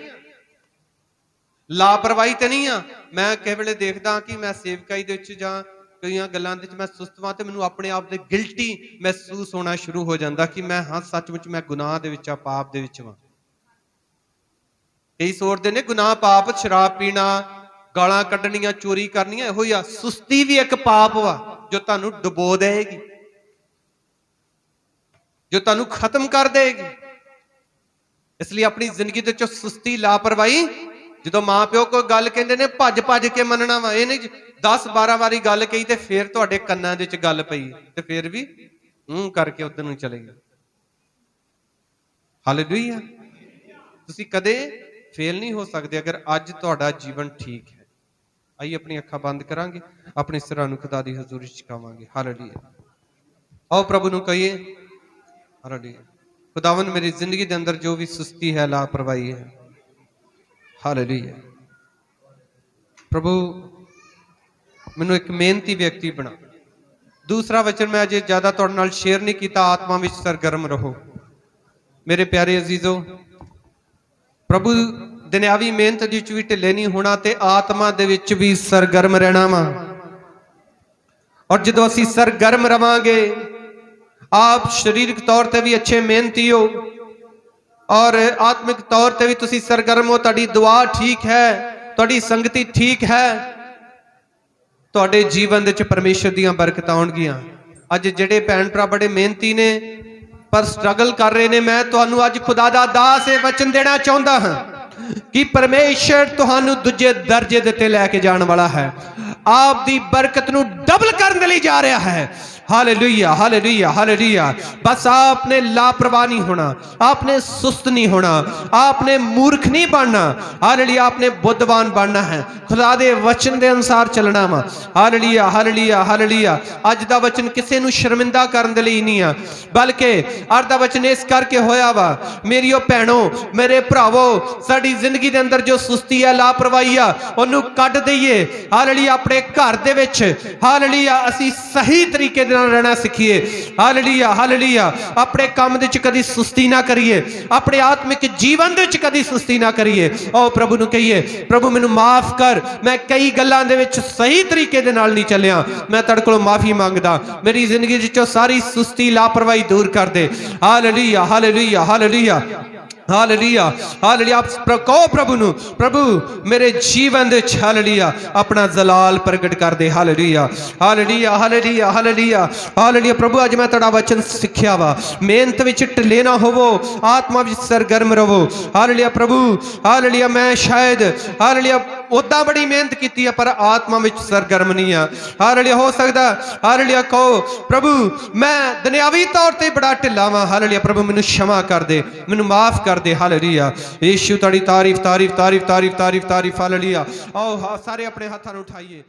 [SPEAKER 1] ਲਾਪਰਵਾਹੀ ਤੇ ਨਹੀਂ ਆ। ਮੈਂ ਕਿਸੇ ਵੇਲੇ ਦੇਖਦਾ ਕਿ ਮੈਂ ਸੇਵਕਾਈ ਦੇ ਵਿੱਚ ਜਾਂ ਕਈਆਂ ਗੱਲਾਂ ਦੇ ਵਿੱਚ ਮੈਂ ਸੁਸਤ ਵਾਂ ਤੇ ਮੈਨੂੰ ਆਪਣੇ ਆਪ ਦੇ ਗਿਲਟੀ ਮਹਿਸੂਸ ਹੋਣਾ ਸ਼ੁਰੂ ਹੋ ਜਾਂਦਾ ਕਿ ਮੈਂ, ਹਾਂ ਸੱਚਮੁੱਚ ਮੈਂ ਗੁਨਾਹ ਦੇ ਵਿੱਚ ਆ, ਪਾਪ ਦੇ ਵਿੱਚ ਵਾਂ। ਕਈ ਸੋਚਦੇ ਨੇ ਗੁਨਾਹ ਪਾਪ, ਸ਼ਰਾਬ ਪੀਣਾ, ਗਾਲਾਂ ਕੱਢਣੀਆਂ, ਚੋਰੀ ਕਰਨੀਆਂ, ਇਹੋ ਹੀ ਆ। ਸੁਸਤੀ ਵੀ ਇੱਕ ਪਾਪ ਵਾ ਜੋ ਤੁਹਾਨੂੰ ਡੁਬੋ ਦੇਗੀ, ਜੋ ਤੁਹਾਨੂੰ ਖਤਮ ਕਰ ਦੇਗੀ। ਇਸ ਲਈ ਆਪਣੀ ਜ਼ਿੰਦਗੀ ਦੇ ਵਿੱਚ ਸੁਸਤੀ, ਲਾਪਰਵਾਹੀ, ਜਦੋਂ ਮਾਂ ਪਿਓ ਕੋਈ ਗੱਲ ਕਹਿੰਦੇ ਨੇ ਭੱਜ ਭੱਜ ਕੇ ਮੰਨਣਾ ਵਾ। ਇਹ ਨਹੀਂ 10-12 ਵਾਰੀ ਗੱਲ ਕਹੀ ਤੇ ਫੇਰ ਤੁਹਾਡੇ ਕੰਨਾਂ ਦੇ ਵਿੱਚ ਗੱਲ ਪਈ ਤੇ ਫੇਰ ਵੀ ਕਰਕੇ ਉਧਰ ਨੂੰ ਚਲੇ ਗਏ। ਹਾਲੇਲੂਇਆ। ਤੁਸੀਂ ਕਦੇ ਫੇਲ ਨਹੀਂ ਹੋ ਸਕਦੇ ਅਗਰ ਅੱਜ ਤੁਹਾਡਾ ਜੀਵਨ ਠੀਕ ਹੈ। ਆਈਏ ਆਪਣੀ ਅੱਖਾਂ ਬੰਦ ਕਰਾਂਗੇ, ਆਪਣੇ ਸਿਰਾਂ ਨੂੰ ਖੁਦਾ ਦੀ ਹਜ਼ੂਰੀ ਚ ਝੁਕਾਵਾਂਗੇ। ਹਾਲੇਲੂਇਆ। ਆਓ ਪ੍ਰਭੂ ਨੂੰ ਕਹੀਏ, ਹਾਲੇਲੂਇਆ, ਖੁਦਾਵੰਦ ਮੇਰੀ ਜ਼ਿੰਦਗੀ ਦੇ ਅੰਦਰ ਜੋ ਵੀ ਸੁਸਤੀ ਹੈ, ਲਾਪਰਵਾਹੀ ਹੈ, ਹਾਲੇਲੂਇਆ, ਪ੍ਰਭੂ ਮੈਨੂੰ ਇੱਕ ਮਿਹਨਤੀ ਵਿਅਕਤੀ ਬਣਾ। ਦੂਸਰਾ ਵਚਨ ਮੈਂ ਅਜੇ ਜ਼ਿਆਦਾ ਤੁਹਾਡੇ ਨਾਲ ਸ਼ੇਅਰ ਨਹੀਂ ਕੀਤਾ, ਆਤਮਾ ਵਿੱਚ ਸਰਗਰਮ ਰਹੋ। ਮੇਰੇ ਪਿਆਰੇ ਅਜ਼ੀਜ਼ੋ, ਪ੍ਰਭੂ ਦੁਨਿਆਵੀ ਮਿਹਨਤ ਦੇ ਵਿੱਚ ਵੀ ਢਿੱਲੇ ਨਹੀਂ ਹੋਣਾ ਤੇ ਆਤਮਾ ਦੇ ਵਿੱਚ ਵੀ ਸਰਗਰਮ ਰਹਿਣਾ ਵਾ। ਔਰ ਜਦੋਂ ਅਸੀਂ ਸਰਗਰਮ ਰਵਾਂਗੇ, ਆਪ ਸਰੀਰਕ ਤੌਰ ਤੇ ਵੀ ਅੱਛੇ ਮਿਹਨਤੀ ਹੋ ਔਰ ਆਤਮਿਕ ਤੌਰ ਤੇ ਵੀ ਤੁਸੀਂ ਸਰਗਰਮ ਹੋ, ਤੁਹਾਡੀ ਦੁਆ ਠੀਕ ਹੈ, ਤੁਹਾਡੀ ਸੰਗਤੀ ਠੀਕ ਹੈ, ਤੁਹਾਡੇ ਜੀਵਨ ਦੇ ਵਿੱਚ ਪਰਮੇਸ਼ਰ ਦੀਆਂ ਬਰਕਤਾਂ ਆਉਣਗੀਆਂ। ਅੱਜ ਜਿਹੜੇ ਭੈਣ ਭਰਾ ਬੜੇ ਮਿਹਨਤੀ ਨੇ ਪਰ ਸਟਰਗਲ ਕਰ ਰਹੇ ਨੇ, ਮੈਂ ਤੁਹਾਨੂੰ ਅੱਜ ਖੁਦਾ ਦਾ ਦਾਸ ਇਹ ਵਚਨ ਦੇਣਾ ਚਾਹੁੰਦਾ ਹਾਂ ਕਿ ਪਰਮੇਸ਼ਰ ਤੁਹਾਨੂੰ ਦੂਜੇ ਦਰਜੇ ਦੇ ਤੇ ਲੈ ਕੇ ਜਾਣ ਵਾਲਾ ਹੈ। ਆਪ ਦੀ ਬਰਕਤ ਨੂੰ ਡਬਲ ਕਰਨ ਦੇ ਲਈ ਜਾ ਰਿਹਾ ਹੈ। Hallelujah, hallelujah, hallelujah. बस आपने लापरवाह नहीं होना, आपने सुस्त नहीं होना, आपने मूर्ख नहीं बनना। हालेलुया, आपने बुद्धवान बनना है, खुदा दे वचन दे अनुसार चलना वा। Hallelujah, hallelujah, hallelujah. अज दा वचन किसी नूं शर्मिंदा करन दे लई नहीं आ, बल्कि अज दा वचन इस करके होया वा मेरियो भैणो, मेरे भरावो, साडी जिंदगी दे अंदर जो सुस्ती है, लापरवाही आ, ओनू कढ दईए। हालेलुया, अपने घर दे विच हालेलुया असीं सही तरीके दे रहना सीखिए। Hallelujah, hallelujah. अपने काम दे विच कदी सुस्ती ना करिए, अपने आत्मिक जीवन दे विच कदी सुस्ती ना करिए। ओ प्रभु नूं कहिए, प्रभु मैनूं माफ कर, मैं कई गल्लां दे विच सही तरीके दे नाल नहीं चलिया, मैं तेरे कोलों माफी मंगदा, मेरी जिंदगी विचों सारी सुस्ती लापरवाही दूर कर दे। Hallelujah, hallelujah, hallelujah, hallelujah, hallelujah. आप कहो प्रभु नूं, प्रभु मेरे जीवन दे हालेलुया अपना जलाल प्रगट कर दे। Hallelujah, hallelujah, hallelujah, hallelujah, hallelujah. प्रभु अज मैं तेरा वचन सिक्ख्या वा, मेहनत विच ढिले ना होवो, आत्मा विच सरगर्म रहो। हालेलुया प्रभु, हालेलुया। मैं शायद हालेलुया उदा बड़ी मेहनत की है पर आत्मा विच सरगर्म नहीं आ। हालेलुया, हो सकदा हालेलुया कहो प्रभु मैं दुनियावी तौर ते बड़ा ढिला वां। हालेलुया प्रभु मैनूं क्षमा कर दे, मैनूं माफ कर दे। हालेलुया, यीशु तेरी तारीफ, तारीफ, तारीफ, तारीफ, तारीफ, तारीफ। हालेलुया। आओ सारे अपने हाथां नूं उठाइए।